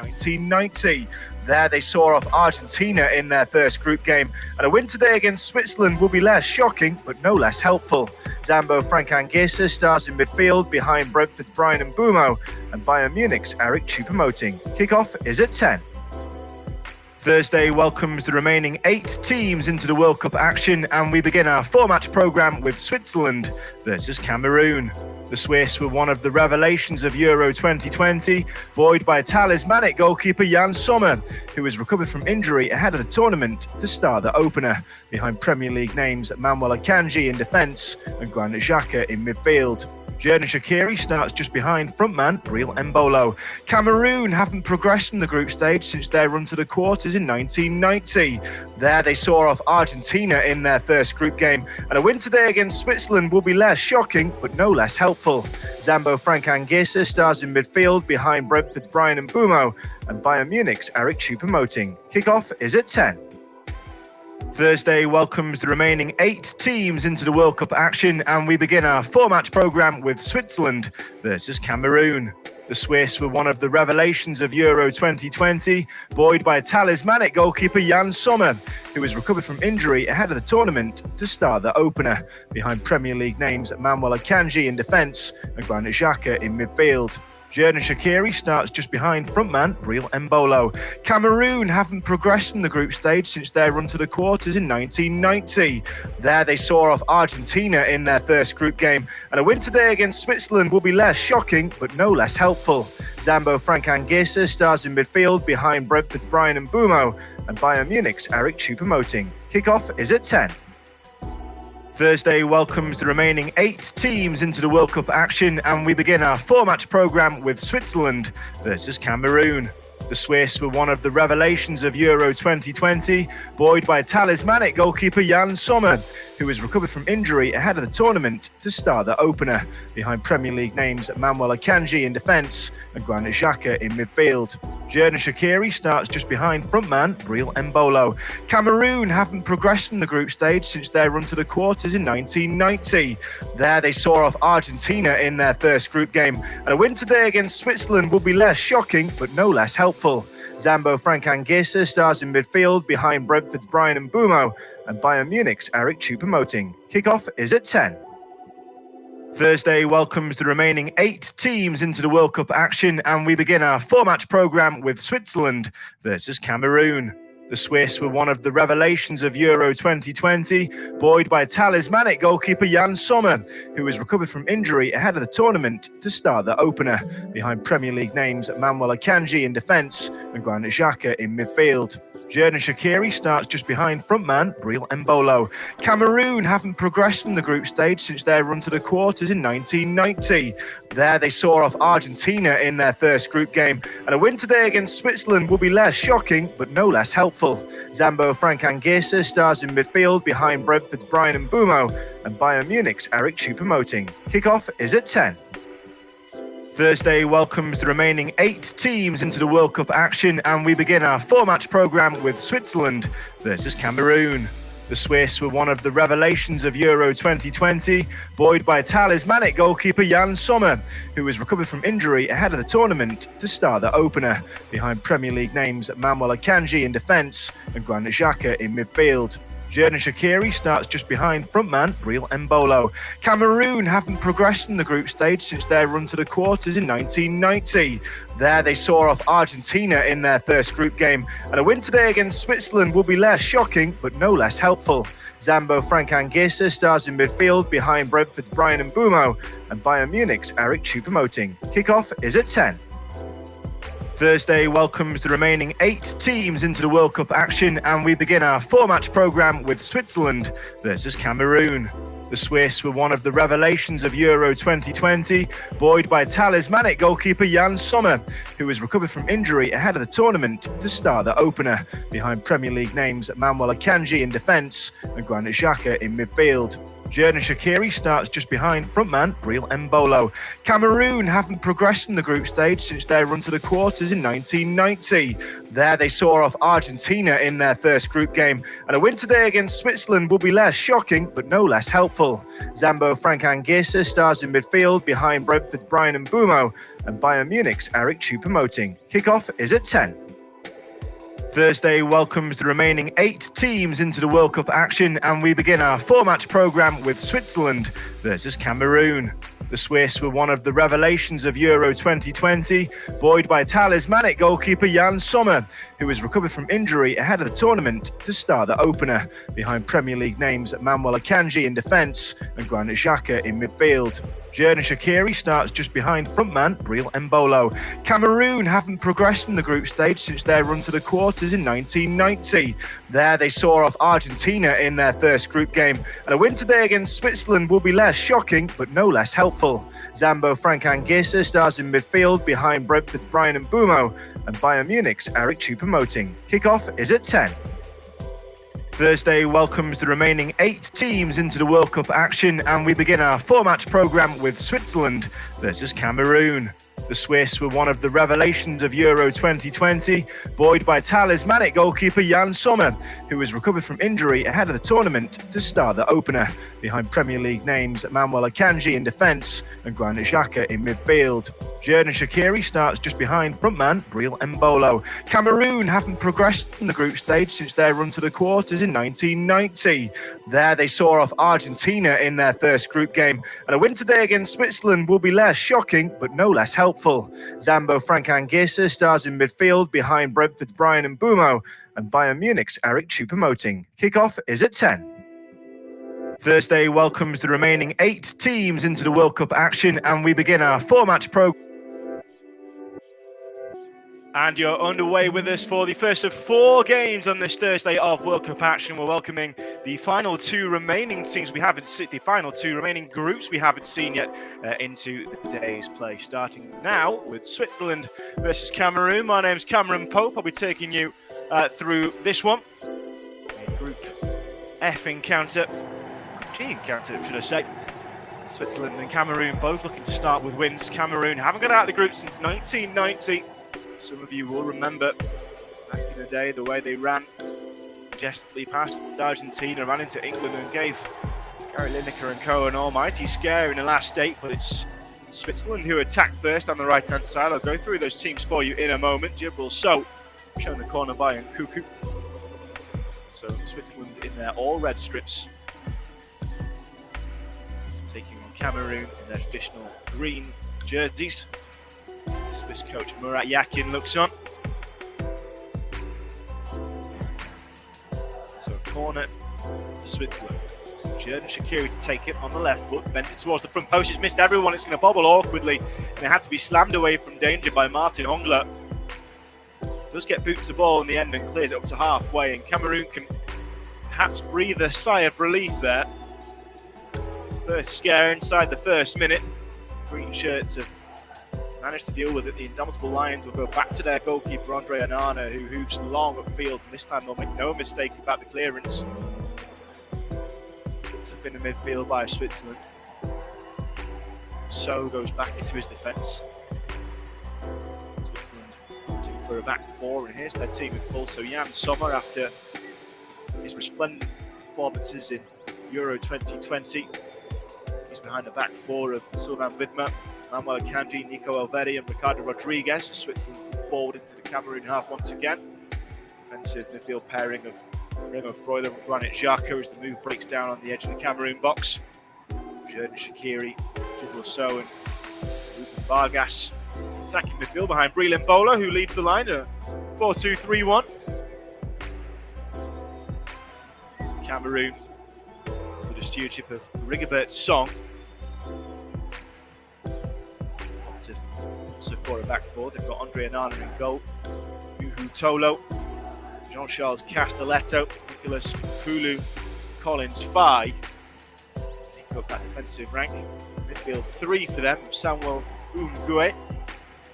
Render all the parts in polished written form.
1990. There they saw off Argentina in their first group game, and a win today against Switzerland will be less shocking but no less helpful. Zambo Frank Anguissa stars in midfield behind Brentford's Brian Embolo and Bayern Munich's Eric Choupo-Moting. Kickoff is at 10. Thursday welcomes the remaining 8 teams into the World Cup action, and we begin our 4-match programme with Switzerland versus Cameroon. The Swiss were one of the revelations of Euro 2020, buoyed by talismanic goalkeeper Jan Sommer, who has recovered from injury ahead of the tournament to start the opener, behind Premier League names Manuel Akanji in defence and Granit Xhaka in midfield. Xherdan Shaqiri starts just behind frontman Breel Embolo. Cameroon haven't progressed in the group stage since their run to the quarters in 1990. There they saw off Argentina in their first group game, and a win today against Switzerland will be less shocking but no less helpful. Zambo Frank Anguissa stars in midfield behind Brentford's Brian Embolo and Bayern Munich's Eric Choupo-Moting. Kickoff is at 10. Thursday welcomes the remaining 8 teams into the World Cup action, and we begin our 4-match programme with Switzerland versus Cameroon. The Swiss were one of the revelations of Euro 2020, buoyed by talismanic goalkeeper Jan Sommer, who has recovered from injury ahead of the tournament to start the opener, behind Premier League names Manuel Akanji in defence and Granit Xhaka in midfield. Xherdan Shaqiri starts just behind frontman Breel Embolo. Cameroon haven't progressed in the group stage since their run to the quarters in 1990. There they saw off Argentina in their first group game, and a win today against Switzerland will be less shocking but no less helpful. Zambo Frank Anguissa stars in midfield behind Brentford's Brian Embolo and Bayern Munich's Eric Choupo-Moting. Kickoff is at 10. Thursday welcomes the remaining 8 teams into the World Cup action, and we begin our 4-match programme with Switzerland versus Cameroon. The Swiss were one of the revelations of Euro 2020, buoyed by talismanic goalkeeper Jan Sommer, who has recovered from injury ahead of the tournament to start the opener, behind Premier League names Manuel Akanji in defence and Granit Xhaka in midfield. Xherdan Shaqiri starts just behind frontman Breel Embolo. Cameroon haven't progressed in the group stage since their run to the quarters in 1990. There they saw off Argentina in their first group game, and a win today against Switzerland will be less shocking but no less helpful. Zambo Frank Anguissa stars in midfield behind Brentford's Brian Embolo and Bayern Munich's Eric Choupo-Moting. Kickoff is at 10. Thursday welcomes the remaining 8 teams into the World Cup action, and we begin our 4-match programme with Switzerland versus Cameroon. The Swiss were one of the revelations of Euro 2020, buoyed by talismanic goalkeeper Jan Sommer, who has recovered from injury ahead of the tournament to start the opener, behind Premier League names Manuel Akanji in defence and Granit Xhaka in midfield. Xherdan Shaqiri starts just behind frontman Breel Embolo. Cameroon haven't progressed in the group stage since their run to the quarters in 1990. There they saw off Argentina in their first group game, and a win today against Switzerland will be less shocking but no less helpful. Zambo Frank Anguissa stars in midfield behind Brentford's Brian Embolo and Bayern Munich's Eric Choupo-Moting. Kickoff is at 10. Thursday welcomes the remaining 8 teams into the World Cup action, and we begin our 4-match programme with Switzerland versus Cameroon. The Swiss were one of the revelations of Euro 2020, buoyed by talismanic goalkeeper Jan Sommer, who has recovered from injury ahead of the tournament to start the opener, behind Premier League names Manuel Akanji in defence and Granit Xhaka in midfield. Xherdan Shaqiri starts just behind frontman Breel Embolo. Cameroon haven't progressed in the group stage since their run to the quarters in 1990. There they saw off Argentina in their first group game, and a win today against Switzerland will be less shocking but no less helpful. Zambo Frank Anguissa stars in midfield behind Brentford's Brian Embolo and Bayern Munich's Eric Choupo-Moting. Kickoff is at 10. Thursday welcomes the remaining 8 teams into the World Cup action, and we begin our 4-match programme with Switzerland versus Cameroon. The Swiss were one of the revelations of Euro 2020, buoyed by talismanic goalkeeper Jan Sommer, who has recovered from injury ahead of the tournament to start the opener, behind Premier League names Manuel Akanji in defence and Granit Xhaka in midfield. Jordan Shaqiri starts just behind frontman Breel Embolo. Cameroon haven't progressed in the group stage since their run to the quarters in 1990. There they saw off Argentina in their first group game, and a win today against Switzerland will be less shocking but no less helpful. Zambo Frank Anguissa stars in midfield behind Brentford's Brian Embolo and Bayern Munich's Eric Choupo-Moting. Kickoff is at 10. Thursday welcomes the remaining 8 teams into the World Cup action, and we begin our 4-match programme with Switzerland versus Cameroon. The Swiss were one of the revelations of Euro 2020, buoyed by talismanic goalkeeper Jan Sommer, who has recovered from injury ahead of the tournament to start the opener, behind Premier League names Manuel Akanji in defence and Granit Xhaka in midfield. Jordan Shaqiri starts just behind frontman Breel Embolo. Cameroon haven't progressed in the group stage since their run to the quarters in 1990. There they saw off Argentina in their first group game, and a win today against Switzerland will be less shocking but no less helpful. Zambo Frank Anguissa stars in midfield behind Brentford's Brian Embolo and Bayern Munich's Eric Choupo-Moting. Kickoff is at 10. Thursday welcomes the remaining 8 teams into the World Cup action, and we begin our 4-match programme with Switzerland versus Cameroon. The Swiss were one of the revelations of Euro 2020, buoyed by talismanic goalkeeper Jan Sommer, who has recovered from injury ahead of the tournament to start the opener, behind Premier League names Manuel Akanji in defence and Granit Xhaka in midfield. Jordan Shaqiri starts just behind frontman Breel Embolo. Cameroon haven't progressed in the group stage since their run to the quarters in 1990. There they saw off Argentina in their first group game, and a win today against Switzerland will be less shocking but no less helpful. Zambo Frank Anguissa stars in midfield behind Brentford's Brian Embolo and Bayern Munich's Eric Choupo-Moting. Kickoff is at 10. Thursday welcomes the remaining 8 teams into the World Cup action, and we begin our 4-match programme. And you're underway with us for the first of 4 games on this Thursday of World Cup action. We're welcoming the final 2 remaining teams we haven't seen, the final 2 remaining groups we haven't seen yet into the day's play. Starting now with Switzerland versus Cameroon. My name's Cameron Pope. I'll be taking you through this one. A Group F encounter. G encounter, should I say. Switzerland and Cameroon both looking to start with wins. Cameroon haven't got out of the group since 1990. Some of you will remember back in the day the way they ran majestically past Argentina, ran into England and gave Gary Lineker and co an almighty scare in the last 8, but it's Switzerland who attacked first on the right-hand side. I'll go through those teams for you in a moment. Breel shown the corner by Nkuku. So Switzerland in their all-red strips, taking on Cameroon in their traditional green jerseys. Swiss coach Murat Yakin looks on. So a corner to Switzerland. It's Jordan Shaqiri to take it on the left foot, bent it towards the front post. It's missed everyone. It's going to bobble awkwardly, and it had to be slammed away from danger by Martin Ongler. Does get boots the ball in the end and clears it up to halfway, and Cameroon can perhaps breathe a sigh of relief there. First scare inside the first minute. Green shirts have managed to deal with it. The indomitable Lions will go back to their goalkeeper Andre Onana, who hooves long upfield, and this time they'll make no mistake about the clearance. It's up in the midfield by Switzerland. So goes back into his defence. Switzerland opting for a back 4, and here's their team in full. So Jan Sommer, after his resplendent performances in Euro 2020, he's behind the back 4 of Sylvain Widmer, Manuel Akanji, Nico Elvedi and Ricardo Rodriguez. Switzerland forward into the Cameroon half once again. Defensive midfield pairing of Remo Freuler and Granit Xhaka as the move breaks down on the edge of the Cameroon box. Jordan Shaqiri, Breel and Ruben Vargas. Attacking midfield behind Breel Embolo, who leads the line, a 4-2-3-1. Cameroon, under the stewardship of Rigobert Song, so for a back 4, they've got Andre Onana in goal, Uhu Tolo, Jean-Charles Castelletto, Nicolas Kulu, Collins Fai. Pick up that defensive rank. Midfield 3 for them, Samuel Umgue,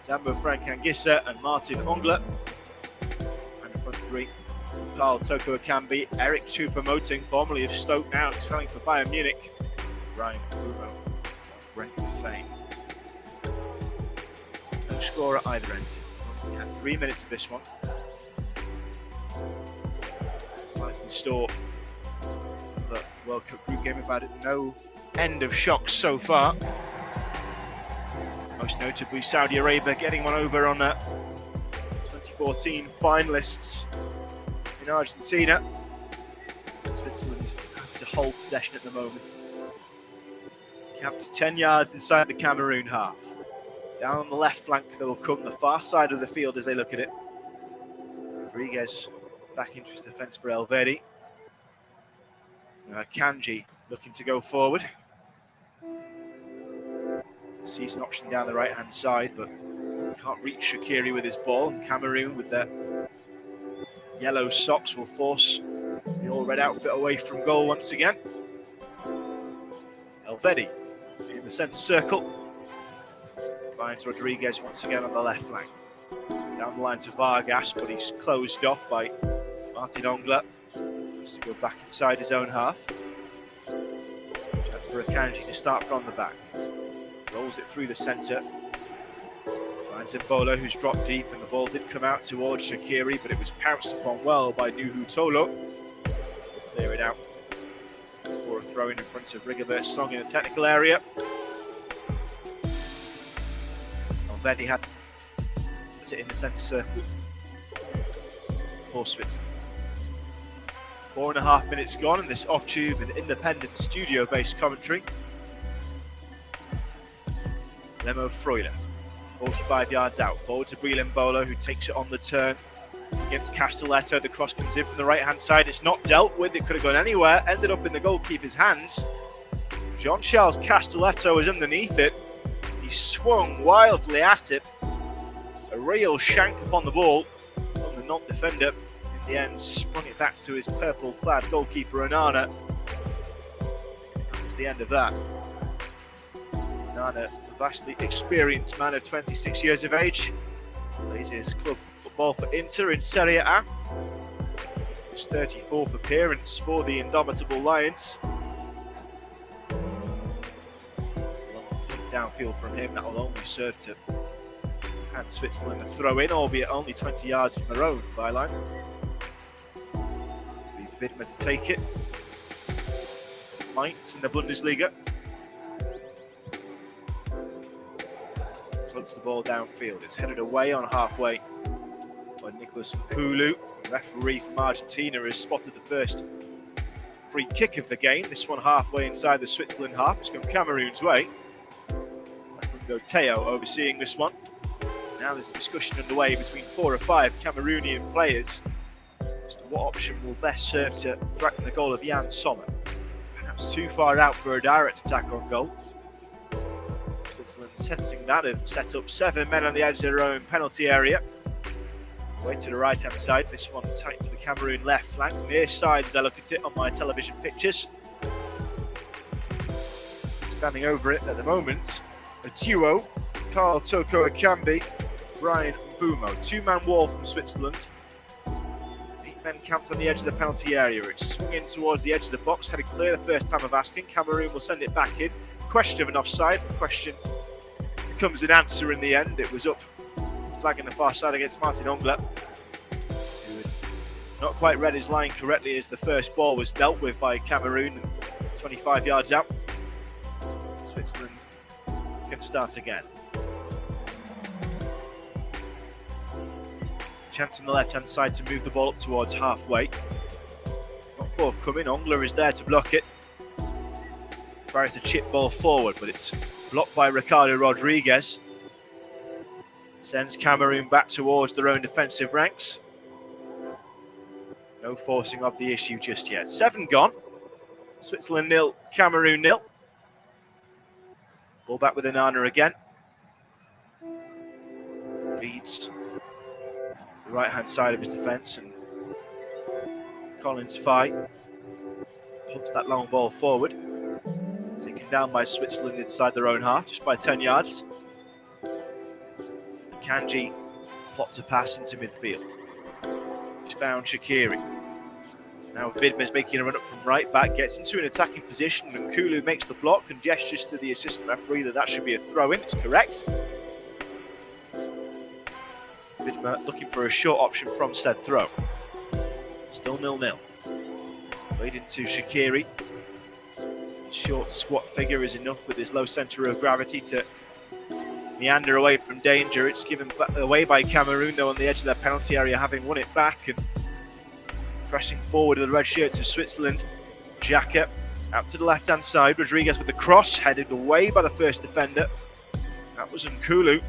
Zambo Frank Anguissa and Martin Ongler. And in front 3, Carl Toko Akambi, Eric Choupo-Moting, formerly of Stoke, now excelling for Bayern Munich, Ryan Bruno, Brentford fame. So no score at either end. We had 3 minutes of this one. Lies in store. The World Cup group game, we've had no end of shocks so far. Most notably Saudi Arabia getting one over on 2014 finalists in Argentina. Switzerland have to hold possession at the moment. Camped 10 yards inside the Cameroon half. Down on the left flank they will come, the far side of the field as they look at it. Rodriguez back into his defence for Elvedi. Kanji looking to go forward. Sees an option down the right hand side, but can't reach Shaqiri with his ball. And Cameroon with their yellow socks will force the all red outfit away from goal once again. Elvedi in the centre circle. Finds Rodriguez once again on the left flank. Down the line to Vargas, but he's closed off by Martin Ongla. Has to go back inside his own half. Chance for Akanji to start from the back. Rolls it through the centre. Finds Embolo, who's dropped deep, and the ball did come out towards Shaqiri, but it was pounced upon well by Nuhu Tolo. Clear it out for a throw in front of Rigobert Song in the technical area. Elvedi had it in the centre circle for Switzerland. 4.5 minutes gone in this off-tube and independent studio-based commentary. Lemo Freuler, 45 yards out, forward to Breel Embolo, who takes it on the turn against Castelletto. The cross comes in from the right-hand side. It's not dealt with. It could have gone anywhere. Ended up in the goalkeeper's hands. Jean-Charles Castelletto is underneath it. He swung wildly at it. A real shank upon the ball from the non-defender. In the end, sprung it back to his purple-clad goalkeeper, Onana. That was the end of that. Onana, a vastly experienced man of 26 years of age, plays his club football for Inter in Serie A. His 34th appearance for the indomitable Lions. Downfield from him, that will only serve to hand Switzerland a throw in, albeit only 20 yards from their own byline. Be Widmer to take it. Mainz in the Bundesliga. Floats the ball downfield. It's headed away on halfway by Nicolas Nkulu. The referee from Argentina has spotted the first free kick of the game. This one halfway inside the Switzerland half. It's gone Cameroon's way. Teo overseeing this one. Now there's a discussion underway between 4 or 5 Cameroonian players as to what option will best serve to threaten the goal of Jan Sommer. Perhaps too far out for a direct attack on goal. Switzerland sensing that have set up 7 men on the edge of their own penalty area. Way to the right hand side, this one tight to the Cameroon left flank. Near side as I look at it on my television pictures. Standing over it at the moment, a duo, Carl Toko Akambi, Brian Mbumo. 2-man wall from Switzerland. 8 men camped on the edge of the penalty area. It's swung in towards the edge of the box, headed clear the first time of asking. Cameroon will send it back in. Question of an offside. Question becomes an answer in the end. It was up, flagging the far side against Martin Ongla, who had not quite read his line correctly as the first ball was dealt with by Cameroon, 25 yards out. Switzerland can start again. Chance on the left-hand side to move the ball up towards halfway. Not forthcoming. Ongla is there to block it. Tries to chip ball forward, but it's blocked by Ricardo Rodriguez. Sends Cameroon back towards their own defensive ranks. No forcing of the issue just yet. 7 gone. Switzerland 0, Cameroon 0. Ball back with Onana again. Feeds the right-hand side of his defence, and Collins Fye pumps that long ball forward. Taken down by Switzerland inside their own half, just by 10 yards. Kanji plots a pass into midfield. He's found Shaqiri. Now Vidma's making a run up from right back, gets into an attacking position, and Kulu makes the block and gestures to the assistant referee that should be a throw-in. It's correct. Vidma looking for a short option from said throw. Still 0-0. Played into Shaqiri. His short, squat figure is enough with his low centre of gravity to meander away from danger. It's given away by Cameroon, though, on the edge of their penalty area, having won it back. And pressing forward with the red shirts of Switzerland. Xhaka out to the left-hand side. Rodriguez with the cross, headed away by the first defender. That was Nkulu.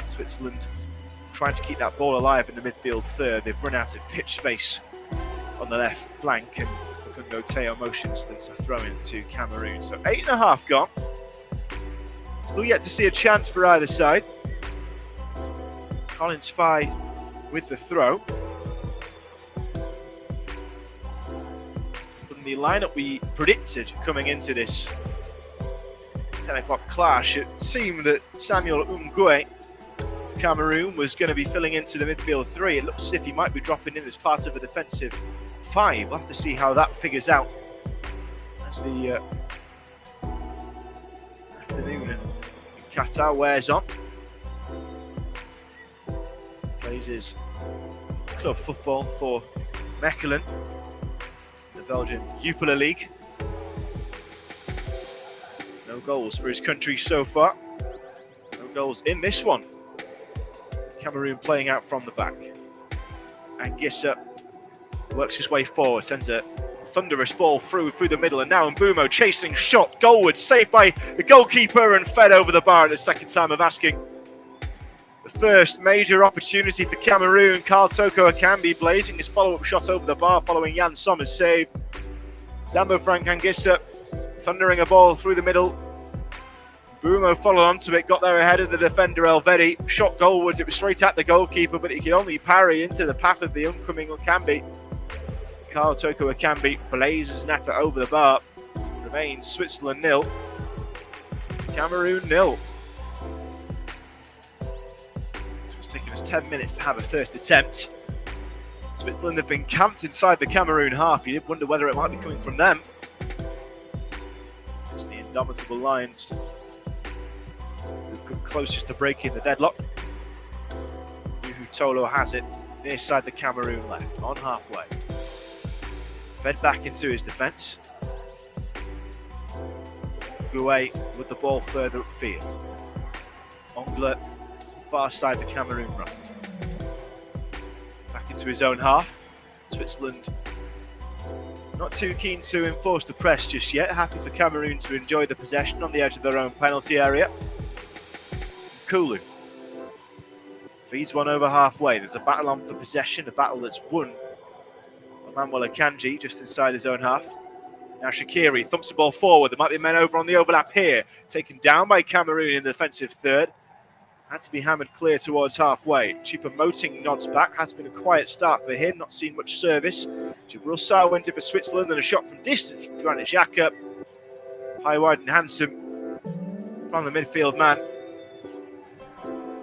Switzerland trying to keep that ball alive in the midfield third. They've run out of pitch space on the left flank, and Facundo Teo motions that's a throw-in to Cameroon. So 8.5 gone. Still yet to see a chance for either side. Collins Fye with the throw. From the lineup we predicted coming into this 10 o'clock clash, it seemed that Samuel Umgwe of Cameroon was going to be filling into the midfield three. It looks as if he might be dropping in as part of a defensive five. We'll have to see how that figures out as the afternoon in Qatar wears on. Plays his club football for Mechelen, the Belgian Jupiler League. No goals for his country so far. No goals in this one. Cameroon playing out from the back. And Gissa works his way forward, sends a thunderous ball through the middle, and now Mbumo chasing shot goalward, saved by the goalkeeper and fed over the bar at the second time of asking. The first major opportunity for Cameroon. Carl Toko Akambi blazing his follow-up shot over the bar following Jan Sommer's save. Zambo Frank Anguissa thundering a ball through the middle. Mbumo followed onto it, got there ahead of the defender Elvedi, shot goalwards. It was straight at the goalkeeper, but he could only parry into the path of the oncoming Akambi. Carl Toko Akambi blazes an effort over the bar. Remains Switzerland 0, Cameroon 0. So it's taken us 10 minutes to have a first attempt. Switzerland have been camped inside the Cameroon half. You did wonder whether it might be coming from them. It's the indomitable Lions who've come closest to breaking the deadlock. Nuhu Tolo has it near side the Cameroon left, on halfway. Fed back into his defence. Gouet with the ball further upfield. Ongler, far side the Cameroon right. Back into his own half. Switzerland not too keen to enforce the press just yet. Happy for Cameroon to enjoy the possession on the edge of their own penalty area. Kulu feeds one over halfway. There's a battle on for possession, a battle that's won Manuel Akanji just inside his own half. Now Shaqiri thumps the ball forward. There might be men over on the overlap here. Taken down by Cameroon in the defensive third. Had to be hammered clear towards halfway. Choupo-Moting nods back. Has been a quiet start for him. Not seen much service. Breel went in for Switzerland, and a shot from distance from Granit Xhaka. High, wide and handsome from the midfield man.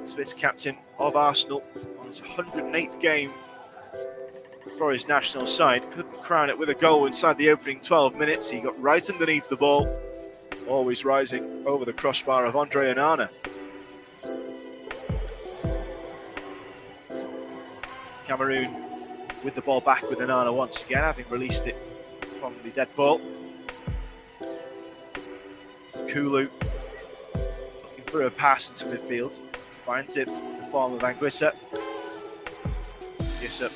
Swiss captain of Arsenal on his 108th game for his national side. Couldn't crown it with a goal inside the opening 12 minutes. He got right underneath the ball, always rising over the crossbar of Andre Onana. Cameroon with the ball back with Onana once again, having released it from the dead ball. Kulu looking for a pass into midfield, finds it in the form of Anguissa. Gissa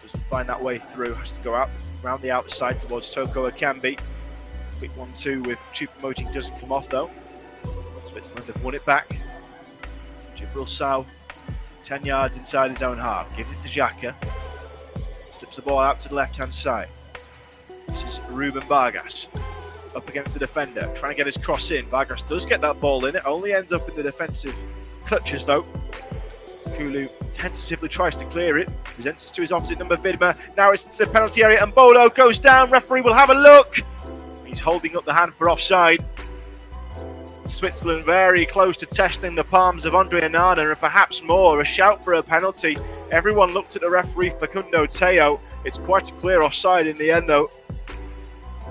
doesn't find that way through, has to go out around the outside towards Toko Akambi. Quick 1-2 with Choupo-Moting, doesn't come off though. Switzerland have won it back. Breel 10 yards inside his own half, gives it to Xhaka. Slips the ball out to the left-hand side. This is Ruben Vargas up against the defender, trying to get his cross in. Vargas does get that ball in, it only ends up in the defensive clutches though. Kulu tentatively tries to clear it, presents it to his opposite number Vidma. Now it's into the penalty area, and Embolo goes down. Referee will have a look. He's holding up the hand for offside. Switzerland very close to testing the palms of Andre Onana and perhaps more, a shout for a penalty. Everyone looked at the referee Facundo Teo. It's quite a clear offside in the end though.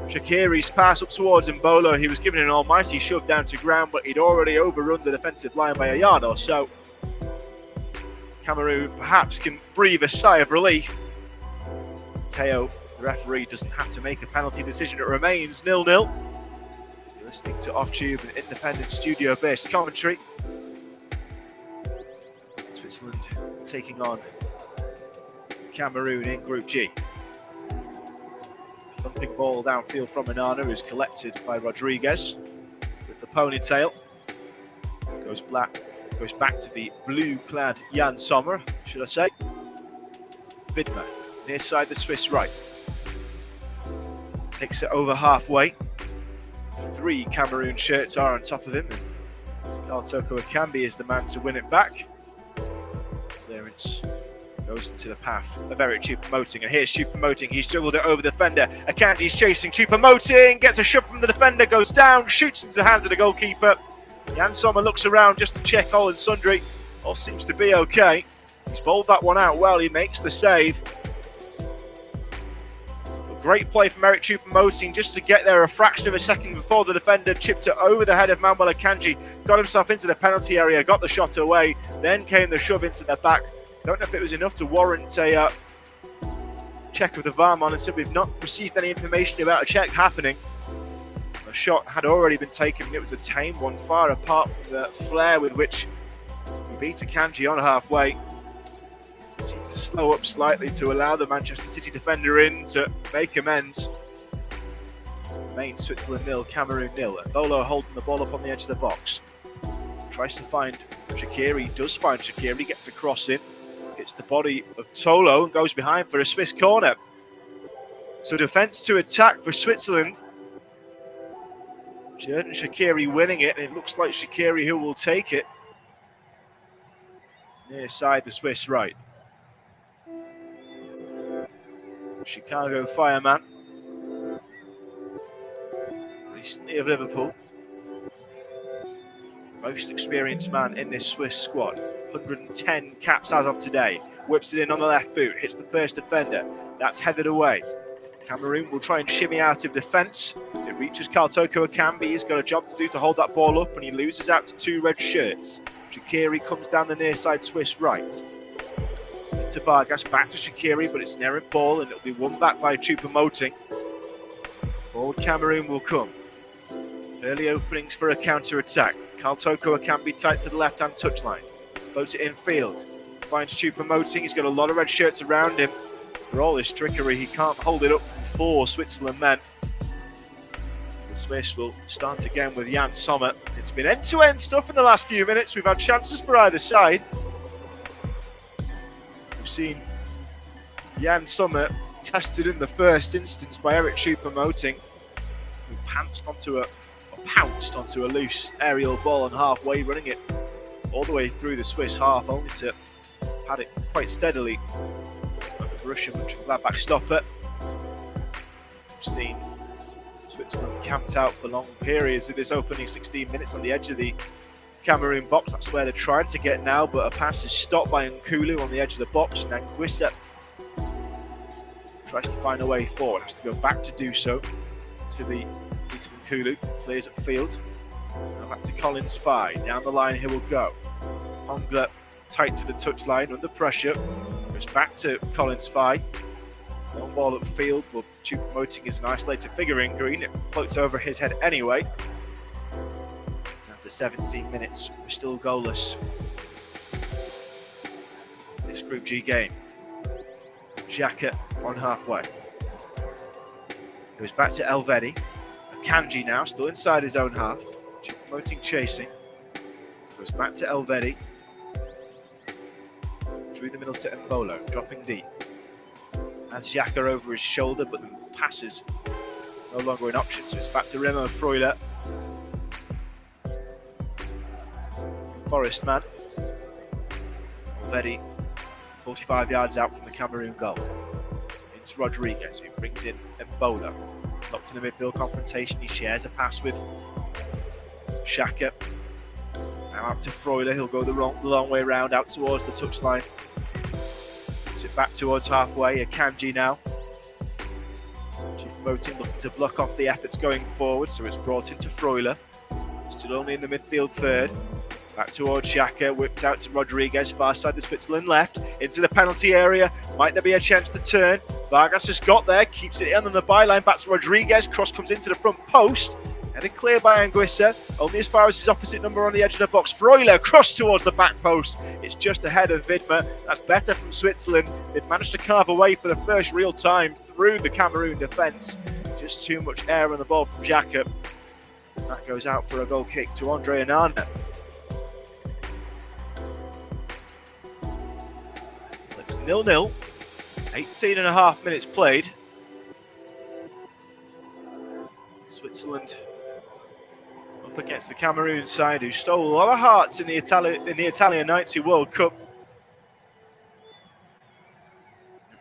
Shaqiri's pass up towards Embolo. He was given an almighty shove down to ground, but he'd already overrun the defensive line by a yard or so. Cameroon perhaps can breathe a sigh of relief. Teo, the referee, doesn't have to make a penalty decision. It remains 0-0. You're listening to Off-Tube, an independent studio-based commentary. Switzerland taking on Cameroon in Group G. Thumping ball downfield from Onana is collected by Rodriguez with the ponytail. Goes back to the blue-clad Jan Sommer, should I say. Widmer, near side the Swiss right. Takes it over halfway. 3 Cameroon shirts are on top of him. Karl Toko Ekambi is the man to win it back. Clearance goes into the path of Eric Choupo-Moting, and here's Choupo-Moting. He's juggled it over the defender. Akanji's chasing Choupo-Moting, gets a shove from the defender, goes down, shoots into the hands of the goalkeeper. Jan Sommer looks around just to check all and sundry. All seems to be okay. He's bowled that one out well. He makes the save. A great play from Eric Choupo-Moting just to get there a fraction of a second before the defender chipped it over the head of Manuel Akanji. Got himself into the penalty area, got the shot away. Then came the shove into the back. Don't know if it was enough to warrant a check of the VAR monitor. We've not received any information about a check happening. A shot had already been taken. It was a tame one, far apart from the flair with which he beat Akanji on halfway. Seemed to slow up slightly to allow the Manchester City defender in to make amends. Remains Switzerland 0, Cameroon 0. Embolo holding the ball up on the edge of the box. Tries to find Shaqiri, does find Shaqiri, gets a cross in. Hits the body of Tolo and goes behind for a Swiss corner. So defence to attack for Switzerland. Xherdan Shaqiri winning it, and it looks like Shaqiri who will take it. Near side the Swiss right. Chicago fireman. Recently of Liverpool. Most experienced man in this Swiss squad. 110 caps as of today. Whips it in on the left boot, hits the first defender. That's headed away. Cameroon will try and shimmy out of defence. It reaches Karl Toko Ekambi. He's got a job to do to hold that ball up, and he loses out to 2 red shirts. Shaqiri comes down the near side Swiss right. Into Vargas, back to Shaqiri, but it's an errant ball, and it'll be won back by Choupo-Moting. Forward Cameroon will come. Early openings for a counter-attack. Karl Toko Ekambi tight to the left-hand touchline. Floats it infield. Finds Choupo-Moting. He's got a lot of red shirts around him. For all his trickery, he can't hold it up from 4 Switzerland men. The Swiss will start again with Jan Sommer. It's been end-to-end stuff in the last few minutes. We've had chances for either side. We've seen Jan Sommer tested in the first instance by Eric Choupo-Moting, who pounced onto a loose aerial ball on halfway, running it all the way through the Swiss half, only to pad it quite steadily. Borussia Mönchengladbach stopper. We've seen Switzerland camped out for long periods of this opening 16 minutes on the edge of the Cameroon box. That's where they're trying to get now, but a pass is stopped by Nkulu on the edge of the box. Nanguissa tries to find a way forward, has to go back to do so to the Peter Nkulu, clears up field. Now back to Collins Fye, down the line he will go. Hongler tight to the touchline, under pressure. Goes back to Collins Fye. Long ball upfield, but Choupo-Moting is an isolated figure in green. It floats over his head anyway. After 17 minutes, we're still goalless. This Group G game. Xhaka on halfway. Goes back to Elvedi. Akanji now, still inside his own half. Choupo-Moting chasing. So goes back to Elvedi. Through the middle to Embolo, dropping deep. Has Xhaka over his shoulder, but the pass is no longer an option, so it's back to Remo Freuler. Forest man. Already 45 yards out from the Cameroon goal. It's Rodriguez who brings in Embolo. Locked in the midfield confrontation, he shares a pass with Xhaka. Now out to Freuler, he'll go the long way round, out towards the touchline. Puts it back towards halfway, Akanji now. Moting looking to block off the efforts going forward, so it's brought into Freuler. Still only in the midfield third. Back towards Xhaka, whipped out to Rodriguez, far side the Switzerland left, into the penalty area. Might there be a chance to turn? Vargas has got there, keeps it in on the byline, back to Rodriguez, cross comes into the front post. Headed clear by Anguissa, only as far as his opposite number on the edge of the box. Freuler, cross towards the back post. It's just ahead of Widmer. That's better from Switzerland. They've managed to carve away for the first real time through the Cameroon defence. Just too much air on the ball from Xhaka. That goes out for a goal kick to Andre Onana. It's 0-0. 18.5 minutes played. Switzerland up against the Cameroon side, who stole a lot of hearts in the Italian 90 World Cup.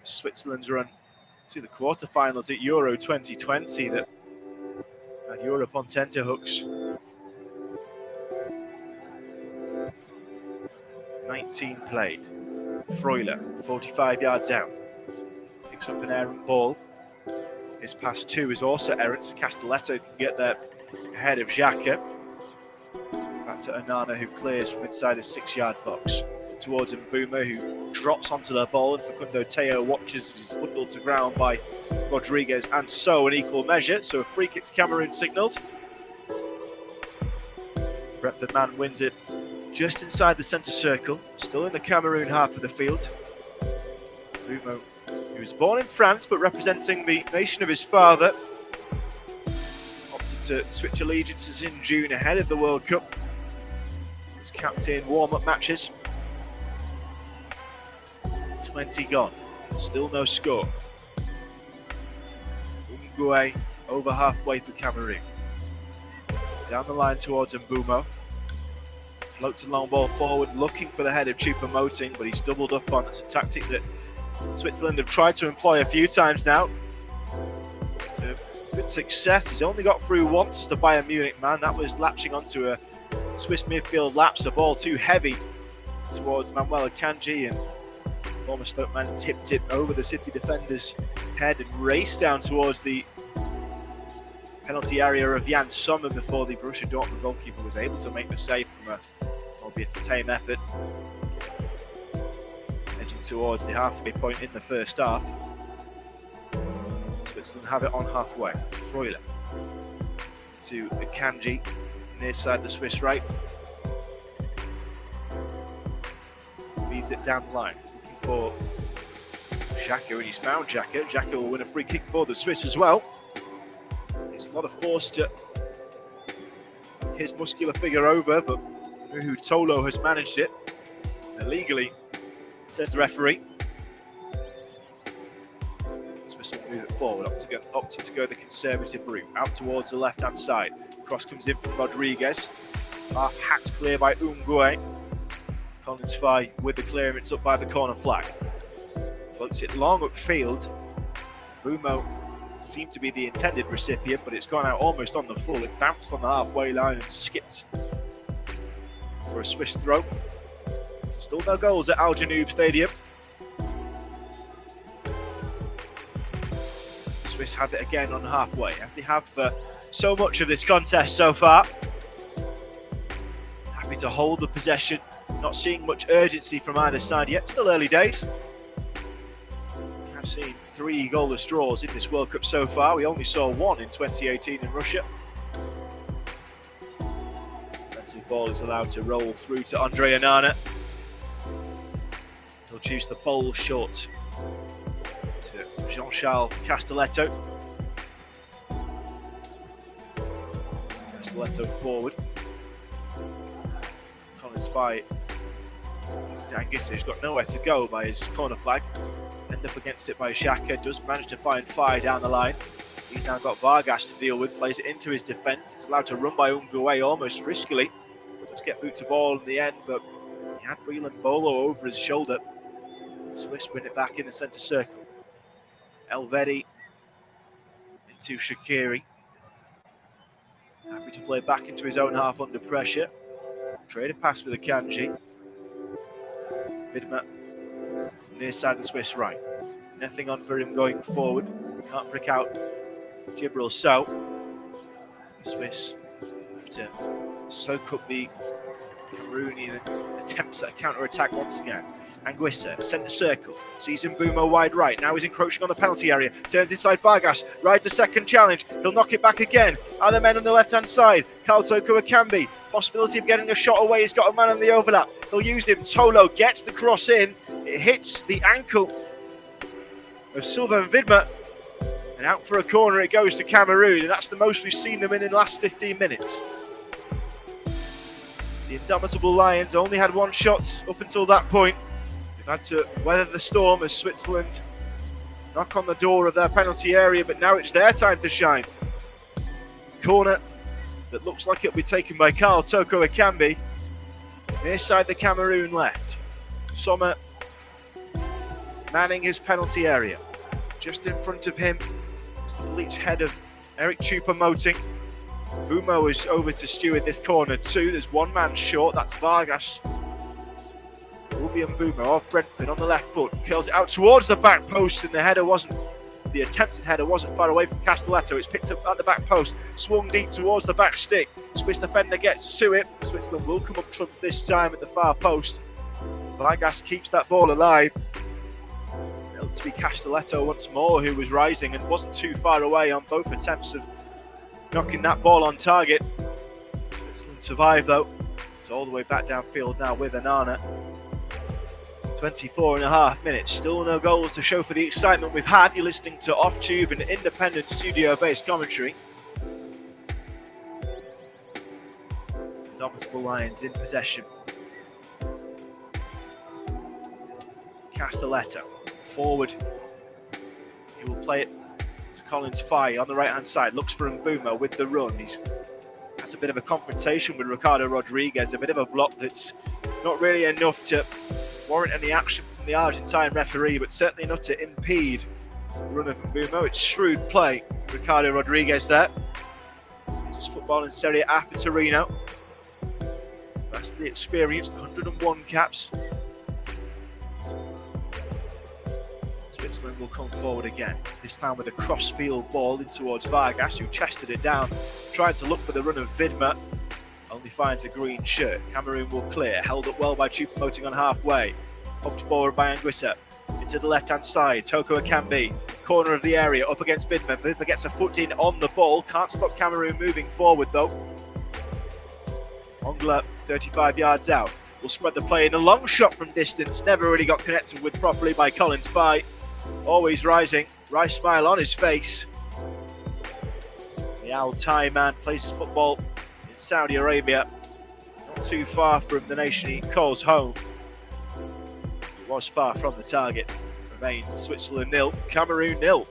Switzerland's run to the quarterfinals at Euro 2020 that had Europe on tenterhooks. 19 played. Freuler, 45 yards out, picks up an errant ball. His pass two is also errant, so Castelletto can get there ahead of Xhaka. Back to Onana, who clears from inside his 6-yard box. Towards Mbuma, who drops onto the ball, and Facundo Teo watches as he's bundled to ground by Rodriguez, and so an equal measure. So a free kick to Cameroon signalled. Brentford man wins it just inside the centre circle, still in the Cameroon half of the field. Mbuma, he was born in France, but representing the nation of his father, opted to switch allegiances in June ahead of the World Cup. His captain warm-up matches. 20 gone, still no score. Uruguay over halfway for Cameroon. Down the line towards Mbuma. Floats a long ball forward, looking for the head of Choupo-Moting, but he's doubled up on. It's a tactic that Switzerland have tried to employ a few times now. To good success. He's only got through once as the Bayern Munich man. That was latching onto a Swiss midfield lapse, a ball too heavy towards Manuel Akanji, and former Stoke man tipped it over the City defender's head and raced down towards the penalty area of Jan Sommer before the Borussia Dortmund goalkeeper was able to make the save from a, albeit a tame effort. Edging towards the halfway point in the first half. Switzerland have it on halfway. Freuler to Akanji, near side the Swiss right. Feeds it down the line, looking for Xhaka, and he's found Xhaka. Xhaka will win a free kick for the Swiss as well. It's a lot of force to his muscular figure over, but Muhu Tolo has managed it illegally, says the referee. Swiss will move it forward, opted to go the conservative route, out towards the left-hand side. Cross comes in from Rodriguez, half hacked clear by Ungue. Collins Fye with the clearance up by the corner flag. Floats it long upfield. Bumo seemed to be the intended recipient, but it's gone out almost on the full. It bounced on the halfway line and skipped for a Swiss throw. So still no goals at Al Janoub Stadium. Swiss have it again on halfway, as they have for so much of this contest so far. Happy to hold the possession, not seeing much urgency from either side yet. Still early days. I've seen 3 goalless draws in this World Cup so far. We only saw 1 in 2018 in Russia. Offensive ball is allowed to roll through to Andre Onana. He'll choose the bowl short to Jean-Charles Castelletto. Castelletto forward. Collins Fye. Anguissa, who's got nowhere to go by his corner flag. End up against it by Xhaka, does manage to find Fye down the line. He's now got Vargas to deal with, plays it into his defence. It's allowed to run by Ungue almost riskily. Does get boot to ball in the end, but he had Breel and Embolo over his shoulder. Swiss win it back in the centre circle. Elvedi into Shaqiri. Happy to play back into his own half under pressure. Trade a pass with Akanji. Widmer near side the Swiss right. Nothing on for him going forward. Can't prick out Breel. So the Swiss have to soak up the Cameroonian attempts at a counter-attack once again. Anguissa, centre circle, sees Embolo wide right, now he's encroaching on the penalty area, turns inside Vargas, rides a second challenge, he'll knock it back again, other men on the left-hand side, Toko Akambi, possibility of getting a shot away, he's got a man on the overlap, he'll use him, Tolo gets the cross in, it hits the ankle of Sylvain Widmer, and out for a corner it goes to Cameroon, and that's the most we've seen them in the last 15 minutes. The indomitable Lions only had one shot up until that point. They've had to weather the storm as Switzerland knock on the door of their penalty area, but now it's their time to shine. Corner that looks like it'll be taken by Toko Akambi. Near side the Cameroon left. Sommer manning his penalty area. Just in front of him is the bleached head of Eric Choupo-Moting. Bumo is over to steward this corner too. There's one man short, that's Vargas. Will be Bumo off Brentford on the left foot. Curls it out towards the back post, and the attempted header wasn't far away from Castelletto. It's picked up at the back post, swung deep towards the back stick. Swiss defender gets to it. Switzerland will come up trump this time at the far post. Vargas keeps that ball alive. It looked to be Castelletto once more who was rising and wasn't too far away on both attempts of knocking that ball on target. Switzerland survived though. It's all the way back downfield now with Anana. 24.5 minutes, still no goals to show for the excitement we've had. You're listening to Off-Tube and independent studio-based commentary. Indomitable Lions in possession. Castelletto forward. He will play it to Collins Fye on the right hand side, looks for Mbumo with the run. He has a bit of a confrontation with Ricardo Rodriguez, a bit of a block that's not really enough to warrant any action from the Argentine referee, but certainly enough to impede the run of Mbumo. It's shrewd play, Ricardo Rodriguez there. This is football in Serie A for Torino. Vastly experienced, 101 caps. Switzerland will come forward again, this time with a cross-field ball in towards Vargas, who chested it down, tried to look for the run of Widmer, only finds a green shirt. Cameroon will clear, held up well by Choupo-Moting on halfway, popped forward by Anguissa, into the left-hand side, Toko Akambi, corner of the area, up against Widmer. Widmer gets a foot in on the ball, can't stop Cameroon moving forward though. Ongla, 35 yards out, will spread the play in a long shot from distance, never really got connected with properly by Collins Fye. Always rising, wry smile on his face. The Al Thai man plays his football in Saudi Arabia, not too far from the nation he calls home. He was far from the target. Remains Switzerland 0, Cameroon 0.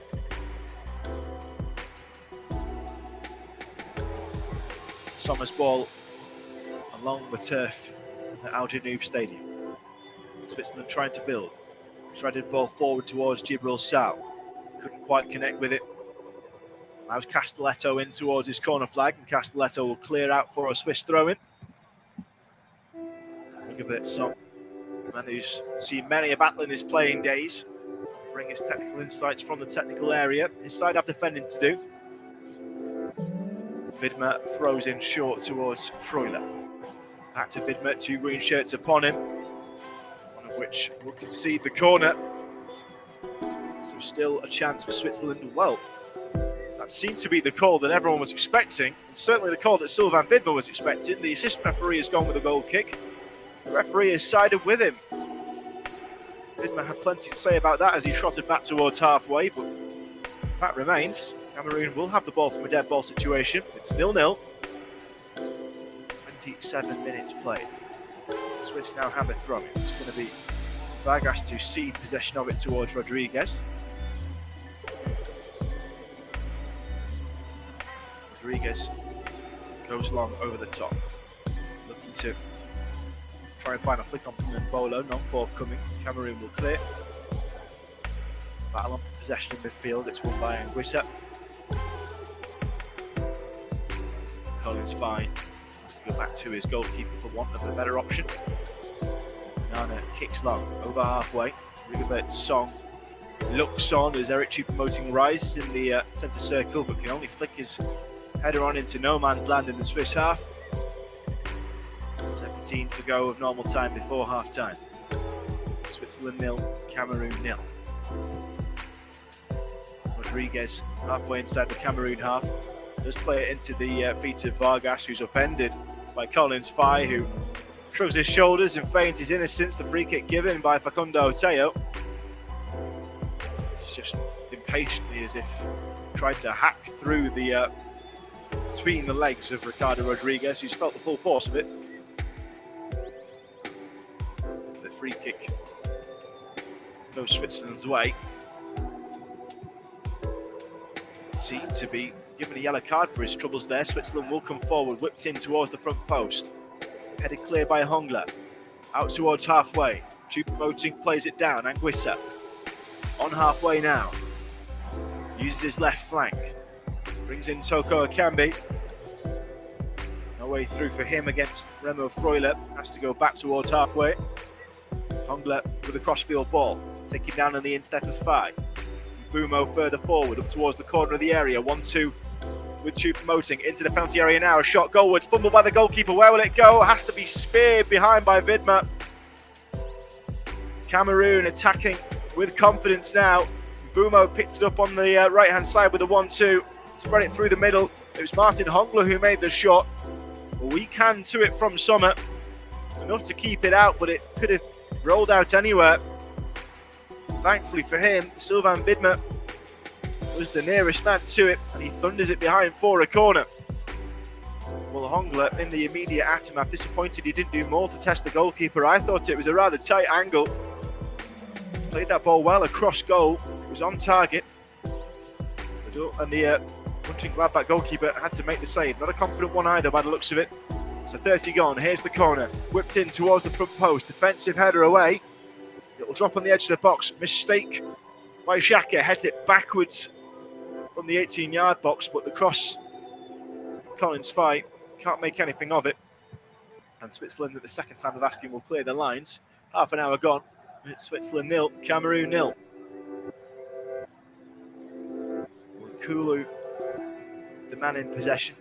Sommer's ball along the turf at Al Janoub Stadium. Switzerland trying to build. Threaded ball forward towards Breel. Couldn't quite connect with it. Allows Castelletto in towards his corner flag, and Castelletto will clear out for a Swiss throw-in. Rigobert Song, a man who's seen many a battle in his playing days, offering his technical insights from the technical area. His side have defending to do. Widmer throws in short towards Freuler. Back to Widmer, 2 green shirts upon him, which will concede the corner. So still a chance for Switzerland. Well, that seemed to be the call that everyone was expecting, and certainly the call that Sylvain Widmer was expecting. The assistant referee has gone with a goal kick. The referee has sided with him. Widmer had plenty to say about that as he trotted back towards halfway, but the fact remains, Cameroon will have the ball from a dead ball situation. It's 0-0. 27 minutes played. Swiss now hammer throwing. It's going to be Vargas to cede possession of it towards Rodriguez. Rodriguez goes long over the top, looking to try and find a flick on from Embolo, non forthcoming. Cameroon will clear. Battle on for possession in midfield. It's won by Anguissa. Collins fine. Has to go back to his goalkeeper for want of a better option. Nana kicks long, over halfway. Rigobert Song looks on as Eric Choupo-Moting rises in the centre circle, but can only flick his header on into no man's land in the Swiss half. 17 to go of normal time before half time. Switzerland 0, Cameroon 0. Rodriguez halfway inside the Cameroon half does play it into the feet of Vargas, who's upended by Collins Fye, who shrugs his shoulders and feigns his innocence. The free kick given by Facundo Teo. It's just impatiently, as if tried to hack through the between the legs of Ricardo Rodriguez, who's felt the full force of it. The free kick goes Switzerland's way. Seemed to be given a yellow card for his troubles there. Switzerland will come forward, whipped in towards the front post. Headed clear by Hongla. Out towards halfway. Choupo-Moting plays it down. Anguissa on halfway now. Uses his left flank. Brings in Toko Akambi. No way through for him against Remo Freuler. Has to go back towards halfway. Hongla with a crossfield ball. Taking down on the instep of Fye. Bumo further forward, up towards the corner of the area. 1-2 with Choupo-Moting into the penalty area now. A shot goalwards, fumbled by the goalkeeper. Where will it go? Has to be speared behind by Vidma. Cameroon attacking with confidence now. Bumo picked it up on the right-hand side with a 1-2. Spread it through the middle. It was Martin Hongla who made the shot. A weak hand to it from Sommer. Enough to keep it out, but it could have rolled out anywhere. Thankfully for him, Sylvain Bidma was the nearest man to it, and he thunders it behind for a corner. Well, Hongla, in the immediate aftermath, disappointed he didn't do more to test the goalkeeper. I thought it was a rather tight angle. Played that ball well across goal. It was on target. And the Mönchengladbach goalkeeper had to make the save. Not a confident one either by the looks of it. So 30 gone. Here's the corner. Whipped in towards the front post. Defensive header away. It'll drop on the edge of the box. Mistake by Xhaka. Heads it backwards from the 18-yard box, but the cross from Collins Fye can't make anything of it. And Switzerland, at the second time of asking, will clear the lines. Half an hour gone. It's Switzerland 0, Cameroon 0. Kulu, the man in possession.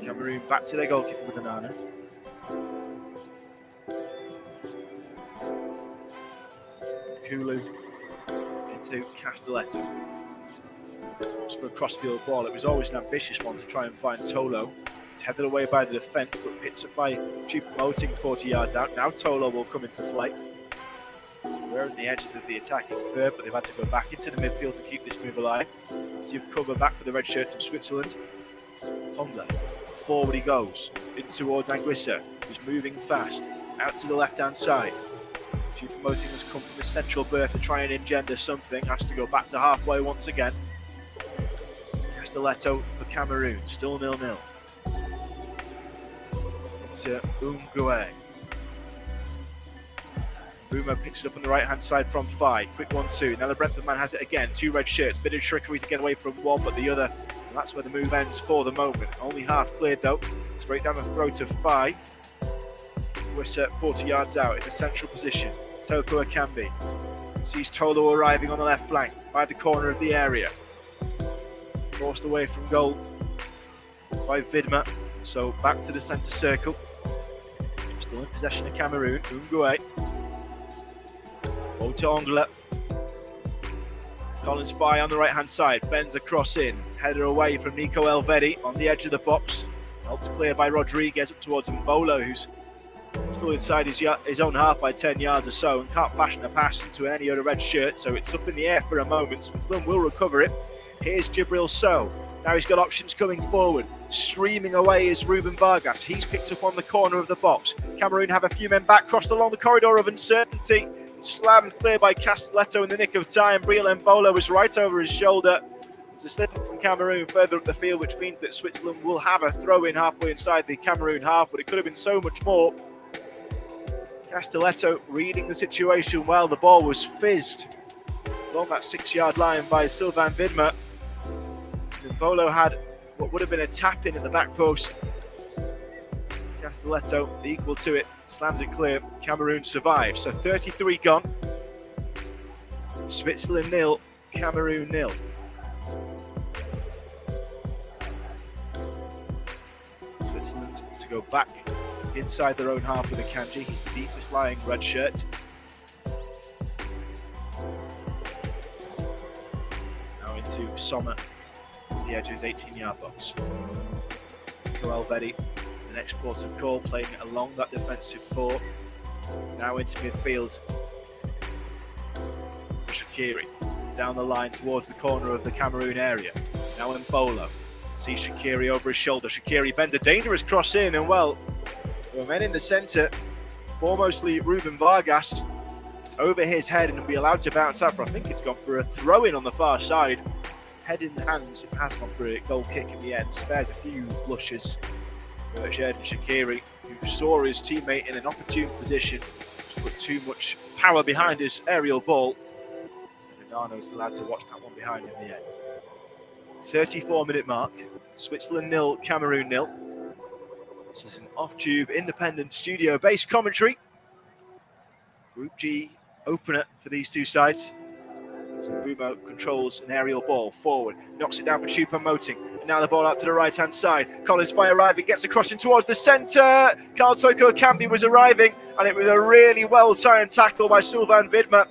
Cameroon back to their goalkeeper with Anana. Kulu into Castelletto. It's for a crossfield ball. It was always an ambitious one to try and find Tolo. It's headed away by the defence, but picked up by Choupo-Moting 40 yards out. Now Tolo will come into play. We're on the edges of the attacking third, but they've had to go back into the midfield to keep this move alive. So you've cover back for the red shirts of Switzerland. Hongla, forward he goes, in towards Anguissa, who's moving fast, out to the left-hand side. Choupo-Moting has come from his central berth to try and engender something, has to go back to halfway once again. Castelletto for Cameroon, still 0-0. Into Umgue. Bumo picks it up on the right-hand side from Fye. Quick 1-2. Now the Brentford man has it again. Two red shirts. Bit of trickery to get away from one, but the other. And that's where the move ends for the moment. Only half cleared though. Straight down the throat of Fye. We're set 40 yards out in the central position. Toko Akambi sees Tolo arriving on the left flank by the corner of the area. Forced away from goal by Vidma. So back to the centre circle. Still in possession of Cameroon. Umgue. Forward to Hongla. Collins Fye on the right hand side, bends across in, header away from Nico Elvedi on the edge of the box, helped clear by Rodriguez up towards Embolo, who's still inside his own half by 10 yards or so and can't fashion a pass into any other red shirt, so it's up in the air for a moment. Switzerland will recover it. Here's Breel. Now he's got options coming forward. Streaming away is Ruben Vargas. He's picked up on the corner of the box. Cameroon have a few men back, crossed along the corridor of uncertainty. Slammed clear by Castelletto in the nick of time. Breel Embolo was right over his shoulder. It's a slip from Cameroon further up the field, which means that Switzerland will have a throw-in halfway inside the Cameroon half, but it could have been so much more. Castelletto reading the situation well. The ball was fizzed along that 6-yard line by Sylvain Vidma. Embolo had what would have been a tap-in at the back post. Castelletto, equal to it, slams it clear. Cameroon survives. So 33 gone. Switzerland 0, Cameroon 0. Switzerland to go back inside their own half with Akanji. He's the deepest lying red shirt. Now into Sommer, the edge of his 18-yard box. Elvedi, the next port of call, playing along that defensive four. Now into midfield for Shaqiri. Down the line towards the corner of the Cameroon area. Now Embolo. Sees Shaqiri over his shoulder. Shaqiri bends a dangerous cross in, and well, there were men in the centre, foremostly Ruben Vargas. It's over his head and will be allowed to bounce out for, I think it's gone for a throw-in on the far side. Head in hands, it has gone for a goal kick in the end. Spares a few blushes for Xherdan Shaqiri, who saw his teammate in an opportune position, put too much power behind his aerial ball. And Nano's allowed to watch that one behind in the end. 34-minute mark. Switzerland 0, Cameroon 0. This is an off-tube, independent, studio-based commentary. Group G opener for these two sides. Embolo controls an aerial ball forward, knocks it down for Choupo-Moting, and now the ball out to the right-hand side. Collins Fire arriving, gets a crossing towards the centre. Karl Toko Ekambi was arriving, and it was a really well-timed tackle by Sylvain Widmer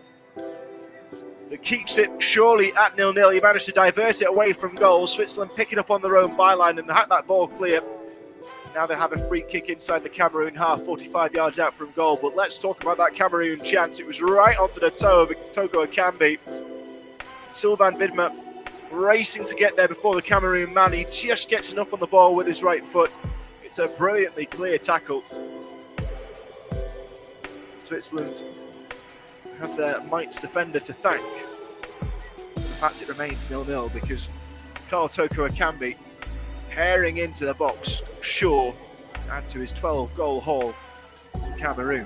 that keeps it surely at 0-0. He managed to divert it away from goal. Switzerland picking up on their own byline and had that ball clear. Now they have a free kick inside the Cameroon half, 45 yards out from goal. But let's talk about that Cameroon chance. It was right onto the toe of Toko Ekambi. Sylvain Widmer racing to get there before the Cameroon man. He just gets enough on the ball with his right foot. It's a brilliantly clear tackle. Switzerland have their Mainz defender to thank. In fact, it remains 0-0 because Karl Toko Ekambi herring into the box, sure to add to his 12-goal haul for Cameroon.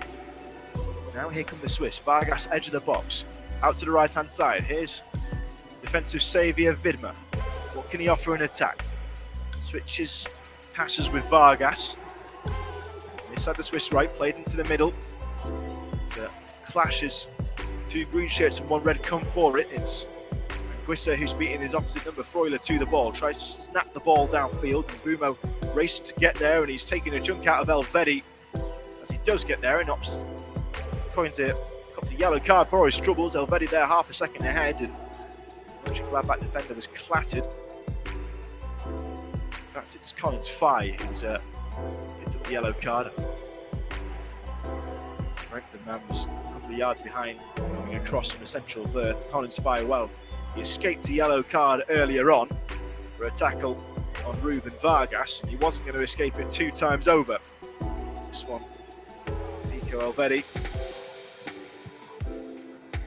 Now here come the Swiss. Vargas, edge of the box, out to the right-hand side. Here's defensive saviour Widmer. What can he offer in attack? Switches, passes with Vargas. Inside the Swiss right, played into the middle. So clashes. Two green shirts and one red come for it. It's Guissa who's beating his opposite number, Freuler, to the ball. Tries to snap the ball downfield. And Bumo racing to get there, and he's taking a chunk out of Elvedi. As he does get there, and coins a yellow card for his troubles. Elvedi there half a second ahead, and Mönchengladbach defender was clattered. In fact, it's Collins Fye who's picked up the yellow card. The man was a couple of yards behind, coming across from a central berth. Collins Fye, well, he escaped a yellow card earlier on for a tackle on Ruben Vargas, and he wasn't going to escape it 2 times over. This one, Nico Elvedi.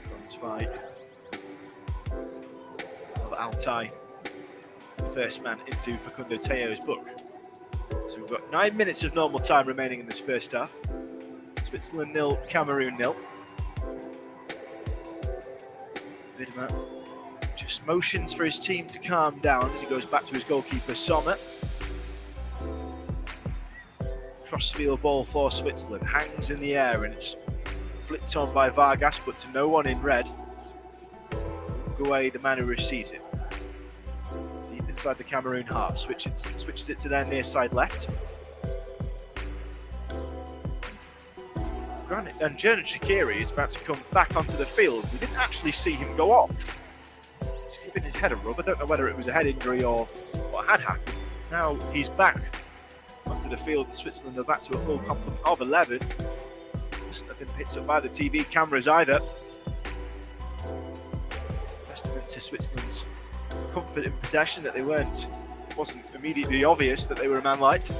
Collins Fye of Altai, the first man into Facundo Teo's book. So we've got 9 minutes of normal time remaining in this first half. Switzerland 0, Cameroon 0. Widmer just motions for his team to calm down as he goes back to his goalkeeper Sommer. Crossfield ball for Switzerland, hangs in the air and it's flicked on by Vargas, but to no one in red. Nguye, the man who receives it. Deep inside the Cameroon half, switches it to their near side left. And Xherdan Shaqiri is about to come back onto the field. We didn't actually see him go off. He's giving his head a rub. I don't know whether it was a head injury or what had happened. Now he's back onto the field, and Switzerland are back to a full complement of 11. Mustn't have been picked up by the TV cameras either. Testament to Switzerland's comfort in possession that it wasn't immediately obvious that they were a man light.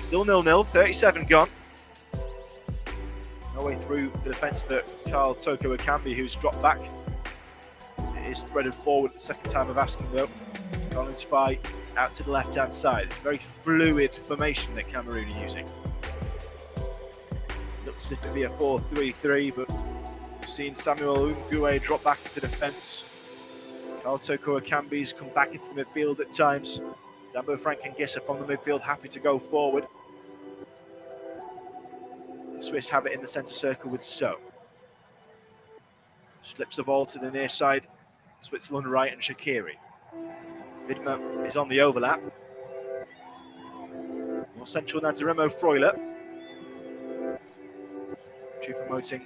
Still 0-0, 37 gone. No way through the defence for Karl Toko Ekambi, who's dropped back. It is threaded forward the second time of asking though. Collins Fye out to the left-hand side. It's a very fluid formation that Cameroon are using. Looks as if it'd be a 4-3-3, but we've seen Samuel Nguye drop back into defence. Karl Toko Ekambi's come back into the midfield at times. Zambo Frankengisser from the midfield, happy to go forward. The Swiss have it in the centre circle with So. Slips the ball to the near side. Switzerland right and Shaqiri. Widmer is on the overlap. More central now to Remo Freuler. Choupo-Moting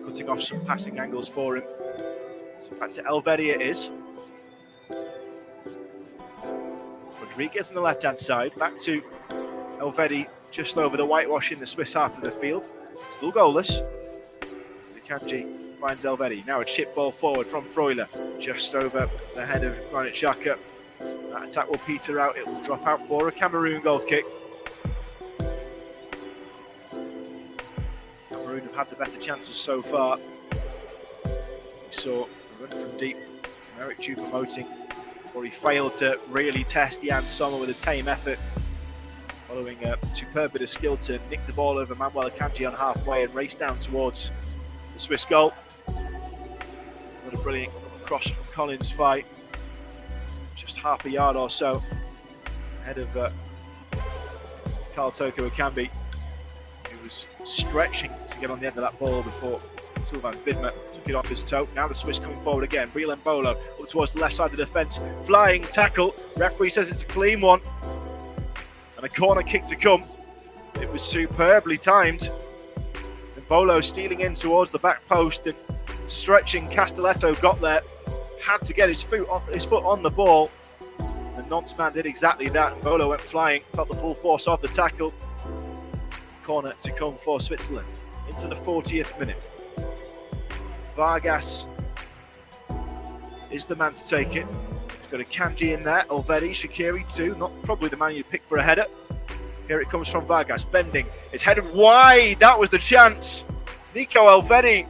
cutting off some passing angles for him. So back to Elvedi it is. Rodriguez on the left-hand side. Back to Elvedi just over the whitewash in the Swiss half of the field. Still goalless. Kanji finds Elvedi. Now a chip ball forward from Freuler. Just over the head of Granit Xhaka. That attack will peter out. It will drop out for a Cameroon goal kick. Cameroon have had the better chances so far. We saw a run from deep from Eric Choupo-Moting before he failed to really test Jan Sommer with a tame effort. Following a superb bit of skill to nick the ball over Manuel Akanji on halfway and race down towards the Swiss goal. Another brilliant cross from Collins fight. Just half a yard or so ahead of Karl Toko Ekambi, who was stretching to get on the end of that ball before Sylvain Widmer took it off his toe. Now the Swiss coming forward again. Breel Embolo up towards the left side of the defence. Flying tackle. Referee says it's a clean one. And a corner kick to come. It was superbly timed. Embolo stealing in towards the back post and stretching. Castelletto got there. Had to get his foot on the ball. The Nantes man did exactly that. Embolo went flying, felt the full force of the tackle. Corner to come for Switzerland. Into the 40th minute. Vargas is the man to take it. He's got a Kanji in there. Elvedi, Shaqiri too. Not probably the man you'd pick for a header. Here it comes from Vargas. Bending. It's headed wide. That was the chance. Nico Elvedi,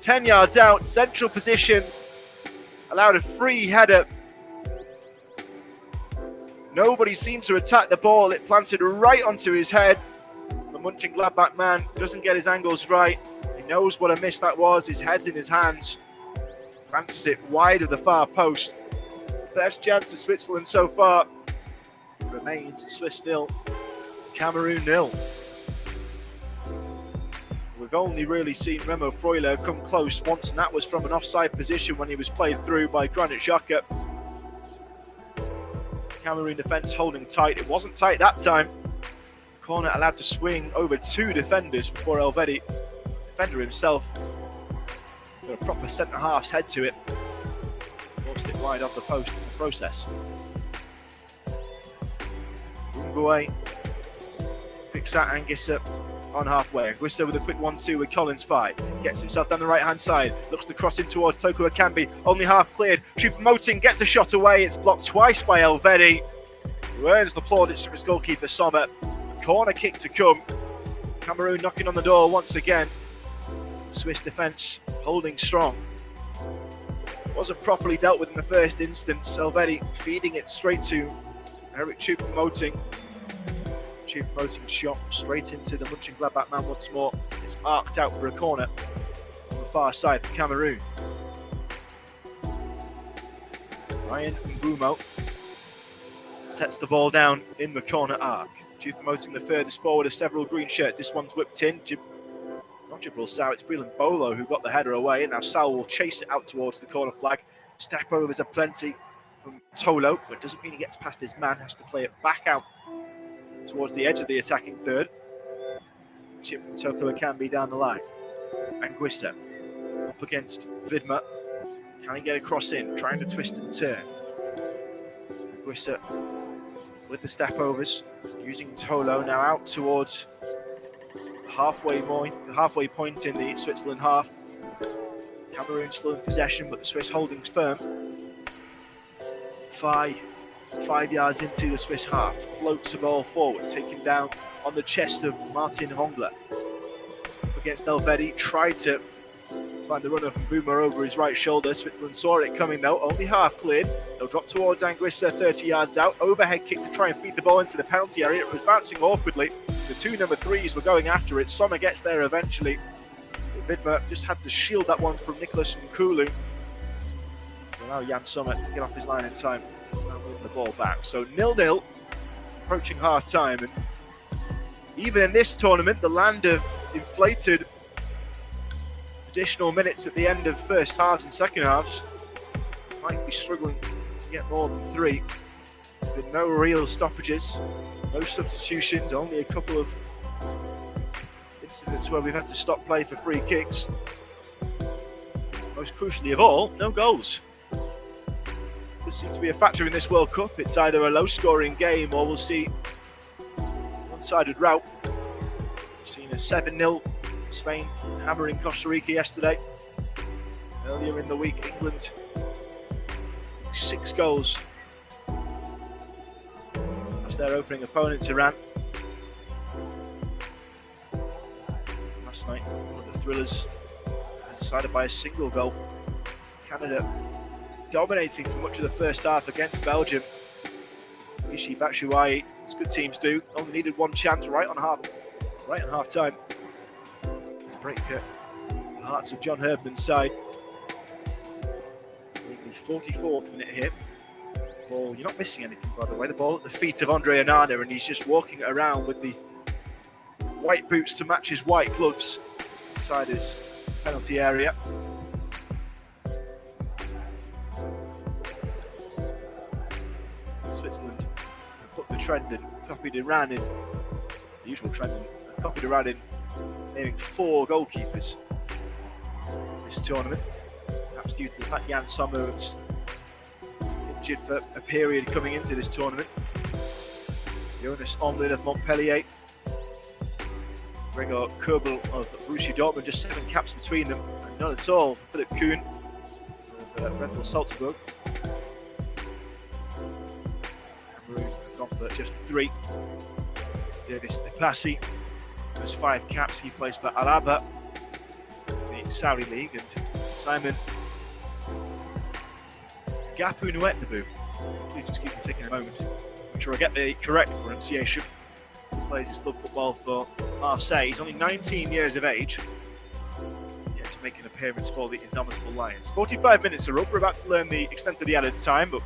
10 yards out. Central position. Allowed a free header. Nobody seemed to attack the ball. It planted right onto his head. The Mönchengladbach man doesn't get his angles right. He knows what a miss that was. His head's in his hands. Plants it wide of the far post. Best chance for Switzerland so far. Remains Swiss 0, Cameroon 0. We've only really seen Remo Freuler come close once, and that was from an offside position when he was played through by Granit Xhaka. Cameroon defence holding tight. It wasn't tight that time. Corner allowed to swing over two defenders before Elvedi, defender himself, got a proper centre-half's head to it. Forced it wide off the post in the process. Unguay picks out Anguissa on halfway. Anguissa with a quick 1-2 with Collins 5. Gets himself down the right-hand side. Looks to cross in towards Toko Ekambi. Only half cleared. Choupo-Moting gets a shot away. It's blocked twice by Elvedi, who earns the plaudits from his goalkeeper Sommer. Corner kick to come. Cameroon knocking on the door once again. Swiss defence holding strong. Wasn't properly dealt with in the first instance. Elvedi feeding it straight to Eric Choupo-Moting. Choupo-Moting shot straight into the Mönchengladbach man once more. It's arced out for a corner on the far side for Cameroon. Ryan Mbumo sets the ball down in the corner arc. Choupo-Moting the furthest forward of several green shirts. This one's whipped in. Not Breel Sau, it's Breel Embolo who got the header away, and now Sau will chase it out towards the corner flag. Step overs are plenty from Tolo, but it doesn't mean he gets past his man. Has to play it back out towards the edge of the attacking third. Chip from Toko Ekambi down the line. Anguissa up against Widmer. Can he get a cross in? Trying to twist and turn. Anguissa with the step overs, using Tolo now out towards the halfway point in the Switzerland half. Cameroon still in possession, but the Swiss holding firm. Five yards into the Swiss half, floats the ball forward, taken down on the chest of Martin Hongler. Up against Elvedi, tried to find the runner from Boomer over his right shoulder. Switzerland saw it coming though, only half cleared. They'll drop towards Anguissa, 30 yards out. Overhead kick to try and feed the ball into the penalty area. It was bouncing awkwardly. The two number 3s were going after it. Sommer gets there eventually. Widmer just had to shield that one from Nicholas Nkulu to allow Jan Sommer to get off his line in time. And with the ball back. So 0-0, approaching half-time. And even in this tournament, the land of inflated additional minutes at the end of first halves and second halves might be struggling to get more than 3. There's been no real stoppages, no substitutions, only a couple of incidents where we've had to stop play for free kicks. Most crucially of all, no goals. Does seem to be a factor in this World Cup. It's either a low-scoring game or we'll see one-sided rout. We've seen a 7-0 Spain hammering Costa Rica yesterday. Earlier in the week, England 6 goals as their opening opponents, Iran. Last night, one of the thrillers was decided by a single goal. Canada dominating for much of the first half against Belgium. Michy Batshuayi, as good teams do, only needed one chance right on half time to break the hearts of John Herdman's side. In the 44th minute here. Ball, you're not missing anything, by the way. The ball at the feet of Andre Onana, and he's just walking around with the white boots to match his white gloves inside his penalty area. Switzerland have put the trend and copied Iran in the usual trend and have copied Iran in naming 4 goalkeepers this tournament. Perhaps due to the fact Jan Sommer was injured for a period coming into this tournament. Jonas Omlin of Montpellier, Gregor Kobel of Borussia Dortmund, just 7 caps between them, and none at all for Philipp Kuhn of Red Bull Salzburg. Cameroon have gone for just 3. Davis Ipassi has 5 caps. He plays for Araba, the Saudi League, and Simon Gapunuetnabu, please excuse me taking a moment, I'm sure I get the correct pronunciation. He plays his club football for Marseille. He's only 19 years of age, yet to make an appearance for the indomitable Lions. 45 minutes are up. We're about to learn the extent of the added time, but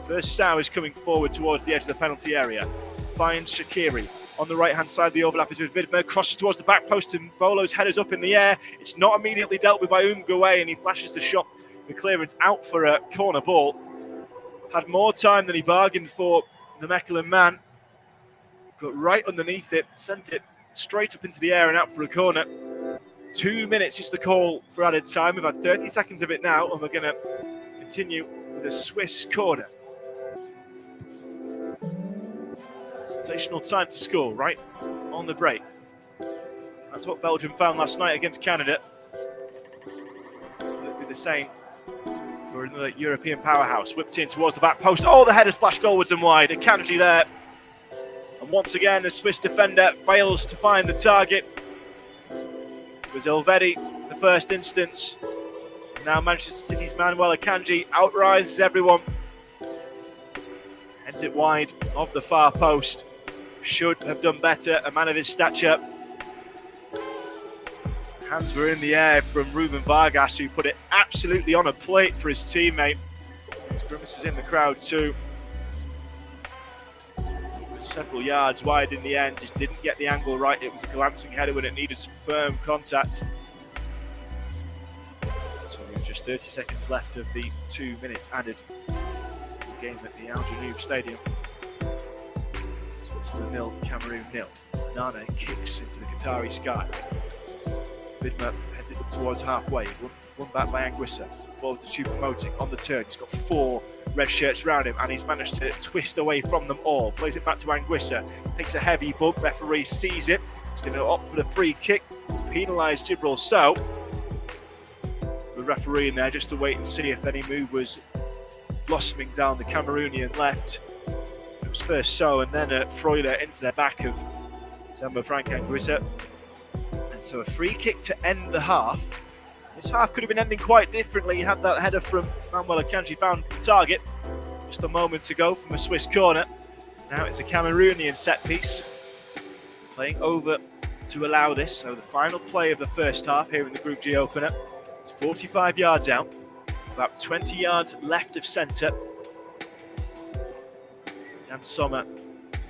first Sow is coming forward towards the edge of the penalty area. Finds Shaqiri. On the right-hand side, the overlap is with Vidmer, crosses towards the back post, and Bolo's header's up in the air. It's not immediately dealt with by Umgaway, and he flashes the shot, the clearance out for a corner ball. Had more time than he bargained for, the Mechelen man. Got right underneath it, sent it straight up into the air and out for a corner. 2 minutes is the call for added time. We've had 30 seconds of it now, and we're going to continue with a Swiss corner. Sensational time to score, right on the break. That's what Belgium found last night against Canada. It'll be the same for another European powerhouse. Whipped in towards the back post. Oh, the header's flashed goalwards and wide. Akanji there. And once again, the Swiss defender fails to find the target. It was Elvedi in the first instance. Now Manchester City's Manuel Akanji outrises everyone. Heads it wide of the far post. Should have done better. A man of his stature. Hands were in the air from Ruben Vargas, who put it absolutely on a plate for his teammate. His grimaces in the crowd too. He was several yards wide in the end, just didn't get the angle right. It was a glancing header when it needed some firm contact. So we have just 30 seconds left of the 2 minutes added game at the Al Janoub Stadium. Switzerland 0, Cameroon 0. Nane kicks into the Qatari sky. Vidmer heads it up towards halfway. One back by Anguissa. Forward to Choupo-Moting on the turn. He's got 4 red shirts around him, and he's managed to twist away from them all. Plays it back to Anguissa. Takes a heavy bump. Referee sees it. He's going to opt for the free kick. Penalise Jibril Sow. The referee in there just to wait and see if any move was blossoming down the Cameroonian left. It was first Sow and then Freuler into the back of Zambo Frank Anguissa. And so a free kick to end the half. This half could have been ending quite differently. He had that header from Manuel Akanji, found the target just a moment ago from a Swiss corner. Now it's a Cameroonian set piece. Playing over to allow this. So the final play of the first half here in the Group G opener. It's 45 yards out. About 20 yards left of centre. And Sommer,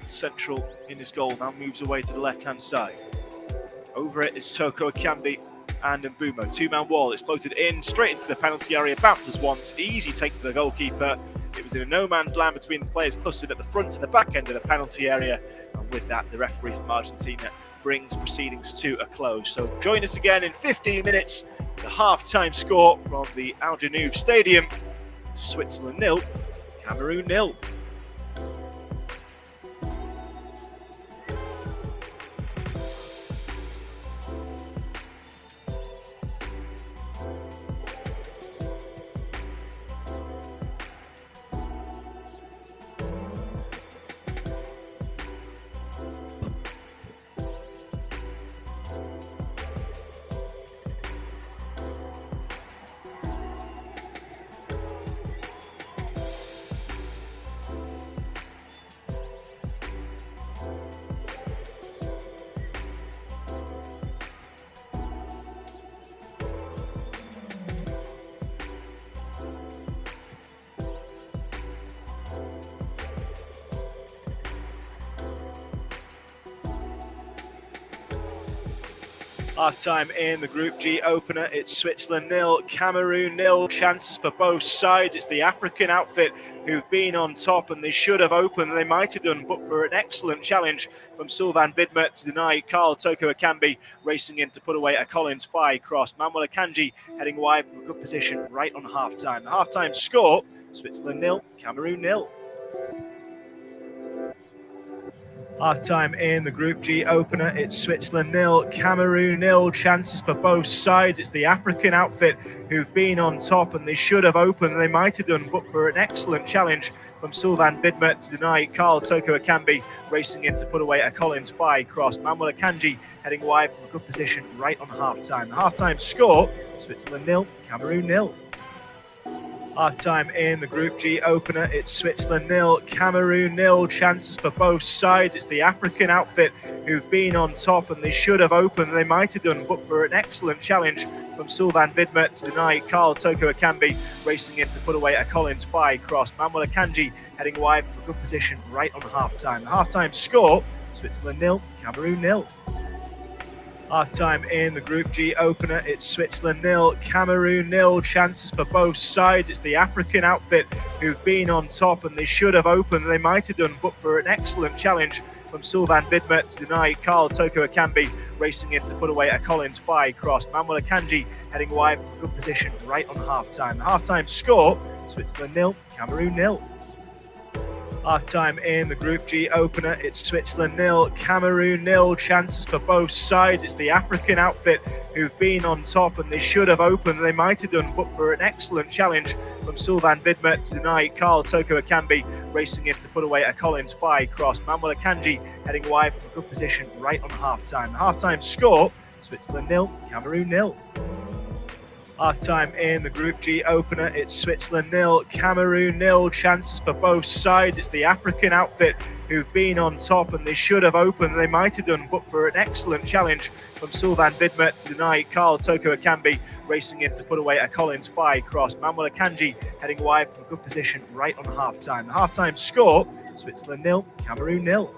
central in his goal, now moves away to the left-hand side. Over it is Toko Akambi and Mbeumo. Two-man wall, it's floated in, straight into the penalty area, bounces once, easy take for the goalkeeper. It was in a no-man's land between the players clustered at the front and the back end of the penalty area. And with that, the referee from Argentina brings proceedings to a close. So join us again in 15 minutes. The half-time score from the Al Janoub Stadium. Switzerland 0, Cameroon 0. Half-time in the Group G opener, it's Switzerland 0, Cameroon 0. Chances for both sides. It's the African outfit who've been on top, and they should have opened. They might have done, but for an excellent challenge from Sylvain Bidmer to deny Carl Toko Akambi racing in to put away a Collins Fye cross. Manuel Akanji heading wide from a good position right on half-time. The half-time score, Switzerland 0, Cameroon 0. Half-time in the Group G opener, it's Switzerland 0, Cameroon 0. Chances for both sides. It's the African outfit who've been on top, and they should have opened. They might have done, but for an excellent challenge from Sylvain Bidmer to deny Carl Toko Akambi racing in to put away a Collins Fye cross. Manuel Akanji heading wide from a good position right on half-time. The half-time score, Switzerland 0, Cameroon 0. Half-time in the Group G opener, it's Switzerland 0, Cameroon 0. Chances for both sides. It's the African outfit who've been on top, and they should have opened. They might have done, but for an excellent challenge from Sylvain Bidmer to deny Carl Toko Akambi racing in to put away a Collins Fye cross. Manuel Akanji heading wide from a good position right on half-time. The half-time score, Switzerland 0, Cameroon 0. Half-time in the Group G opener, it's Switzerland 0, Cameroon 0. Chances for both sides. It's the African outfit who've been on top, and they should have opened. They might have done, but for an excellent challenge from Sylvain Bidmer to deny Carl Toko Akambi racing in to put away a Collins Fye cross. Manuel Akanji heading wide from a good position right on half-time. The half-time score, Switzerland 0, Cameroon 0. Half-time in the Group G opener, it's Switzerland 0, Cameroon 0. Chances for both sides. It's the African outfit who've been on top, and they should have opened. They might have done, but for an excellent challenge from Sylvain Bidmer to deny Carl Toko Akambi racing in to put away a Collins Fye cross. Manuel Akanji heading wide from a good position right on half-time. The half-time score, Switzerland 0, Cameroon 0. Half-time in the Group G opener, it's Switzerland 0, Cameroon 0. Chances for both sides. It's the African outfit who've been on top, and they should have opened. They might have done, but for an excellent challenge from Sylvain Bidmer to deny Carl Toko Akambi racing in to put away a Collins Fye cross. Manuel Akanji heading wide from a good position right on half-time. The half-time score, Switzerland 0, Cameroon 0.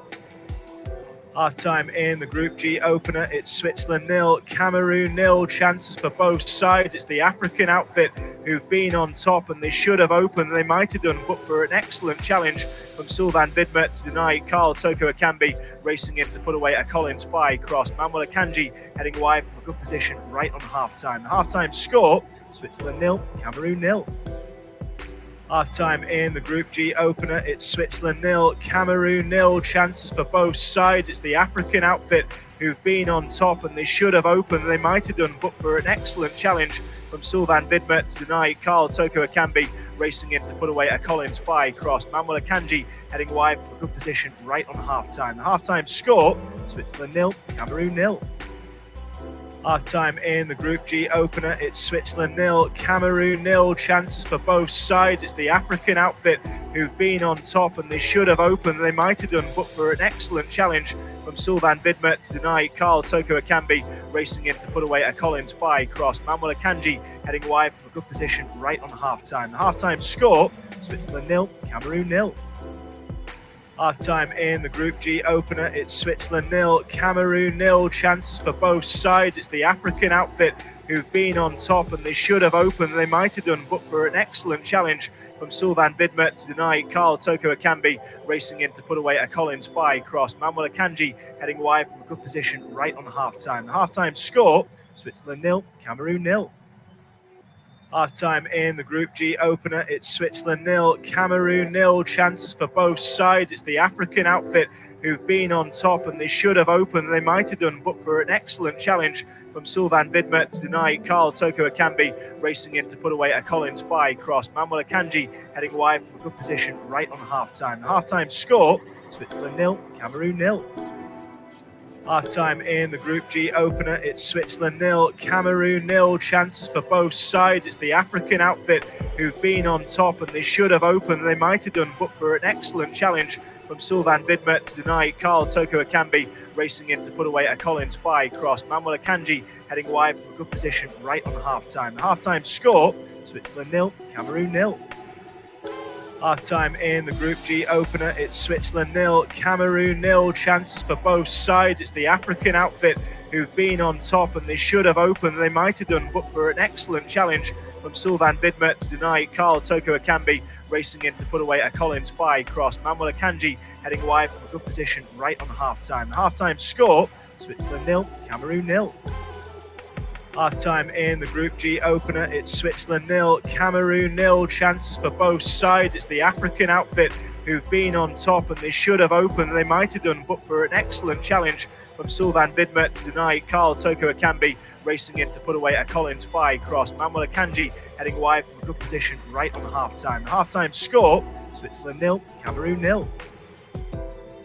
Half-time in the Group G opener, it's Switzerland 0, Cameroon 0. Chances for both sides. It's the African outfit who've been on top, and they should have opened. They might have done, but for an excellent challenge from Sylvain Bidmer to deny Carl Toko Akambi racing in to put away a Collins Fye cross. Manuel Akanji heading wide from a good position right on half-time. The half-time score, Switzerland 0, Cameroon 0. Half-time in the Group G opener, it's Switzerland 0, Cameroon 0. Chances for both sides. It's the African outfit who've been on top, and they should have opened. They might have done, but for an excellent challenge from Sylvain Bidmer to deny Carl Toko Akambi racing in to put away a Collins Fye cross. Manuel Akanji heading wide from a good position right on half-time. The half-time score, Switzerland 0, Cameroon 0. Half-time in the Group G opener, it's Switzerland 0, Cameroon 0. Chances for both sides. It's the African outfit who've been on top, and they should have opened. They might have done, but for an excellent challenge from Sylvain Bidmer to deny Carl Toko Akambi racing in to put away a Collins Fye cross. Manuel Akanji heading wide from a good position right on half-time. The half-time score, Switzerland 0, Cameroon 0. Half-time in the Group G opener, it's Switzerland 0, Cameroon 0. Chances for both sides. It's the African outfit who've been on top, and they should have opened. They might have done, but for an excellent challenge from Sylvain Vidmer to deny Carl Toko Akambi racing in to put away a Collins Spy cross. Manuel Akanji heading wide from a good position right on half-time. The half-time score, Switzerland 0, Cameroon 0. Half-time in the Group G opener, it's Switzerland 0, Cameroon 0. Chances for both sides. It's the African outfit who've been on top, and they should have opened. They might have done, but for an excellent challenge from Sylvain Vidmer to deny Carl Toko Akambi racing in to put away a Collins Spy cross. Manuel Akanji heading wide from a good position right on half-time. The half-time score, Switzerland 0, Cameroon 0. Half-time in the Group G opener, it's Switzerland 0, Cameroon 0. Chances for both sides. It's the African outfit who've been on top, and they should have opened. They might have done, but for an excellent challenge from Sylvain Vidmer to deny Carl Toko Akambi racing in to put away a Collins Spy cross. Manuel Akanji heading wide from a good position right on half-time. The half-time score, Switzerland 0, Cameroon 0. Half-time in the Group G opener, it's Switzerland 0, Cameroon 0. Chances for both sides. It's the African outfit who've been on top, and they should have opened. They might have done, but for an excellent challenge from Sylvain Vidmer to deny Carl Toko Akambi racing in to put away a Collins Spy cross. Manuel Akanji heading wide from a good position right on half-time. The half-time score, Switzerland 0, Cameroon 0. Half-time in the Group G opener, it's Switzerland 0, Cameroon 0. Chances for both sides. It's the African outfit who've been on top, and they should have opened. They might have done, but for an excellent challenge from Sylvain Vidmer to deny Carl Toko Akambi racing in to put away a Collins Spy cross. Manuel Akanji heading wide from a good position right on half-time. The half-time score, Switzerland 0, Cameroon 0.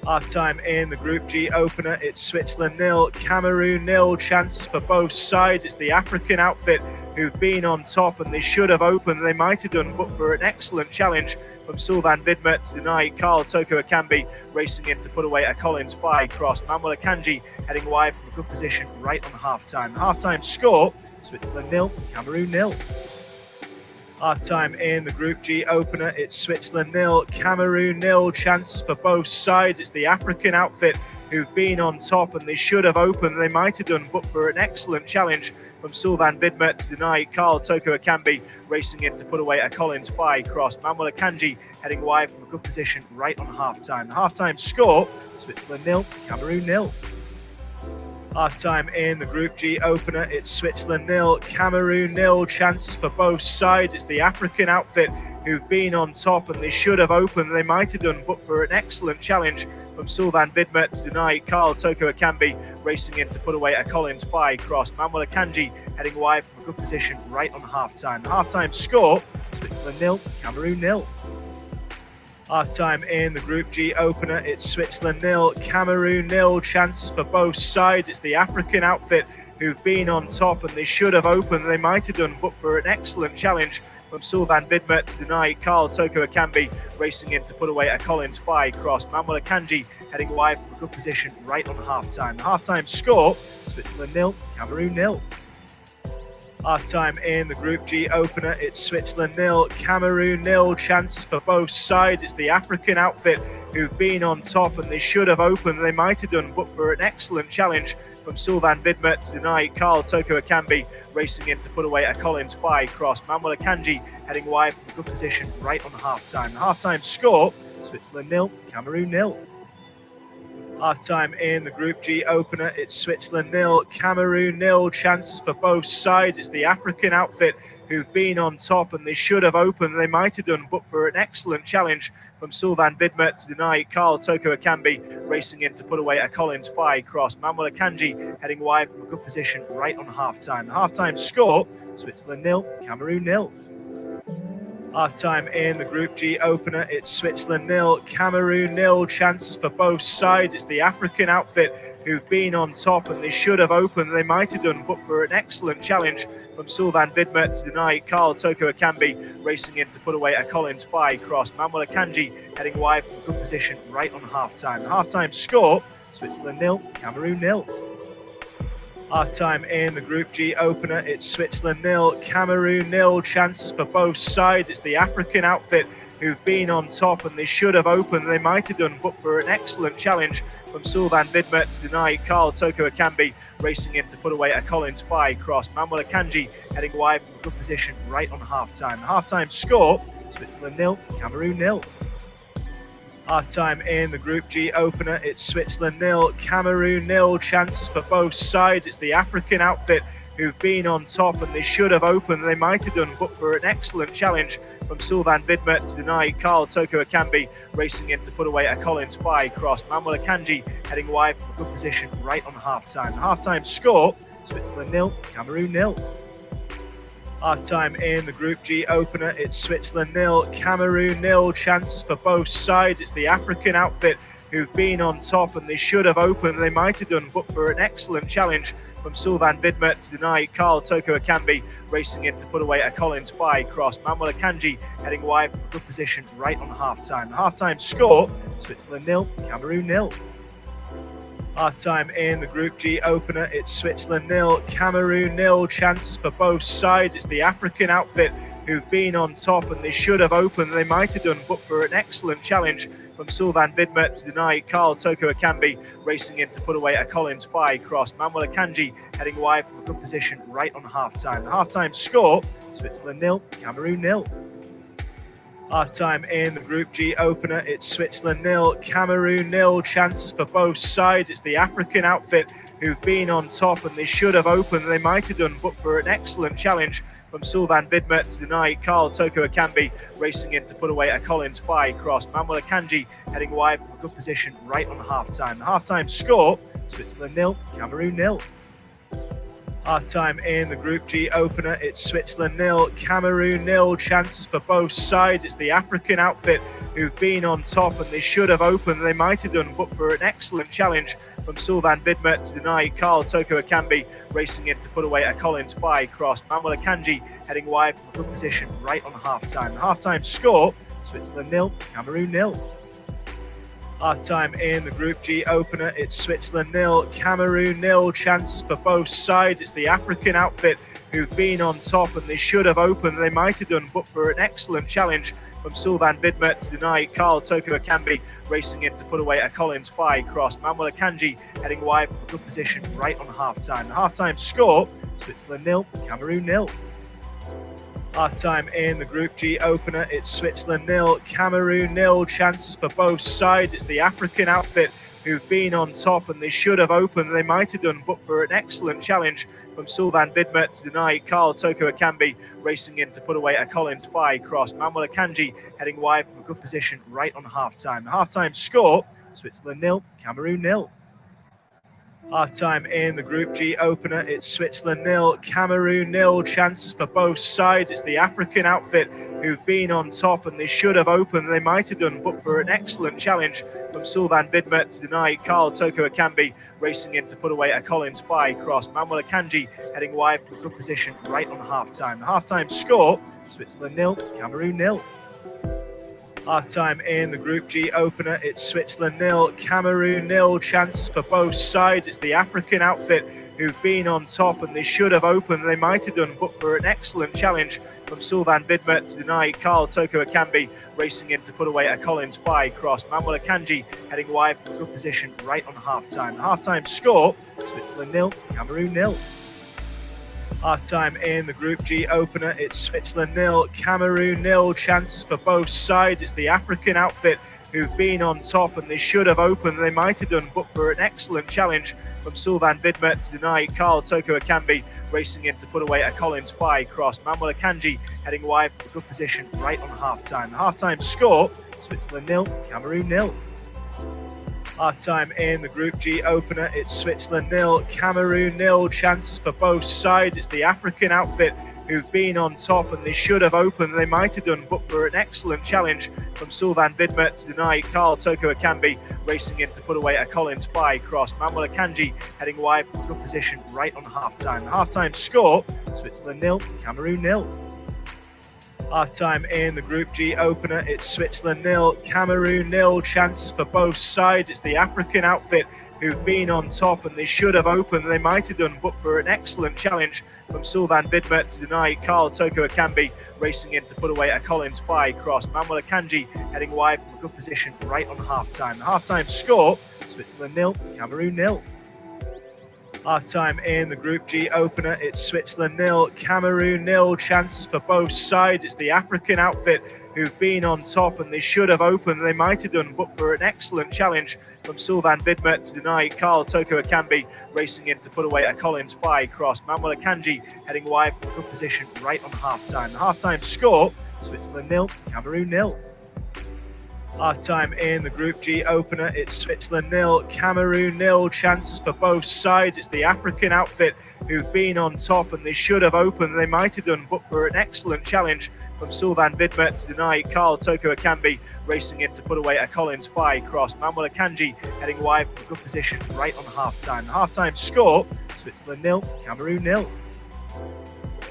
Half-time in the Group G opener, it's Switzerland 0, Cameroon 0. Chances for both sides. It's the African outfit who've been on top, and they should have opened. They might have done, but for an excellent challenge from Sylvain Vidmer to deny Carl Toko Akambi racing in to put away a Collins Spy cross. Manuel Akanji heading wide from a good position right on half-time. The half-time score, Switzerland 0, Cameroon 0. Half-time in the Group G opener, it's Switzerland 0, Cameroon 0. Chances for both sides. It's the African outfit who've been on top, and they should have opened. They might have done, but for an excellent challenge from Sylvain Vidmer to deny Carl Toko Akambi racing in to put away a Collins Spy cross. Manuel Akanji heading wide from a good position right on half-time. The half-time score, Switzerland 0, Cameroon 0. Half-time in the Group G opener, it's Switzerland 0, Cameroon 0. Chances for both sides. It's the African outfit who've been on top, and they should have opened. They might have done, but for an excellent challenge from Sylvain Vidmer to deny Carl Toko Akambi racing in to put away a Collins Spy cross. Manuel Akanji heading wide from a good position right on half-time. The half-time score, Switzerland 0, Cameroon 0. Half-time in the Group G opener, it's Switzerland 0, Cameroon 0. Chances for both sides. It's the African outfit who've been on top, and they should have opened. They might have done, but for an excellent challenge from Sylvain Vidmer to deny Carl Toko Akambi racing in to put away a Collins Spy cross. Manuel Akanji heading wide from a good position right on half-time. The half-time score, Switzerland 0, Cameroon 0. Half-time in the Group G opener, it's Switzerland 0, Cameroon 0. Chances for both sides. It's the African outfit who've been on top, and they should have opened. They might have done, but for an excellent challenge from Sylvain Vidmer to deny Carl Toko Akambi racing in to put away a Collins Spy cross. Manuel Akanji heading wide from a good position right on half-time. The half-time score, Switzerland 0, Cameroon 0. Half-time in the Group G opener, it's Switzerland 0, Cameroon 0. Chances for both sides. It's the African outfit who've been on top, and they should have opened. They might have done, but for an excellent challenge from Sylvain Vidmer to deny Carl Toko Akambi racing in to put away a Collins Spy cross. Manuel Akanji heading wide from a good position right on half-time. The half-time score, Switzerland 0, Cameroon 0. Half-time in the Group G opener, it's Switzerland 0, Cameroon 0. Chances for both sides. It's the African outfit who've been on top, and they should have opened. They might have done, but for an excellent challenge from Sylvain Vidmer to deny Carl Toko Akambi racing in to put away a Collins Spy cross. Manuel Akanji heading wide from a good position right on half-time. The half-time score, Switzerland 0, Cameroon 0. Half-time in the Group G opener, it's Switzerland 0, Cameroon 0. Chances for both sides. It's the African outfit who've been on top, and they should have opened. They might have done, but for an excellent challenge from Sylvain Vidmer to deny Carl Toko Akambi racing in to put away a Collins Spy cross. Manuel Akanji heading wide from a good position right on half-time. Half-time score, Switzerland 0, Cameroon 0. Half-time in the Group G opener, it's Switzerland 0, Cameroon 0. Chances for both sides. It's the African outfit who've been on top, and they should have opened. They might have done, but for an excellent challenge from Sylvain Vidmer to deny Carl Toko Akambi racing in to put away a Collins Spy cross. Manuel Akanji heading wide from a good position right on half-time. Half-time score, Switzerland 0, Cameroon 0. Half-time in the Group G opener, it's Switzerland 0, Cameroon 0. Chances for both sides. It's the African outfit who've been on top, and they should have opened. They might have done, but for an excellent challenge from Sylvain Vidmer to deny Carl Toko Akambi racing in to put away a Collins Spy cross. Manuel Akanji heading wide from a good position right on half-time. Half-time score, Switzerland 0, Cameroon 0. Half-time in the Group G opener, it's Switzerland 0, Cameroon 0. Chances for both sides. It's the African outfit who've been on top, and they should have opened. They might have done, but for an excellent challenge from Sylvain Vidmer to deny Carl Toko Akambi racing in to put away a Collins Spy cross. Manuel Akanji heading wide from a good position right on half-time. Half-time score, Switzerland 0, Cameroon 0. Half-time in the Group G opener, it's Switzerland 0, Cameroon 0. Chances for both sides. It's the African outfit who've been on top, and they should have opened. They might have done, but for an excellent challenge from Sylvain Vidmer to deny Carl Toko Akambi racing in to put away a Collins Spy cross. Manuel Akanji heading wide from a good position right on half-time. Half-time score, Switzerland 0, Cameroon 0. Half-time in the Group G opener, it's Switzerland 0, Cameroon 0. Chances for both sides. It's the African outfit who've been on top, and they should have opened. They might have done, but for an excellent challenge from Sylvain Vidmer to deny Carl Toko Akambi racing in to put away a Collins Spy cross. Manuel Akanji heading wide from a good position right on half-time. Half-time score, Switzerland 0, Cameroon 0. Half-time in the Group G opener, it's Switzerland 0, Cameroon 0. Chances for both sides. It's the African outfit who've been on top, and they should have opened. They might have done, but for an excellent challenge from Sylvain Vidmer to deny Carl Toko Akambi racing in to put away a Collins Spy cross. Manuel Akanji heading wide from a good position right on half-time. Half-time score, Switzerland 0, Cameroon 0. Half-time in the Group G opener, it's Switzerland 0, Cameroon 0. Chances for both sides. It's the African outfit who've been on top, and they should have opened. They might have done, but for an excellent challenge from Sylvain Vidmer to deny Carl Toko Akambi racing in to put away a Collins Spy cross. Manuel Akanji heading wide from a good position right on half-time. Half-time score, Switzerland 0, Cameroon 0. Half-time in the Group G opener, it's Switzerland 0, Cameroon 0. Chances for both sides. It's the African outfit who've been on top, and they should have opened. They might have done, but for an excellent challenge from Sylvain Vidmer to deny Carl Toko Akambi racing in to put away a Collins Spy cross. Manuel Akanji heading wide from a good position right on half-time. Half-time score, Switzerland 0, Cameroon 0. Half-time in the Group G opener, it's Switzerland 0, Cameroon 0. Chances for both sides. It's the African outfit who've been on top, and they should have opened. They might have done, but for an excellent challenge from Sylvain Vidmer to deny Carl Toko Akambi racing in to put away a Collins Spy cross. Manuel Akanji heading wide from a good position right on half-time. Half-time score, Switzerland 0, Cameroon 0. Half-time in the Group G opener, it's Switzerland 0, Cameroon 0. Chances for both sides. It's the African outfit who've been on top, and they should have opened. They might have done, but for an excellent challenge from Sylvain Vidmer to deny Carl Toko Akambi racing in to put away a Collins Spy cross. Manuel Akanji heading wide from a good position right on half-time. Half-time score, Switzerland 0, Cameroon 0. Half-time in the Group G opener, it's Switzerland 0, Cameroon 0. Chances for both sides. It's the African outfit who've been on top, and they should have opened. They might have done, but for an excellent challenge from Sylvain Vidmer to deny Carl Toko Akambi racing in to put away a Collins Spy cross. Manuel Akanji heading wide from a good position right on half-time. Half-time score, Switzerland 0, Cameroon 0. Half-time in the Group G opener, it's Switzerland 0, Cameroon 0. Chances for both sides. It's the African outfit who've been on top, and they should have opened. They might have done, but for an excellent challenge from Sylvain Vidmer to deny Carl Toko Akambi, racing in to put away a Collins Fye cross. Manuel Akanji heading wide from a good position right on half-time. The half-time score, Switzerland 0, Cameroon 0. Half-time in the Group G opener, it's Switzerland 0, Cameroon 0. Chances for both sides. It's the African outfit who've been on top, and they should have opened. They might have done, but for an excellent challenge from Sylvain Vidmer to deny Carl Toko Akambi, racing in to put away a Collins Fye cross. Manuel Akanji heading wide from a good position right on half-time. The half-time score, Switzerland 0, Cameroon 0. Half-time in the Group G opener, it's Switzerland 0, Cameroon 0. Chances for both sides. It's the African outfit who've been on top, and they should have opened. They might have done, but for an excellent challenge from Sylvain Vidmer to deny Carl Toko Akambi, racing in to put away a Collins Fye cross. Manuel Akanji heading wide from a good position right on half-time. The half-time score, Switzerland 0, Cameroon 0.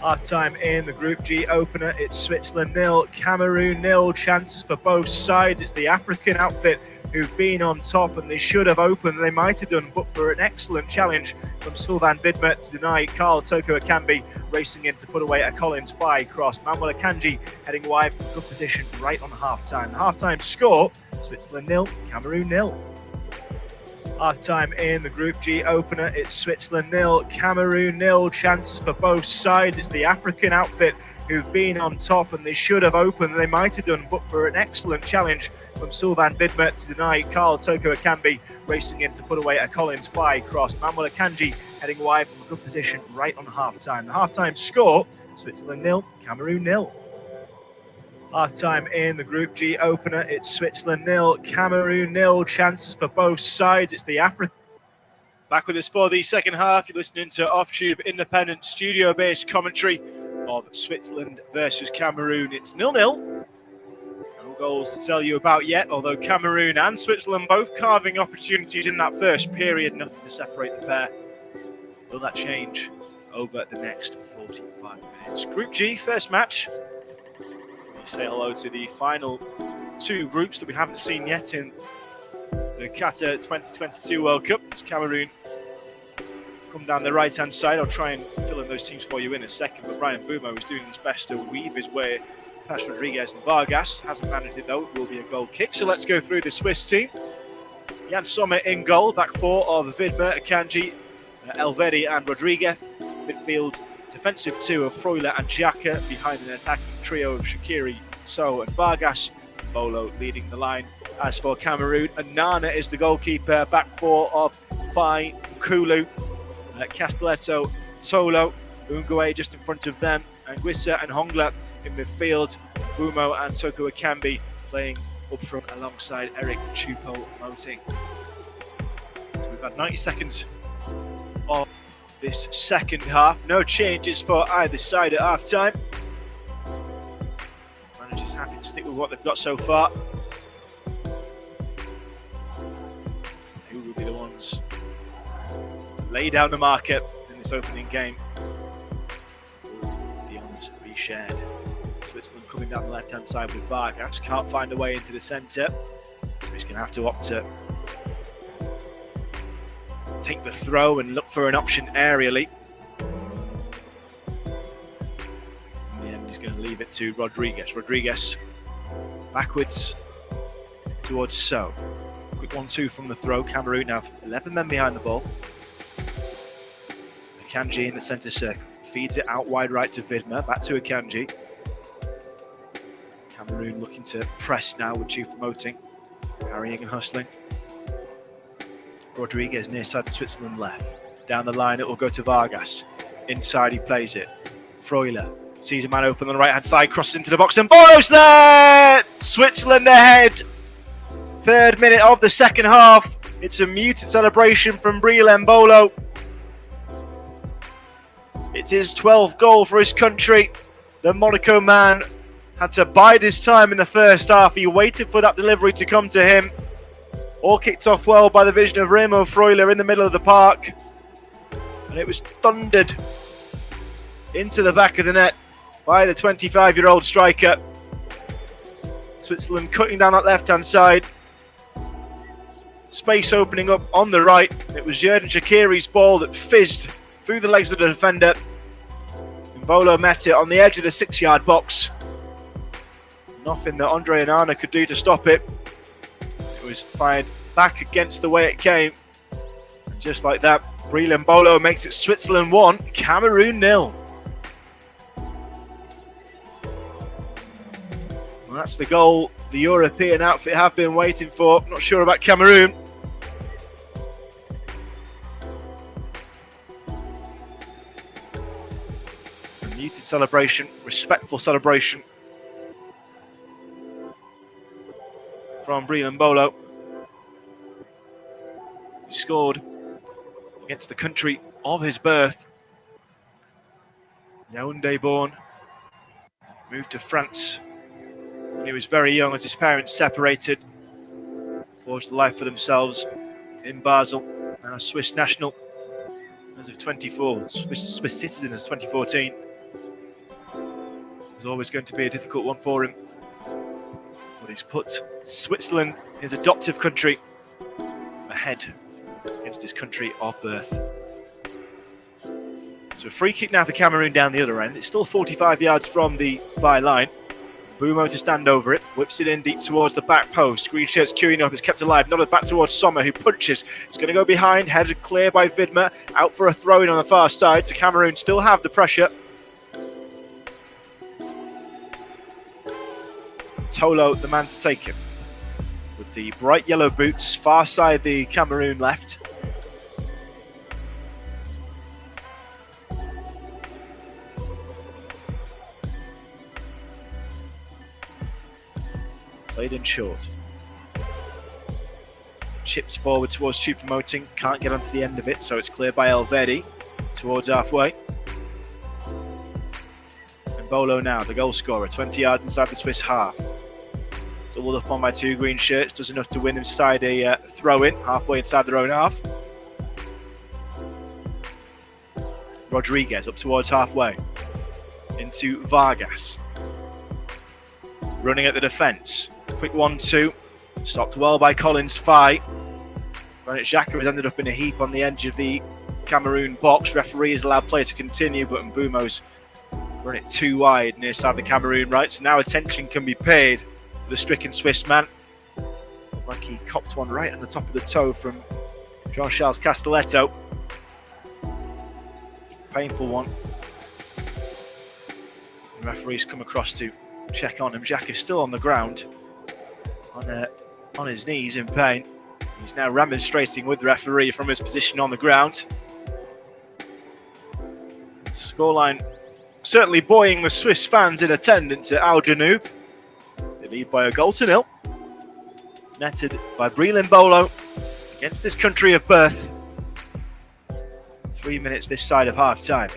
Half-time in the Group G opener, it's Switzerland 0, Cameroon 0. Chances for both sides. It's the African outfit who've been on top, and they should have opened. They might have done, but for an excellent challenge from Sylvain Vidmer to deny Carl Toko Akambi, racing in to put away a Collins Fye cross. Manuel Akanji heading wide from a good position right on half-time. The half-time score, Switzerland 0, Cameroon 0. Half-time in the Group G opener, it's Switzerland 0, Cameroon 0. Chances for both sides. It's the African outfit who've been on top, and they should have opened. They might have done, but for an excellent challenge from Sylvain Vidmer to deny Carl Toko Akambi, racing in to put away a Collins Fye cross. Manuel Akanji heading wide from a good position right on half-time. The half-time score, Switzerland 0, Cameroon 0. Half-time in the Group G opener, it's Switzerland 0, Cameroon 0. Chances for both sides. It's the African. Back with us for the second half. You're listening to Off-Tube Independent studio-based commentary of Switzerland versus Cameroon. It's 0-0. No goals to tell you about yet, although Cameroon and Switzerland both carving opportunities in that first period. Nothing to separate the pair. Will that change over the next 45 minutes? Group G, first match. Say hello to the final two groups that we haven't seen yet in the Qatar 2022 World Cup. It's Cameroon come down the right-hand side. I'll try and fill in those teams for you in a second, but Bryan Mbeumo is doing his best to weave his way past Rodriguez and Vargas. Hasn't managed it though. It will be a goal kick. So let's go through the Swiss team. Jan Sommer in goal, back four of Vidmer, Akanji, Elvedi and Rodriguez. Midfield defensive two of Freuler and Xhaka, behind an attacking trio of Shaqiri, So and Vargas. Embolo leading the line. As for Cameroon, Anana is the goalkeeper, back four of Fye, Kulu, Castelletto, Tolo, Ungwe just in front of them, Anguissa and Hongla in midfield, Bumo and Toko Akambi playing up front alongside Eric Choupo-Moting. So we've had 90 seconds of this second half. No changes for either side at half time. Manager's happy to stick with what they've got so far. Who will be the ones to lay down the market in this opening game? Will the honours be shared? Switzerland coming down the left-hand side with Vargas. Can't find a way into the centre. So he's going to have to opt to take the throw and look for an option aerially. In the end, he's going to leave it to Rodriguez. Rodriguez backwards towards So. Quick 1-2 from the throw. Cameroon have 11 men behind the ball. Akanji in the centre circle. Feeds it out wide right to Vidmer. Back to Akanji. Cameroon looking to press now with Choupo-Moting. Harrying and hustling. Rodriguez near side Switzerland left. Down the line it will go to Vargas. Inside he plays it. Freuler sees a man open on the right hand side, crosses into the box and Embolo's there! Switzerland ahead. 3rd minute of the second half. It's a muted celebration from Breel Embolo. It's his 12th goal for his country. The Monaco man had to bide his time in the first half. He waited for that delivery to come to him. All kicked off well by the vision of Remo Freuler in the middle of the park. And it was thundered into the back of the net by the 25-year-old striker. Switzerland cutting down that left-hand side. Space opening up on the right. It was Xherdan Shaqiri's ball that fizzed through the legs of the defender. Embolo met it on the edge of the 6-yard box. Nothing that Andre Onana could do to stop it. It was fired back against the way it came. And just like that, Breel Embolo makes it Switzerland 1, Cameroon 0. Well, that's the goal the European outfit have been waiting for. Not sure about Cameroon. A muted celebration, respectful celebration from Breel Embolo. He scored against the country of his birth. Yaoundé born, moved to France when he was very young as his parents separated, forged a life for themselves in Basel. Now a Swiss national as of 24, Swiss citizen as 2014. It was always going to be a difficult one for him, but he's put Switzerland, his adoptive country, ahead against his country of birth. So a free kick now for Cameroon down the other end. It's still 45 yards from the byline. Mbeumo to stand over it, whips it in deep towards the back post. Green shirts queuing up, is kept alive, nodded back towards Sommer, who punches. It's going to go behind, headed clear by Vidma, out for a throw-in on the far side. So Cameroon still have the pressure. Tolo, the man to take him. With the bright yellow boots, far side the Cameroon left. Played in short. Chips forward towards Choupo-Moting. Can't get onto the end of it, so it's cleared by Elvedi towards halfway. Embolo now, the goal scorer, 20 yards inside the Swiss half. Doubled up on by two green shirts, does enough to win inside a throw-in, halfway inside their own half. Rodriguez up towards halfway. Into Vargas. Running at the defence. Quick 1-2. Stopped well by Collins Fye. Granit Xhaka has ended up in a heap on the edge of the Cameroon box. Referee has allowed play to continue, but Mbeumo's run it too wide near side the Cameroon right. So now attention can be paid to the stricken Swiss man. Like he copped one right on the top of the toe from Jean-Charles Castelletto. Painful one. The referee's come across to check on him. Xhaka is still on the ground, on his knees in pain. He's now remonstrating with the referee from his position on the ground. Scoreline certainly buoying the Swiss fans in attendance at Al Janoub. They lead by a goal to nil. Netted by Breel Embolo against his country of birth. 3 minutes this side of half time.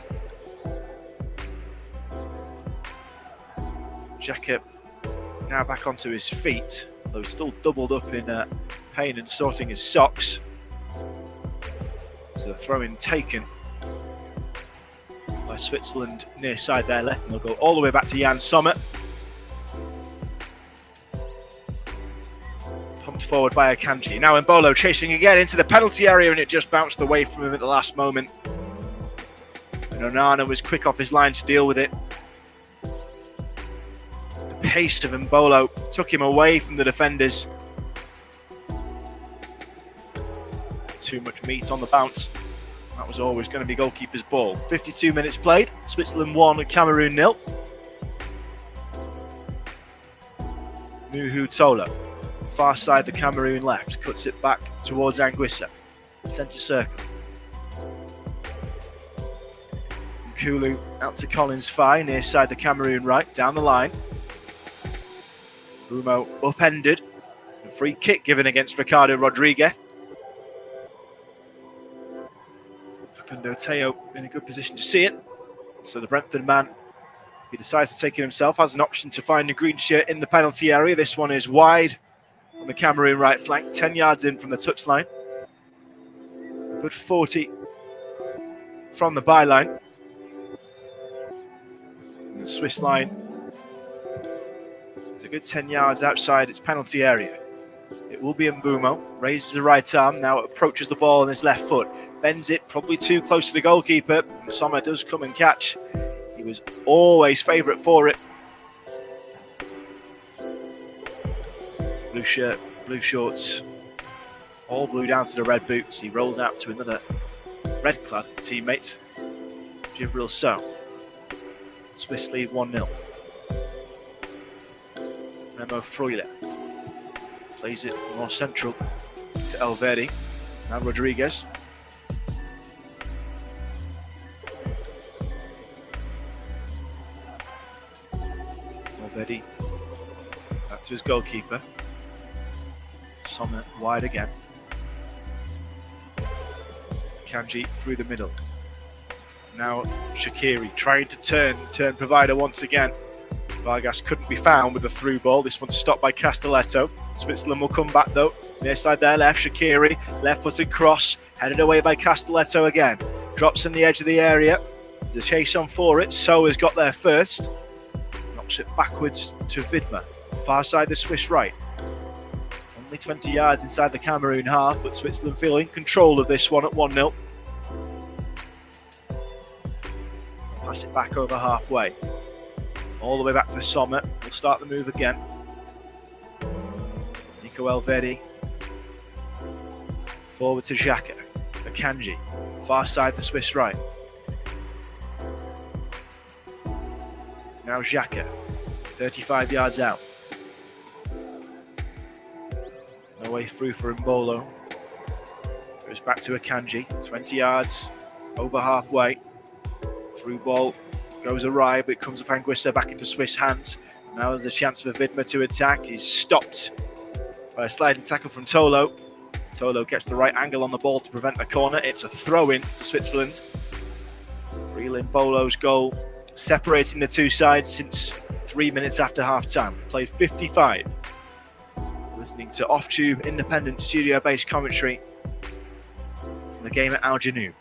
Xhaka now back onto his feet, though he's still doubled up in pain and sorting his socks. So the throw-in taken by Switzerland near side there left, and they'll go all the way back to Jan Sommer. Pumped forward by Akanji. Now Embolo chasing again into the penalty area, and it just bounced away from him at the last moment. And Onana was quick off his line to deal with it. The pace of Embolo took him away from the defenders. Too much meat on the bounce. That was always going to be goalkeeper's ball. 52 minutes played. Switzerland 1, Cameroon 0. Muhu Tola, far side the Cameroon left, cuts it back towards Anguissa. Centre circle. Nkulu out to Collins Fye, near side the Cameroon right, down the line. Mbeumo upended. A free kick given against Ricardo Rodriguez. Facundo Teo in a good position to see it. So the Brentford man, if he decides to take it himself, has an option to find a green shirt in the penalty area. This one is wide on the Cameroon right flank, 10 yards in from the touchline. A good 40 from the byline. And the Swiss line. It's a good 10 yards outside its penalty area. It will be Mbumo, raises the right arm, now approaches the ball on his left foot, bends it probably too close to the goalkeeper, and Sommer does come and catch. He was always favourite for it. Blue shirt, blue shorts, all blue down to the red boots. He rolls out to another red-clad teammate, Breel. Swiss lead 1-0. Remo Freuler plays it more central to Elvedi. Now Rodriguez. Elvedi back to his goalkeeper. Sommer wide again. Kanji through the middle. Now Shaqiri trying to turn provider once again. Vargas couldn't be found with the through ball. This one's stopped by Castelletto. Switzerland will come back though. Near side there left, Shaqiri, left-footed cross, headed away by Castelletto again. Drops in the edge of the area. There's a chase on for it. So has got there first. Knocks it backwards to Widmer. Far side the Swiss right. Only 20 yards inside the Cameroon half, but Switzerland feel in control of this one at 1-0. Pass it back over halfway. All the way back to Sommer. He'll start the move again. Nico Elvedi. Forward to Xhaka. Akanji. Far side the Swiss right. Now Xhaka. 35 yards out. No way through for Embolo. Goes back to Akanji. 20 yards. Over halfway. Through ball. Goes awry, but it comes with Anguissa back into Swiss hands. Now there's a chance for Widmer to attack. He's stopped by a sliding tackle from Tolo. Tolo gets the right angle on the ball to prevent the corner. It's a throw-in to Switzerland. Breel Embolo's goal, separating the two sides since 3 minutes after half-time. Played 55. Listening to off-tube, independent, studio-based commentary from the game at Al Janoub.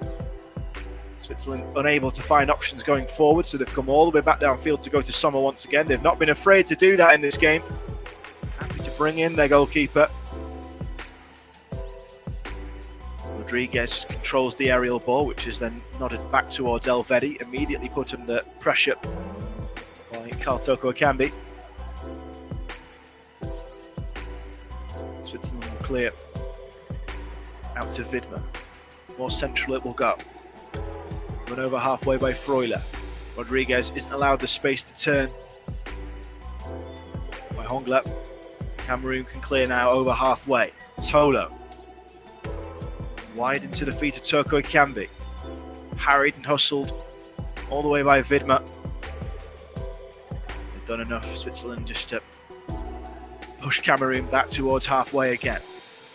Switzerland unable to find options going forward, so they've come all the way back downfield to go to Sommer once again. They've not been afraid to do that in this game. Happy to bring in their goalkeeper. Rodriguez controls the aerial ball, which is then nodded back towards Elvedi, immediately put under pressure by Kartoko Akambi. Switzerland will clear out to Widmer. More central it will go. Run over halfway by Freuler. Rodriguez isn't allowed the space to turn by Hongler. Cameroon can clear now over halfway. Tolo. Wide into the feet of Toko Ekambi. Harried and hustled all the way by Widmer. They've done enough, Switzerland, just to push Cameroon back towards halfway again.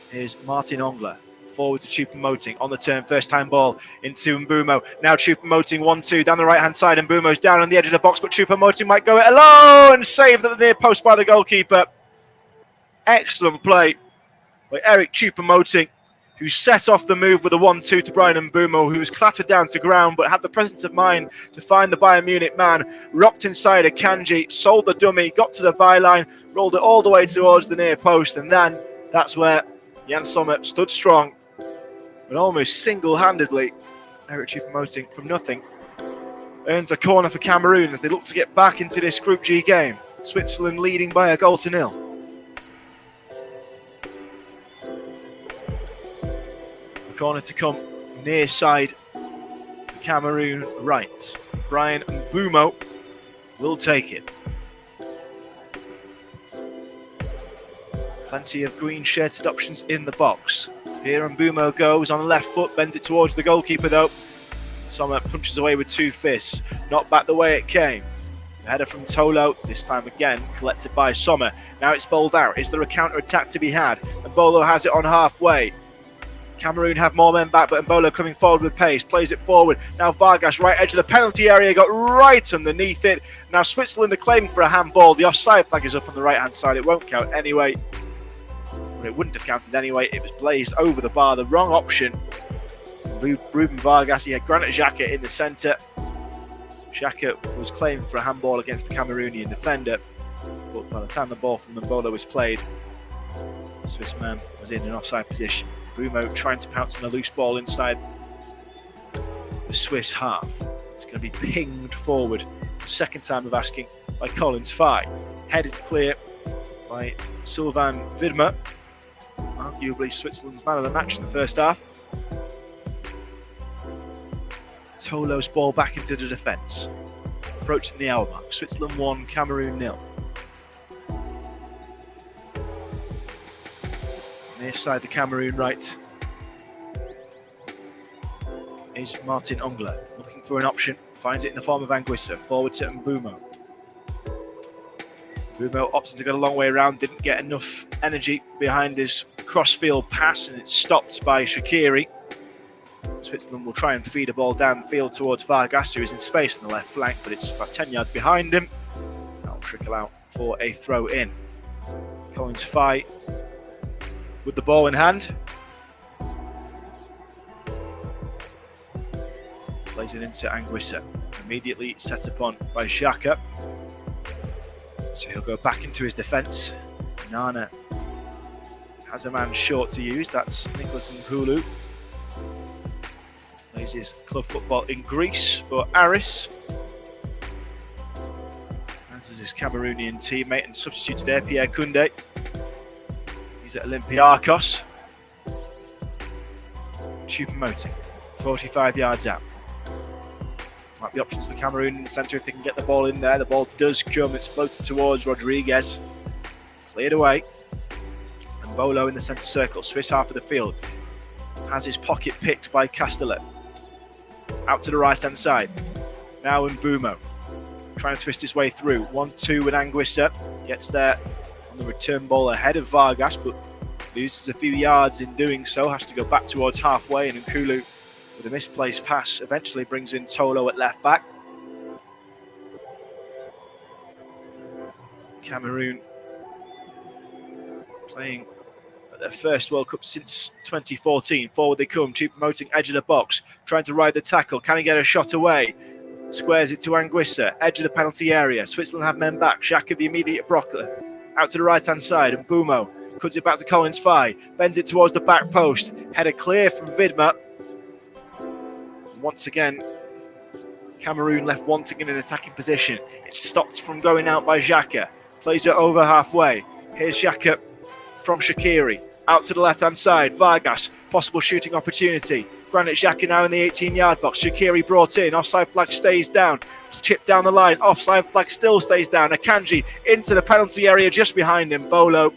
Here's Martin Hongler. Forward to Choupo-Moting on the turn, first time ball into Mbumo. Now Choupo-Moting 1-2 down the right hand side, and Mbumo's down on the edge of the box, but Choupo-Moting might go it alone, saved at the near post by the goalkeeper. Excellent play by Eric Choupo-Moting, who set off the move with a 1-2 to Bryan Mbumo, who was clattered down to ground but had the presence of mind to find the Bayern Munich man, rocked inside Akanji, sold the dummy, got to the byline, rolled it all the way towards the near post, and then that's where Jan Sommer stood strong. But almost single-handedly, Eric Choupo-Moting from nothing earns a corner for Cameroon as they look to get back into this Group G game. Switzerland leading by a 1-0. The corner to come near side Cameroon right. Bryan Mbumo will take it. Plenty of green shirted options in the box. Here Mbumo goes on the left foot, bends it towards the goalkeeper though. Sommer punches away with 2 fists, not back the way it came. The header from Tolo, this time again collected by Sommer. Now it's bowled out. Is there a counter-attack to be had? Embolo has it on halfway. Cameroon have more men back, but Embolo coming forward with pace, plays it forward. Now Vargas, right edge of the penalty area, got right underneath it. Now Switzerland are claiming for a handball. The offside flag is up on the right-hand side. It won't count anyway. It wouldn't have counted anyway. It was blazed over the bar. The wrong option. Ruben Vargas. He had Granit Xhaka in the centre. Xhaka was claimed for a handball against the Cameroonian defender, but by the time the ball from Embolo was played, the Swiss man was in an offside position. Bumo trying to pounce on a loose ball inside the Swiss half. It's going to be pinged forward, the second time of asking, by Collins Fye. Headed clear by Sylvain Widmer, arguably Switzerland's man of the match in the first half. Tolo's ball back into the defence, approaching the hour mark. Switzerland 1, Cameroon 0. Near side the Cameroon right is Martin Ongler, looking for an option, finds it in the form of Anguissa, forward to Mbumo. Mbumo opts to go a long way around, didn't get enough energy behind his cross-field pass, and it's stopped by Shaqiri. Switzerland will try and feed a ball down the field towards Vargas, who is in space on the left flank, but it's about 10 yards behind him. That'll trickle out for a throw in. Collins Fye with the ball in hand. Plays it into Anguissa. Immediately set upon by Xhaka. So he'll go back into his defence. Nana has a man short to use. That's Nicholas Nkulu. Plays his club football in Greece for Aris. As is his Cameroonian teammate and substitute today, Pierre Koundé. He's at Olympiacos. Choupo-Moting, 45 yards out. Might be options for Cameroon in the centre if they can get the ball in there. The ball does come, it's floated towards Rodriguez. Cleared away. Embolo in the centre circle, Swiss half of the field. Has his pocket picked by Castellet. Out to the right-hand side. Now Mbumo, trying to twist his way through. 1-2 with Anguissa. Gets there on the return ball ahead of Vargas, but loses a few yards in doing so. Has to go back towards halfway, and Nkulu, with a misplaced pass, eventually brings in Tolo at left back. Cameroon playing at their first World Cup since 2014. Forward they come, Choupo-Moting edge of the box, trying to ride the tackle. Can he get a shot away? Squares it to Anguissa, edge of the penalty area. Switzerland have men back. Xhaka the immediate blocker. Out to the right-hand side, and Mbumo cuts it back to Collins Fye. Bends it towards the back post. Header clear from Widmer. Once again, Cameroon left wanting in an attacking position. It's stopped from going out by Xhaka. Plays it over halfway. Here's Xhaka from Shaqiri. Out to the left-hand side. Vargas, possible shooting opportunity. Granit Xhaka now in the 18-yard box. Shaqiri brought in. Offside flag stays down. Chip down the line. Offside flag still stays down. Akanji into the penalty area just behind him. Embolo.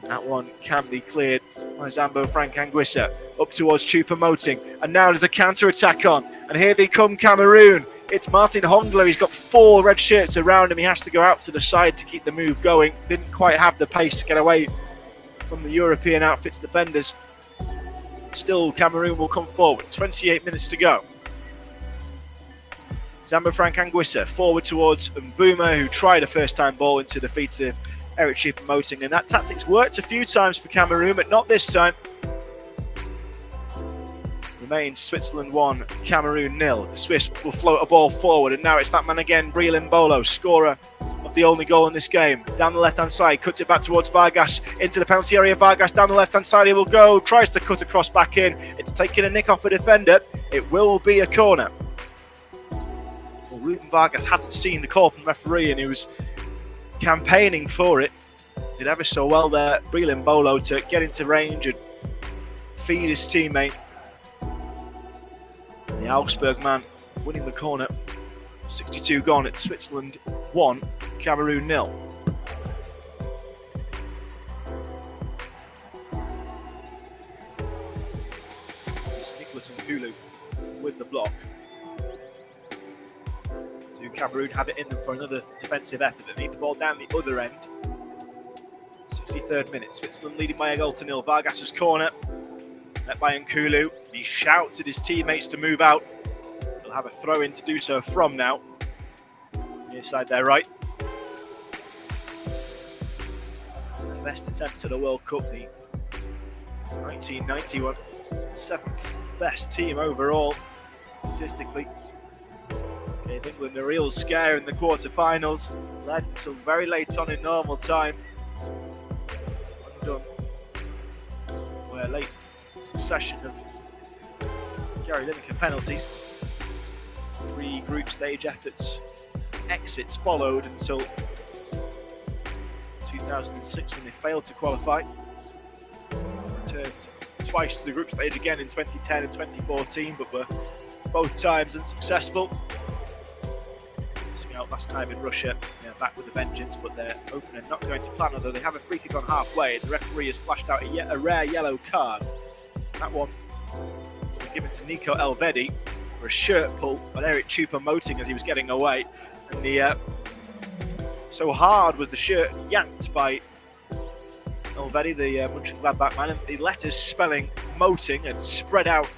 That one can be cleared by Zambo Frank Anguissa. Up towards Choupo-Moting. And now there's a counter-attack on. And here they come, Cameroon. It's Martin Ongler. He's got 4 red shirts around him. He has to go out to the side to keep the move going. Didn't quite have the pace to get away from the European outfits defenders. Still, Cameroon will come forward. 28 minutes to go. Zambo Frank Anguissa forward towards Mbumo, who tried a first-time ball into the feet of Eric Choupo-Moting, and that tactics worked a few times for Cameroon, but not this time. Remains Switzerland 1, Cameroon 0. The Swiss will float a ball forward, and now it's that man again, Breel Embolo, scorer of the only goal in this game. Down the left-hand side, cuts it back towards Vargas, into the penalty area. Vargas down the left-hand side, he will go, tries to cut across back in. It's taking a nick off a defender. It will be a corner. Well, Ruben Vargas hadn't seen the call from the referee, and he was campaigning for it. Did ever so well there, Breel Embolo, to get into range and feed his teammate. And the Augsburg man winning the corner. 62 gone. It's Switzerland 1, Cameroon 0. It's Nicholas Nkulu with the block. Do Cameroon have it in them for another defensive effort? They need the ball down the other end. 63rd minute, Switzerland leading by a goal to 0. Vargas's corner, met by Nkulu. He shouts at his teammates to move out. He'll have a throw in to do so from now. Near side there, right. The best attempt at the World Cup, the 1991, 7th best team overall, statistically. Gave England a real scare in the quarter-finals. Led until very late on in normal time. Undone by a late succession of Gary Lineker penalties. 3 group stage exits followed until 2006 when they failed to qualify. Returned twice to the group stage again in 2010 and 2014, but were both times unsuccessful. Missing out last time in Russia, they're back with a vengeance, but their opener not going to plan, although they have a free kick on halfway. The referee has flashed out a rare yellow card. That one has been given to Nico Elvedi for a shirt pull on Eric Choupo-Moting as he was getting away. And the so hard was the shirt yanked by Elvedi, the Mönchengladbach man, and the letters spelling Moting had spread out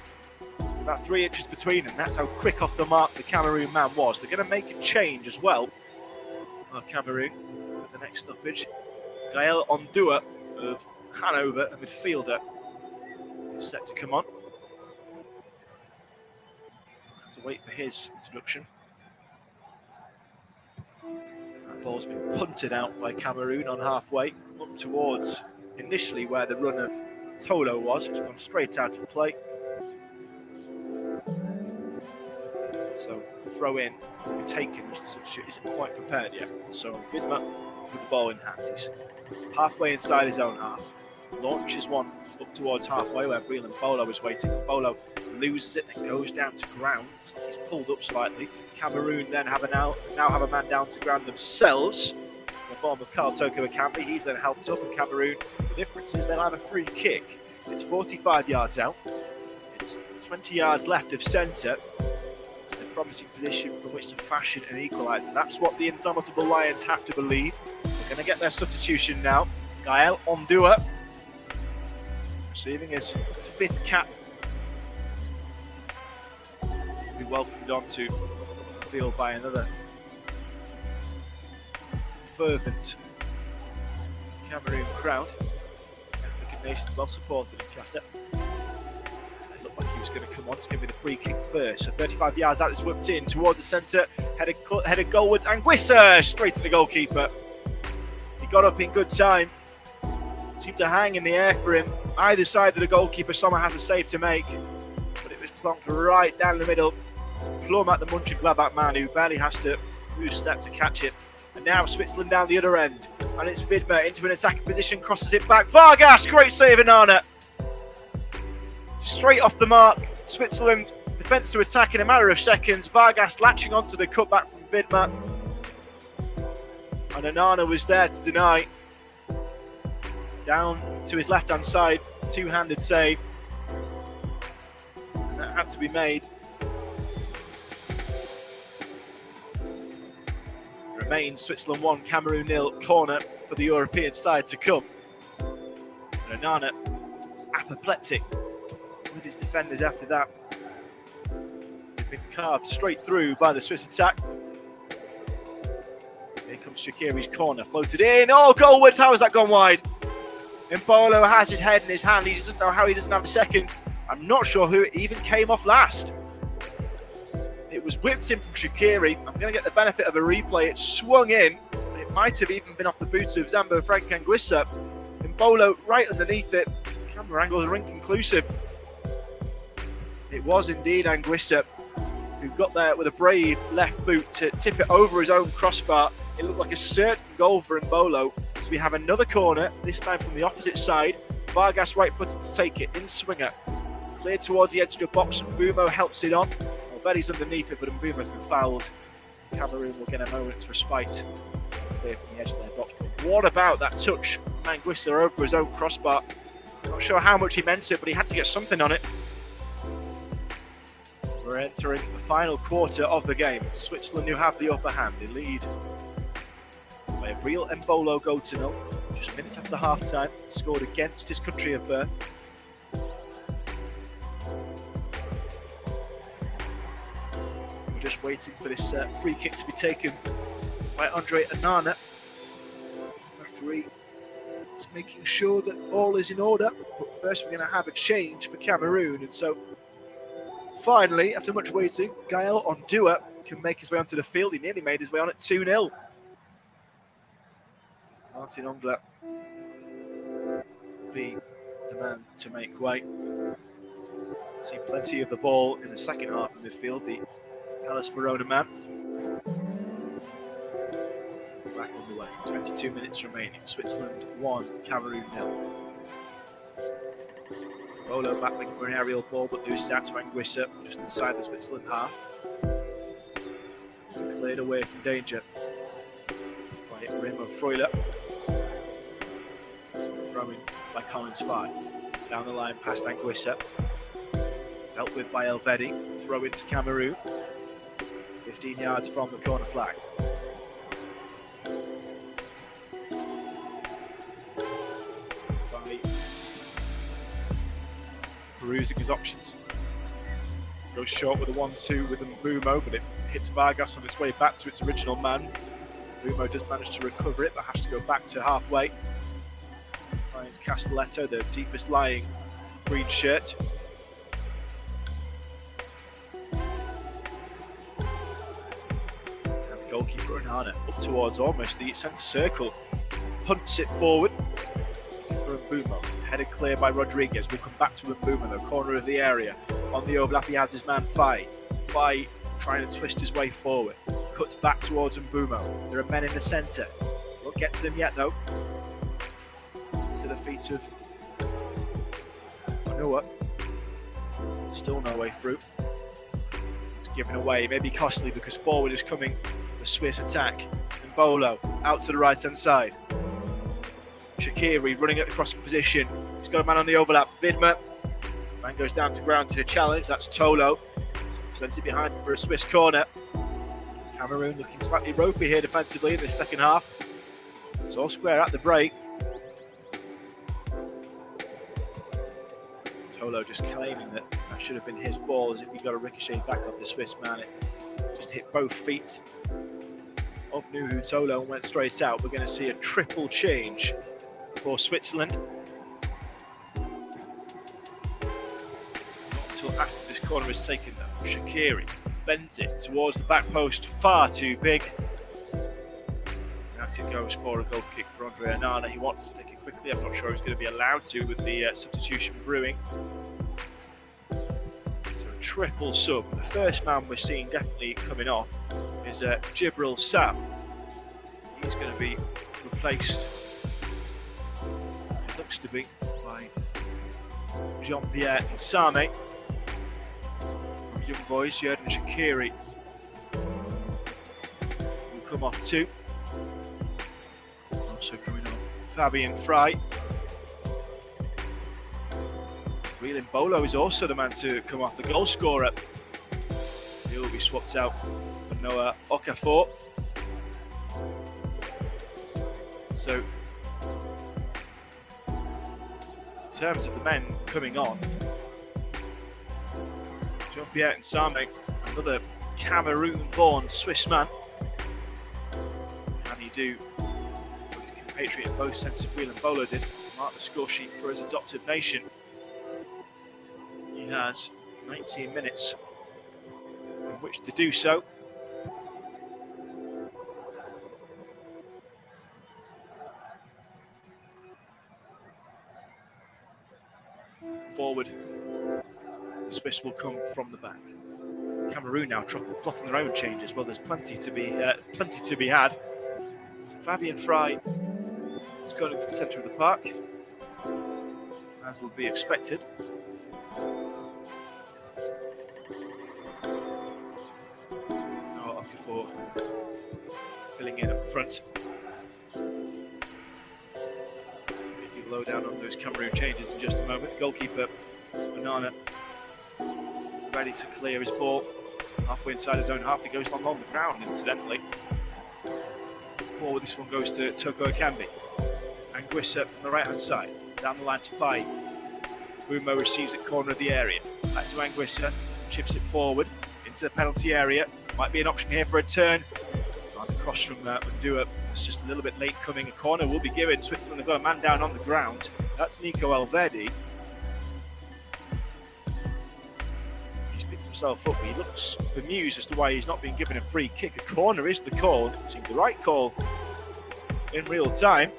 about 3 inches between them. That's how quick off the mark the Cameroon man was. They're going to make a change as well. Cameroon at the next stoppage. Gael Ondua of Hanover, a midfielder, is set to come on. I'll have to wait for his introduction. That ball's been punted out by Cameroon on halfway, up towards initially where the run of Tolo was. It's gone straight out of play. So throw in will be taken as the substitute isn't quite prepared yet. So Vidma with the ball in hand. He's halfway inside his own half. Launches one up towards halfway where Breel and Embolo is waiting. Embolo loses it, then goes down to ground. Looks like he's pulled up slightly. Cameroon then now have a man down to ground themselves in the form of Carl Toko Akambi. He's then helped up, and Cameroon, the difference is they'll have a free kick. It's 45 yards out. It's 20 yards left of centre. It's a promising position from which to fashion an equaliser. That's what the indomitable Lions have to believe. They're going to get their substitution now. Gael Ondua receiving his 5th cap. He'll be welcomed onto the field by another fervent Cameroon crowd. African nations well supported in Qatar. Like he was going to come on to give me the free kick first. So 35 yards out, it's whipped in towards the centre, headed goalwards. Anguissa straight to the goalkeeper. He got up in good time. Seemed to hang in the air for him. Either side of the goalkeeper, someone has a save to make, but it was plonked right down the middle, plumb at the Mönchengladbach man, who barely has to move step to catch it. And now Switzerland down the other end, and it's Vidma into an attacking position, crosses it back. Vargas, great save, Anana. Straight off the mark, Switzerland defence to attack in a matter of seconds. Vargas latching onto the cutback from Vidma. And Anana was there to deny. Down to his left-hand side, two-handed save. And that had to be made. Remains Switzerland 1, Cameroon 0, corner for the European side to come. And Anana is apoplectic with his defenders after that. They've been carved straight through by the Swiss attack. Here comes Shaqiri's corner, floated in. Oh, goalwards, how has that gone wide? Embolo has his head in his hand. He doesn't know how he doesn't have a second. I'm not sure who even came off last. It was whipped in from Shaqiri. I'm going to get the benefit of a replay. It swung in. It might have even been off the boot of Zambo Frank Anguissa. Embolo right underneath it. Camera angles are inconclusive. It was indeed Anguissa who got there with a brave left boot to tip it over his own crossbar. It looked like a certain goal for Embolo. So we have another corner, this time from the opposite side. Vargas right-footed to take it, in swinger. Cleared towards the edge of the box, and Mbumo helps it on. Alvedi's underneath it, but Mbumo's been fouled. Cameroon will get a moment's respite. Clear from the edge of their box. But what about that touch from Anguissa over his own crossbar? Not sure how much he meant it, but he had to get something on it. We're entering the final quarter of the game. Switzerland who have the upper hand. They lead by a Breel Embolo goal to nil, just minutes after half-time, scored against his country of birth. We're just waiting for this free kick to be taken by Andre Anana. Referee is making sure that all is in order, but first we're going to have a change for Cameroon, and so finally, after much waiting, Gael Ondua can make his way onto the field. He nearly made his way on at 2-0. Martin Ongla be the man to make way. Seen plenty of the ball in the second half of midfield, the Hellas Verona man. Back on the way, 22 minutes remaining. Switzerland 1, Cameroon 0. Embolo battling for an aerial ball, but loses out to Anguissa just inside the Switzerland half. Cleared away from danger by Remo Freuler. Throw-in by Collins Fye. Down the line past Anguissa. Dealt with by Elvedi. Throw into Cameroon. 15 yards from the corner flag. Fye perusing his options. Goes short with a 1-2 with Embolo, but it hits Vargas on its way back to its original man. Embolo does manage to recover it, but has to go back to halfway. Finds Castelletto, the deepest lying green shirt. And the goalkeeper Onana up towards almost the centre circle. Punts it forward for Embolo. Headed clear by Rodriguez. We'll come back to Embolo, the corner of the area. On the overlap, he has his man Fye. Fye trying to twist his way forward. Cuts back towards Embolo. There are men in the centre. Won't get to them yet, though. To the feet of Onua. Still no way through. It's given away. Maybe costly because forward is coming the Swiss attack. Embolo out to the right-hand side. Shaqiri running at the crossing position. He's got a man on the overlap. Vidma. Man goes down to ground to challenge. That's Tolo. Sent it behind for a Swiss corner. Cameroon looking slightly ropey here defensively in the second half. It's all square at the break. Tolo just claiming that should have been his ball, as if he got a ricochet back off the Swiss man. It just hit both feet of Nuhu Tolo and went straight out. We're going to see a triple change for Switzerland. Not until after this corner is taken though. Shaqiri bends it towards the back post, far too big. As it goes for a goal kick for Andre Onana. He wants to take it quickly. I'm not sure he's going to be allowed to with the substitution brewing. So a triple sub. The first man we're seeing definitely coming off is Jibril Sam. He's going to be replaced, it looks to be, by Jean-Pierre Nsame. From young boys, Yerdan Shaqiri will come off too. Also coming on, Fabian Frey. Breel Embolo is also the man to come off, the goal scorer. He will be swapped out for Noah Okafor. So, in terms of the men coming on, Jean-Pierre Nsame, another Cameroon-born Swiss man. Can he do what his compatriot in both sense of Breel Embolo did? Mark the score sheet for his adoptive nation. He has 19 minutes in which to do so. Forward, the Swiss will come from the back. Cameroon now plotting their own changes. Well, there's plenty to be had. So Fabian Frey has gone into the centre of the park, as would be expected. Noah Okafor filling in up front. Low down on those Cameroon changes in just a moment. Goalkeeper Onana ready to clear his ball halfway inside his own half. He goes long on the ground, incidentally. Forward, this one goes to Toko Ekambi. Anguissa on the right hand side, down the line to Fye. Bumo receives it corner of the area. Back to Anguissa, chips it forward into the penalty area. Might be an option here for a turn. Across from Undua. It's just a little bit late coming. A corner will be given. Switzerland have got a man down on the ground. That's Nico Elvedi. He's picked some himself up. He looks bemused as to why he's not being given a free kick. A corner is the call. It seemed the right call in real time.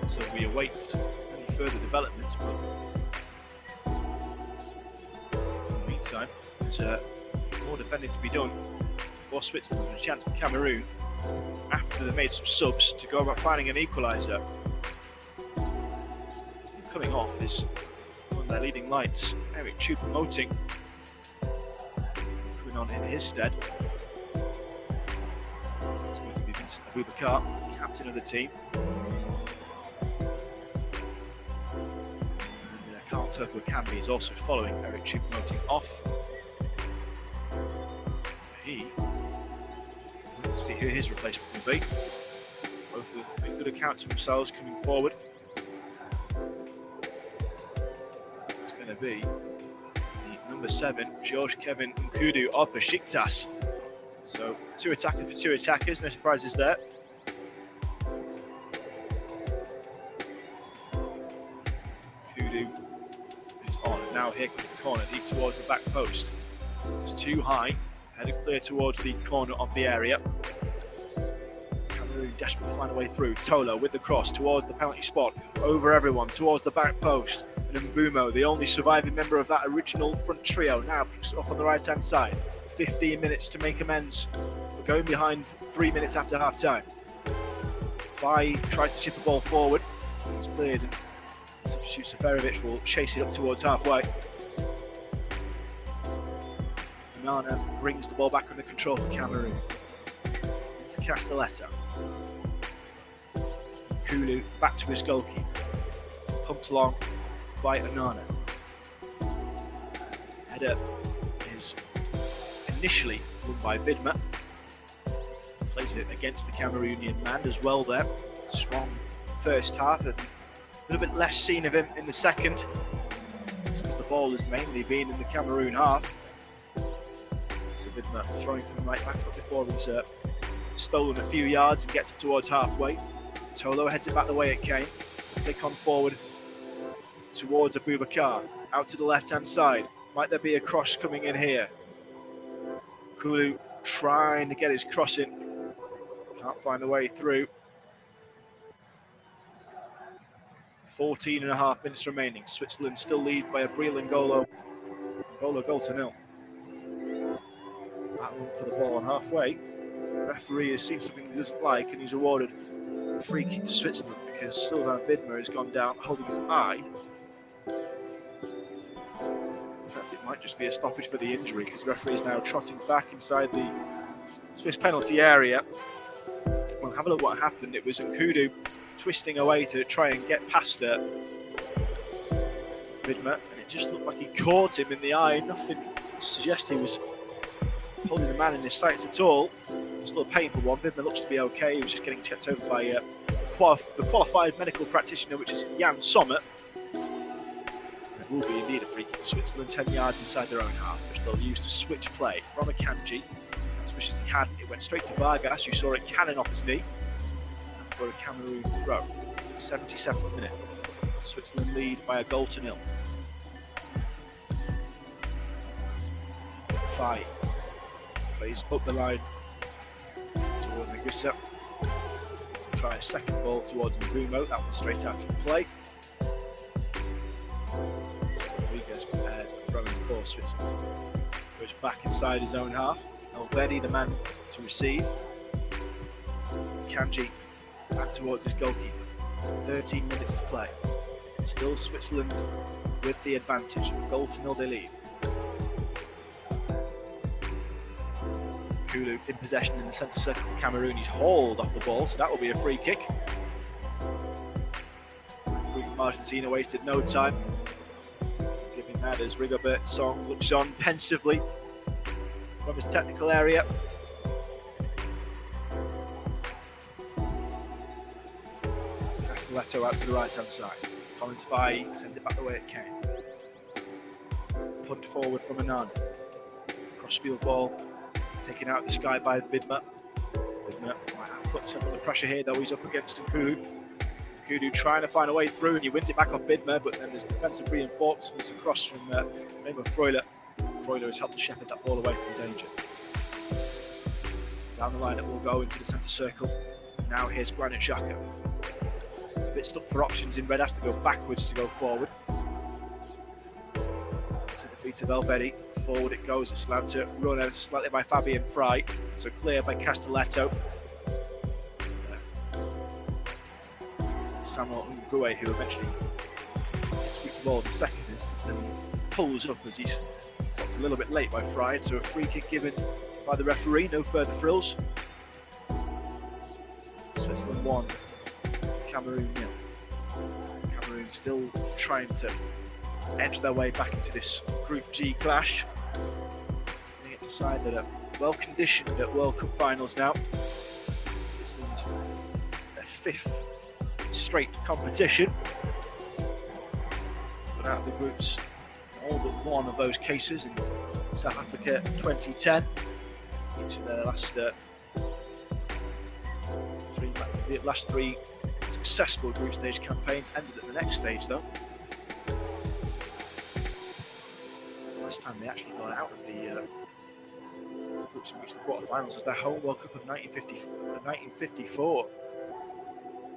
So we await any further developments. But in the meantime, there's more defending to be done for Switzerland and a chance for Cameroon after they've made some subs to go about finding an equaliser. Coming off is one of their leading lights, Eric Choupo-Moting, coming on in his stead. It's going to be Vincent Abubakar, captain of the team. And Carl Turco Akambi is also following Eric Choupo-Moting off. Let's see who his replacement will be. Both have made good accounts of themselves coming forward. It's going to be the number 7, George Kevin Nkudu of Besiktas. So 2 attackers for 2 attackers, no surprises there. Nkudu is on. Now here comes the corner, deep towards the back post. It's too high. Headed clear towards the corner of the area. Cameroon desperate to find a way through. Tolo with the cross towards the penalty spot. Over everyone, towards the back post. And Mbumo, the only surviving member of that original front trio, now picks it up on the right-hand side. 15 minutes to make amends. We're going behind 3 minutes after half-time. Fai tries to chip the ball forward. It's cleared. Substitute Seferovic will chase it up towards halfway. Nana brings the ball back under control for Cameroon. Into Castelletta. Kulu back to his goalkeeper. Pumped along by Onana. Header is initially won by Vidma. Plays it against the Cameroonian man as well there. Strong first half, and a little bit less seen of him in the second, since the ball has mainly been in the Cameroon half. So Vidma throwing him right back up before he's stolen a few yards and gets up towards halfway. Tolo heads it back the way it came. To flick on forward towards Abubakar. Out to the left-hand side. Might there be a cross coming in here? Kulu trying to get his cross in. Can't find the way through. 14.5 minutes remaining. Switzerland still lead by a Breel and Embolo. Embolo goal to 0. Battling for the ball on halfway. The referee has seen something he doesn't like, and he's awarded a free kick to Switzerland because Sylvain Vidma has gone down holding his eye. In fact, it might just be a stoppage for the injury because the referee is now trotting back inside the Swiss penalty area. Well, have a look what happened. It was Nkudu twisting away to try and get past Vidma, and it just looked like he caught him in the eye. Nothing to suggest he was holding the man in his sights at all. Still a painful one. Vidma looks to be okay. He was just getting checked over by the qualified medical practitioner, which is Jan Sommer. It will be indeed a free kick to Switzerland, 10 yards inside their own half, which they'll use to switch play from Akanji. As much as he hadn't, it went straight to Vargas, who saw it cannon off his knee for a Cameroon throw. 77th minute. Switzerland lead by a goal to 0. Fai plays up the line towards Nguissa. Try a second ball towards Mbumo. That one straight out of play. Rodriguez prepares a throw in for Switzerland. Goes back inside his own half. Elvedi, the man to receive. Kanji back towards his goalkeeper. 13 minutes to play. Still Switzerland with the advantage. Goal to 0 they lead. Kulu in possession in the centre circle for Cameroon. He's hauled off the ball, so that will be a free kick. Free from Argentina wasted no time. Giving that as Rigobert Song looks on pensively from his technical area. Castelletto out to the right hand side. Collins Fai sent it back the way it came. Punt forward from Onana. Crossfield ball taken out of the sky by Vidma. Vidma might have put himself under pressure here, though. He's up against Nkudu. Kudu trying to find a way through, and he wins it back off Bidmer, but then there's defensive reinforcements across from Raymond Freuler. Freuler has helped shepherd that ball away from danger. Down the line it will go into the centre circle. Now here's Granit Xhaka. A bit stuck for options in red, has to go backwards to go forward. To the feet of Elvedi. Forward it goes, it's allowed to run ever slightly by Fabian Frey. So clear by Castelletto. Samuel Nguye, who eventually gets beat the ball in the second, then he pulls up as he's got a little bit late by Frey. So a free kick given by the referee, no further frills. Switzerland 1, Cameroon 0. Cameroon still trying to edge their way back into this Group G clash. I think it's a side that are well conditioned at World Cup finals now. Switzerland, their 5th straight competition. Got out of the groups in all but one of those cases in South Africa 2010. Each of their last three successful group stage campaigns ended at the next stage though. Last time they actually got out of the groups and reached the quarterfinals was their home World Cup of 1954.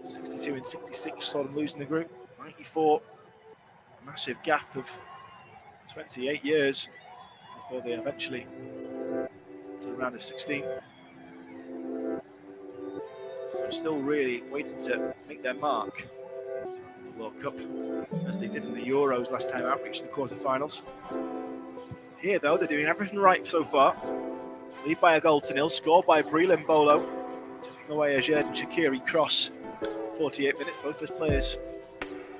62 and 66 saw them losing the group. 94, a massive gap of 28 years before they eventually to the round of 16. So still really waiting to make their mark in the World Cup, as they did in the Euros last time out, reaching the quarterfinals. Here though, they're doing everything right so far. Lead by a goal to nil, scored by Breel Embolo, taking away a Xherdan Shaqiri cross. 48 minutes, both those players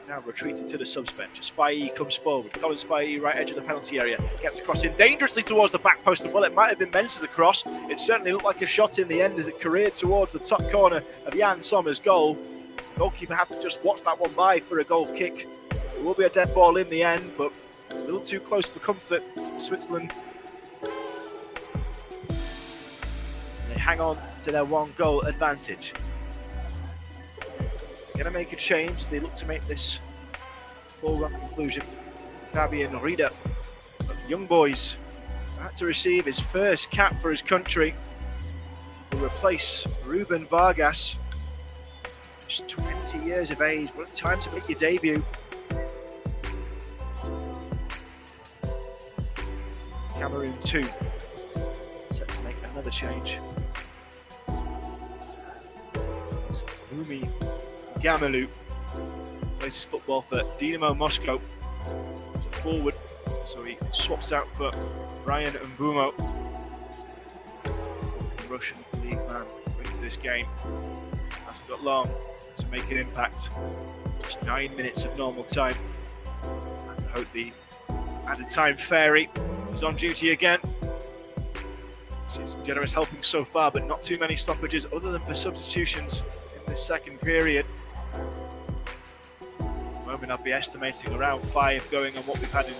now retreated to the subs bench as Faye comes forward. Collins Faye, right edge of the penalty area, gets a cross in dangerously towards the back post, and well, it might have been meant as a cross. It certainly looked like a shot in the end as it careered towards the top corner of Jan Sommer's goal. Goalkeeper had to just watch that one by for a goal kick. It will be a dead ball in the end, but a little too close for comfort. Switzerland, they hang on to their 1-goal advantage. Going to make a change as they look to make this foregone conclusion. Fabian Rieder of the Young Boys about to receive his first cap for his country. Will replace Ruben Vargas. Just 20 years of age. What a time to make your debut. Cameroon 2 set to make another change. It's Rumi Gamelu plays his football for Dynamo Moscow as a forward, so he swaps out for Brian Mbumo. What can the Russian league man bring to this game? Hasn't got long to make an impact. Just 9 minutes of normal time. I have to hope the added time fairy is on duty again. Seen some generous helping so far, but not too many stoppages other than for substitutions in this second period. At the moment I'd be estimating around 5 going on what we've had in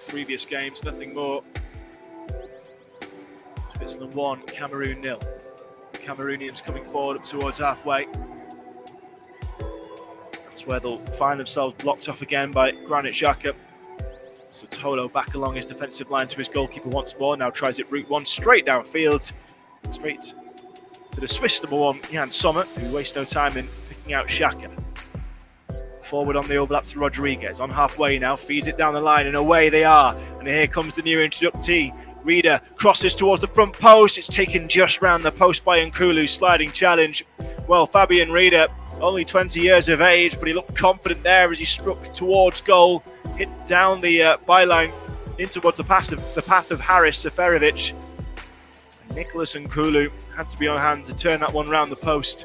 previous games, nothing more. Switzerland 1, Cameroon 0. Cameroonians coming forward up towards halfway. That's where they'll find themselves blocked off again by Granit Xhaka. So Tolo back along his defensive line to his goalkeeper once more. Now tries it route one straight downfield, straight to the Swiss number 1, Jan Sommer, who wastes no time in picking out Xhaka. Forward on the overlap to Rodriguez, on halfway now, feeds it down the line, and away they are. And here comes the new introductee. Rieder crosses towards the front post. It's taken just round the post by Nkulu's sliding challenge. Well, Fabian Rieder, only 20 years of age, but he looked confident there as he struck towards goal, hit down the byline in towards the path of Haris Seferovic. And Nicholas Nkulu had to be on hand to turn that one round the post.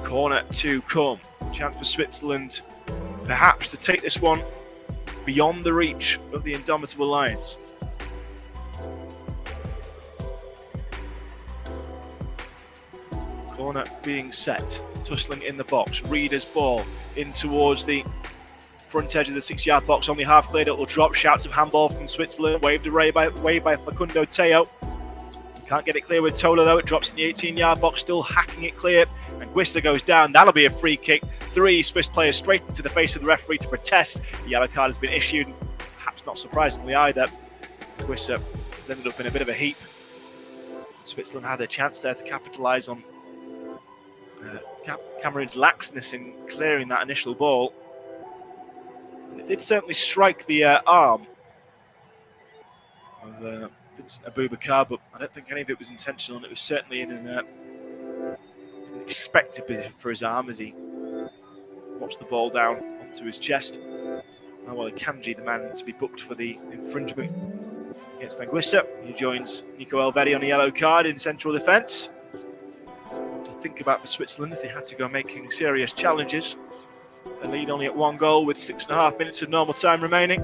Corner to come. Chance for Switzerland, perhaps, to take this one beyond the reach of the indomitable Lions. Corner being set, tussling in the box. Rieder's ball in towards the front edge of the 6-yard box, only half cleared. It will drop. Shouts of handball from Switzerland, waved away by Facundo Teo. Can't get it clear with Tolo though. It drops in the 18-yard box, still hacking it clear. And Guissa goes down. That'll be a free kick. 3 Swiss players straight into the face of the referee to protest. The yellow card has been issued. Perhaps not surprisingly either. Guissa has ended up in a bit of a heap. Switzerland had a chance there to capitalise on Cameroon's laxness in clearing that initial ball. And it did certainly strike the arm of Vincent Abubakar, but I don't think any of it was intentional, and it was certainly in an expected position for his arm as he watched the ball down onto his chest. Now, well, Kanji, the man to be booked for the infringement against Anguissa. He joins Nico Elvedi on the yellow card in central defence. What to think about for Switzerland if they had to go making serious challenges. They lead only at 1 goal with 6.5 minutes of normal time remaining.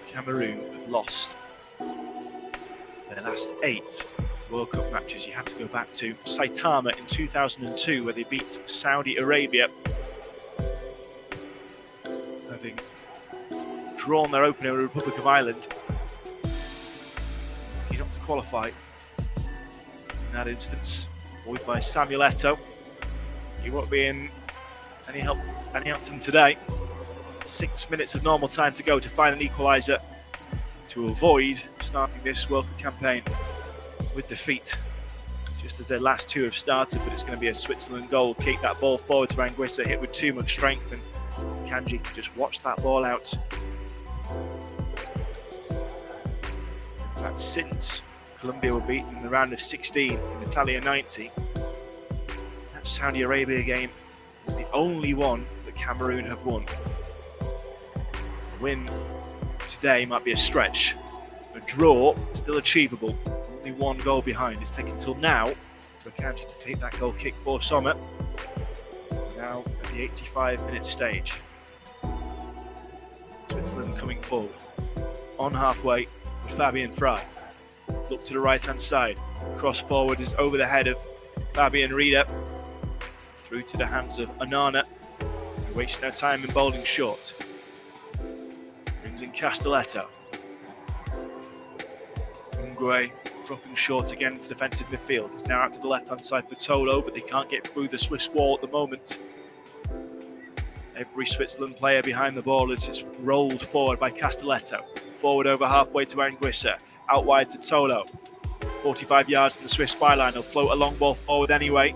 Cameroon have lost their last 8 World Cup matches. You have to go back to Saitama in 2002, where they beat Saudi Arabia, having drawn their opener in the Republic of Ireland. Lucky not to qualify in that instance, buoyed by Samuel Eto'o. He won't be in any help to them today. 6 minutes of normal time to go to find an equaliser to avoid starting this World Cup campaign with defeat, just as their last 2 have started. But it's going to be a Switzerland goal kick. That ball forward to Anguissa, hit with too much strength, and Kanji can just watch that ball out. In fact, since Colombia were beaten in the round of 16 in Italia 90, that Saudi Arabia game is the only one that Cameroon have won. A win today might be a stretch. A draw, still achievable. Only 1 goal behind. It's taken till now for Kanji to take that goal kick for Sommer. Now at the 85-minute stage. Switzerland coming forward. On halfway with Fabian Frey. Look to the right-hand side. Cross forward is over the head of Fabian Rieder. Through to the hands of Onana. He wastes no time in bowling short. Brings in Castelletto. Ungwe dropping short again into defensive midfield. It's now out to the left-hand side for Tolo, but they can't get through the Swiss wall at the moment. Every Switzerland player behind the ball as it's rolled forward by Castelletto. Forward over halfway to Anguissa. Out wide to Tolo. 45 yards from the Swiss byline. He'll float a long ball forward anyway.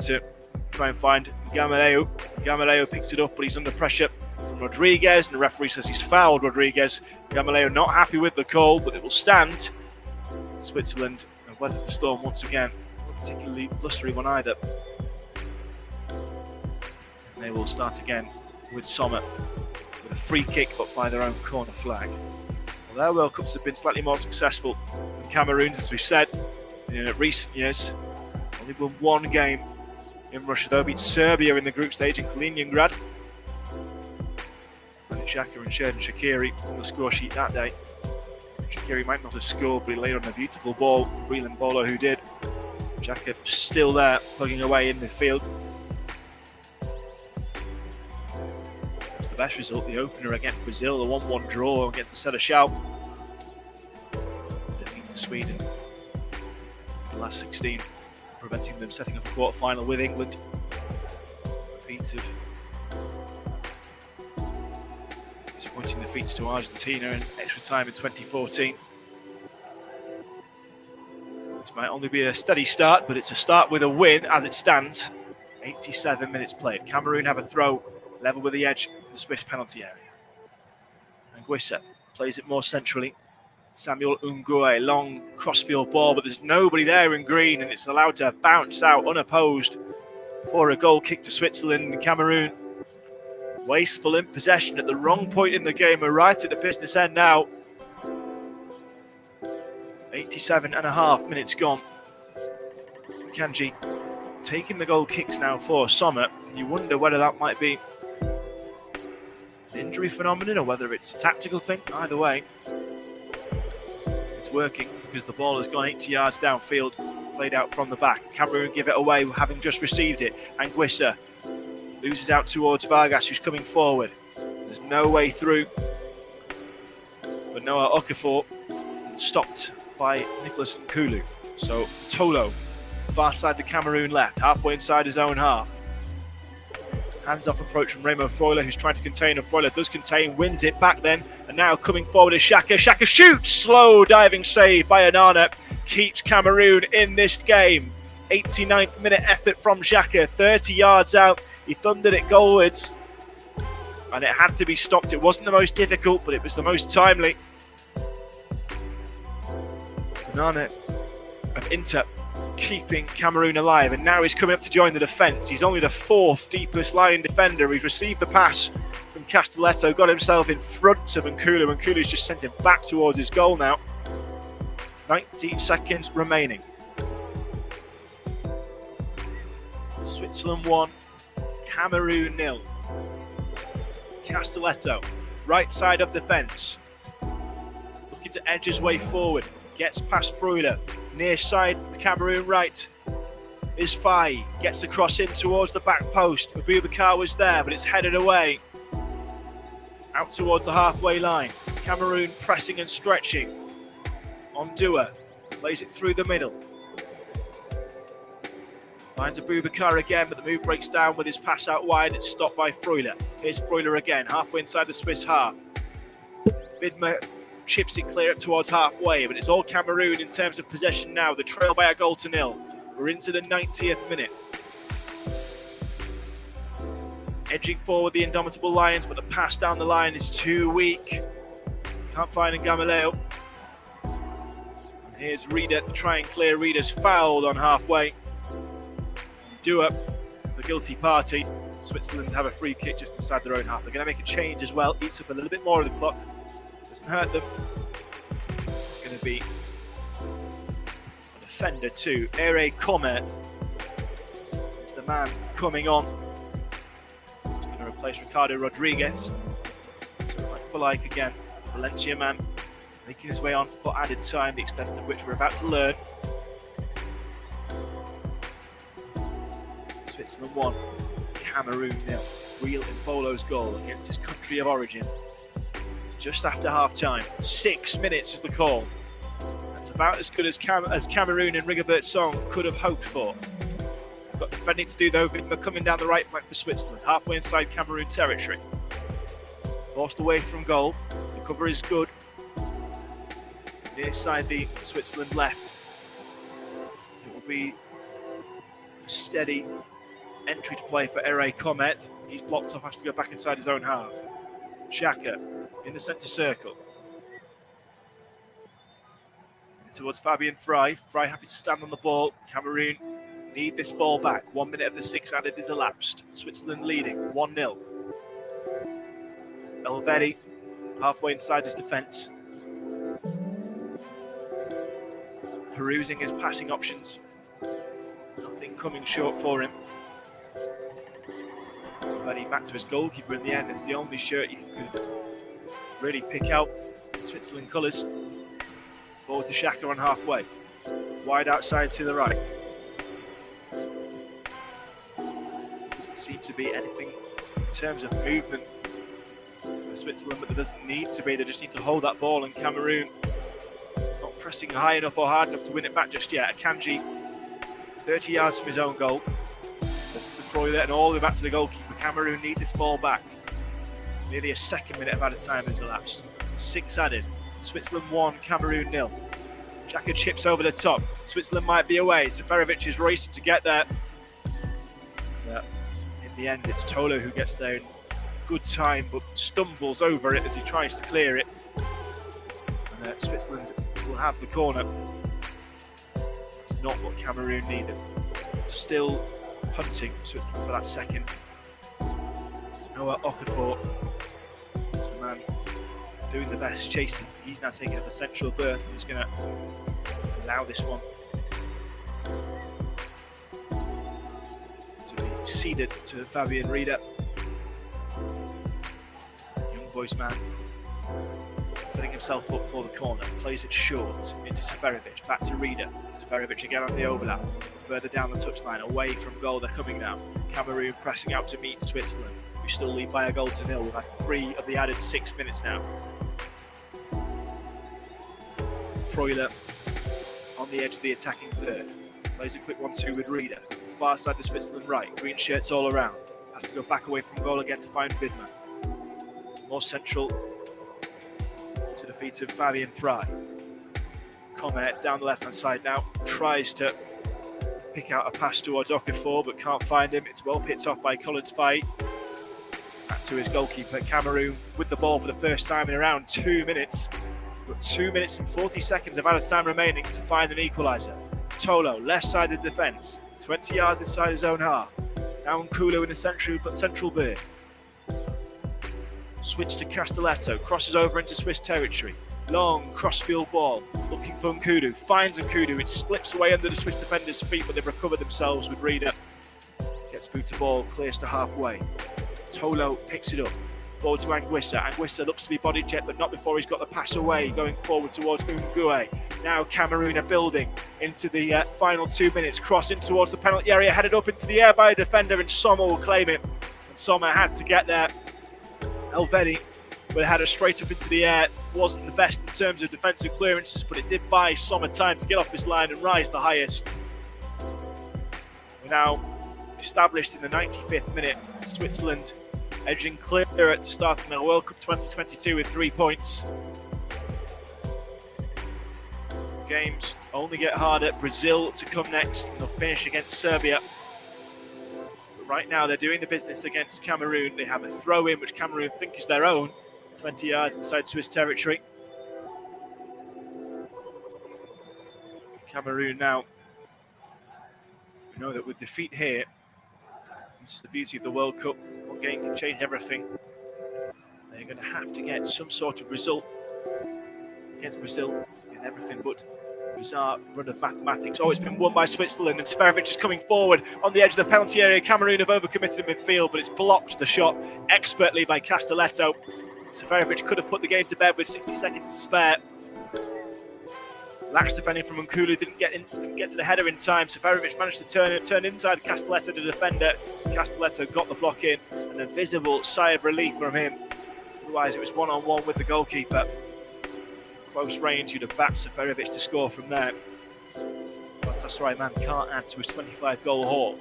To try and find Gamareo. Gamareo picks it up, but he's under pressure from Rodriguez, and the referee says he's fouled Rodriguez. Gamareo not happy with the call, but it will stand. Switzerland have weathered the storm once again. Not particularly blustery one either. And they will start again with Sommer with a free kick up by their own corner flag. Well, their World Cups have been slightly more successful than Cameroon's, as we've said, in recent years. Only won 1 game in Russia, though. Beat Serbia in the group stage in Kaliningrad. Xhaka and Xherdan Shaqiri on the score sheet that day. Shaqiri might not have scored, but he laid on a beautiful ball for Breel and Embolo, who did. Xhaka still there, plugging away in midfield. That's the best result, the opener against Brazil, the 1-1 draw against the Seleção. Defeat to Sweden in the last 16, preventing them setting up a quarter-final with England. Repeated disappointing defeats to Argentina in extra time in 2014. This might only be a steady start, but it's a start with a win as it stands. 87 minutes played. Cameroon have a throw level with the edge of the Swiss penalty area. Anguissa plays it more centrally. Samuel Ungwe, long crossfield ball, but there's nobody there in green, and it's allowed to bounce out unopposed for a goal kick to Switzerland. And Cameroon wasteful in possession at the wrong point in the game. We're right at the business end now. 87.5 minutes gone. Kanji taking the goal kicks now for Sommer. You wonder whether that might be an injury phenomenon or whether it's a tactical thing. Either way, it's working because the ball has gone 80 yards downfield, played out from the back. Cameroon give it away having just received it. Anguissa loses out towards Vargas, who's coming forward. There's no way through for Noah Okafor, stopped by Nicholas Nkulu. So Tolo, far side the Cameroon left, halfway inside his own half. Hands-off approach from Remo Freuler, who's trying to contain, and Freuler does contain, wins it back then, and now coming forward is Xhaka. Xhaka shoots! Slow diving save by Onana, keeps Cameroon in this game. 89th minute effort from Xhaka, 30 yards out, he thundered it goalwards, and it had to be stopped. It wasn't the most difficult, but it was the most timely. Onana of Inter keeping Cameroon alive, and now he's coming up to join the defence. He's only the 4th deepest lying defender. He's received the pass from Castelletto, got himself in front of Nkulu. Nkulu's just sent him back towards his goal now. 90 seconds remaining. Switzerland 1, Cameroon 0. Castelletto, right side of the fence, looking to edge his way forward, gets past Freuler. Near side, the Cameroon right is Faye, gets the cross in towards the back post. Abubakar was there, but it's headed away out towards the halfway line. Cameroon pressing and stretching. Ondua plays it through the middle. Finds Abubakar again, but the move breaks down with his pass out wide. It's stopped by Freuler. Here's Freuler again, halfway inside the Swiss half. Bidmer chips it clear up towards halfway, but it's all Cameroon in terms of possession now. The trail by a goal to nil. We're into the 90th minute. Edging forward the Indomitable Lions, but the pass down the line is too weak. Can't find Ngamaleo. And here's Reader to try and clear. Reader's fouled on halfway. Dua, the guilty party. Switzerland have a free kick just inside their own half. They're going to make a change as well, eats up a little bit more of the clock. Doesn't hurt them. It's going to be a defender too. Ere Comet is the man coming on. He's going to replace Ricardo Rodriguez. So like for like again, Valencia man making his way on for added time, the extent of which we're about to learn. Switzerland 1, Cameroon 0. Breel Embolo's goal against his country of origin. Just after half-time, 6 minutes is the call. That's about as good as Cameroon and Rigobert Song could have hoped for. Got defending to do though, Vidmer coming down the right flank for Switzerland, halfway inside Cameroon territory. Forced away from goal, the cover is good. Near side the Switzerland left. It will be a steady entry to play for Ere Comet. He's blocked off, has to go back inside his own half. Xhaka in the centre circle. In towards Fabian Frey. Frey happy to stand on the ball. Cameroon need this ball back. 1 minute of the 6 added is elapsed. Switzerland leading 1-0. Elvedi halfway inside his defence. Perusing his passing options. Nothing coming short for him. Elvedi back to his goalkeeper in the end. It's the only shirt you could really pick out. Switzerland colours. Forward to Xhaka on halfway. Wide outside to the right. Doesn't seem to be anything in terms of movement for Switzerland, but there doesn't need to be. They just need to hold that ball, and Cameroon not pressing high enough or hard enough to win it back just yet. Akanji, 30 yards from his own goal. Sets to Freuler and all the way back to the goalkeeper. Cameroon need this ball back. Nearly a second minute of added time has elapsed. 6 added. Switzerland 1, Cameroon 0. Xhaka chips over the top. Switzerland might be away. Seferovic is racing to get there. But in the end, it's Tolo who gets there in good time, but stumbles over it as he tries to clear it. And Switzerland will have the corner. It's not what Cameroon needed. Still hunting Switzerland for that second. Noah Okafor is the man doing the best chasing. He's now taking up a central berth and he's going to allow this one to be ceded to Fabian Rieder. Young boys man setting himself up for the corner, plays it short into Seferovic, back to Rieder. Seferovic again on the overlap, further down the touchline, away from goal they're coming now. Cameroon pressing out to meet Switzerland. who still lead by a goal to nil. We've had 3 of the added 6 minutes now. Freuler on the edge of the attacking third. Plays a quick 1-2 with Reeder. Far side the Switzerland right. Green shirts all around. Has to go back away from goal again to find Widmer. More central to the feet of Fabian Frey. Comer down the left-hand side now. Tries to pick out a pass towards Okafor, but can't find him. It's well picked off by Collins Faye. Back to his goalkeeper. Cameroon with the ball for the first time in around 2 minutes. Got 2 minutes and 40 seconds of added time remaining to find an equaliser. Tolo, left side of the defence, 20 yards inside his own half. Now Nkulu in a central berth. Switch to Castelletto, crosses over into Swiss territory. Long crossfield ball, looking for Nkulu, finds Nkulu, it slips away under the Swiss defender's feet, but they've recovered themselves with Reeder. Gets boot to ball, clears to halfway. Tolo picks it up. Forward to Anguissa. Anguissa looks to be body checked, but not before he's got the pass away, going forward towards Ungue. Now Cameroon are building into the final 2 minutes, crossing towards the penalty area, headed up into the air by a defender, and Sommer will claim it. And Sommer had to get there. Elvedi, but it had her straight up into the air. Wasn't the best in terms of defensive clearances, but it did buy Sommer time to get off his line and rise the highest. We're now established in the 95th minute. Switzerland edging clear at the start of their World Cup 2022 with 3 points. Games only get harder. Brazil to come next, and they'll finish against Serbia. But right now they're doing the business against Cameroon. They have a throw-in, which Cameroon think is their own, 20 yards inside Swiss territory. Cameroon now, we know that with defeat here, this is the beauty of the World Cup. One game can change everything. They're going to have to get some sort of result against Brazil in everything but bizarre run of mathematics. Oh, it's been won by Switzerland, and Seferovic is coming forward on the edge of the penalty area. Cameroon have overcommitted in midfield, but it's blocked the shot expertly by Castelletto. Seferovic could have put the game to bed with 60 seconds to spare. Lax defending from Nkulu, didn't get to the header in time. Seferovic managed to turn inside Castelletto, the defender. Castelletto got the block in, and a visible sigh of relief from him. Otherwise, it was one-on-one with the goalkeeper. Close range, you'd have backed Seferovic to score from there. Galatasaray man can't add to his 25-goal haul.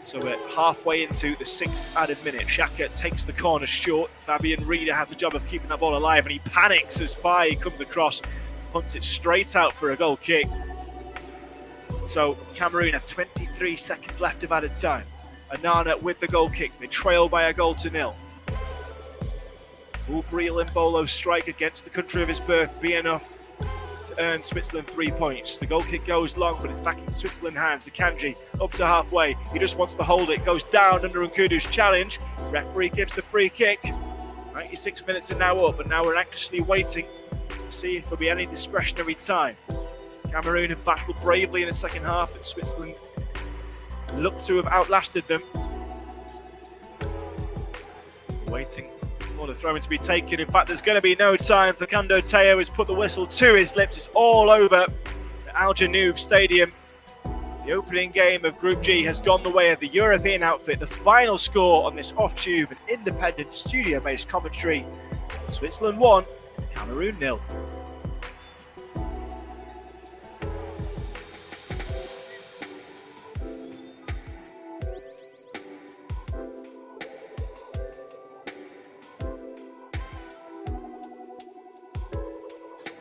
So we're halfway into the 6th added minute. Xhaka takes the corner short. Fabian Reeder has the job of keeping that ball alive, and he panics as Faye comes across, punts it straight out for a goal kick. So Cameroon have 23 seconds left of added time. Anana with the goal kick. They trail by a goal to nil. Will Breel Embolo's strike against the country of his birth be enough to earn Switzerland 3 points? The goal kick goes long, but it's back into Switzerland hands. Akanji up to halfway. He just wants to hold it. Goes down under Nkudu's challenge. Referee gives the free kick. 96 minutes are now up, and now we're anxiously waiting to see if there'll be any discretionary time. Cameroon have battled bravely in the second half, and Switzerland look to have outlasted them. Waiting for the throw-in to be taken. In fact, there's going to be no time for Kando Teo. Has put the whistle to his lips. It's all over at Al Janoub Stadium. The opening game of Group G has gone the way of the European outfit. The final score on this off-tube and independent studio-based commentary: Switzerland 1, Cameroon 0.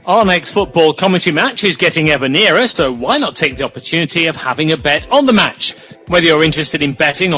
Our next football commentary match is getting ever nearer, so why not take the opportunity of having a bet on the match? Whether you're interested in betting on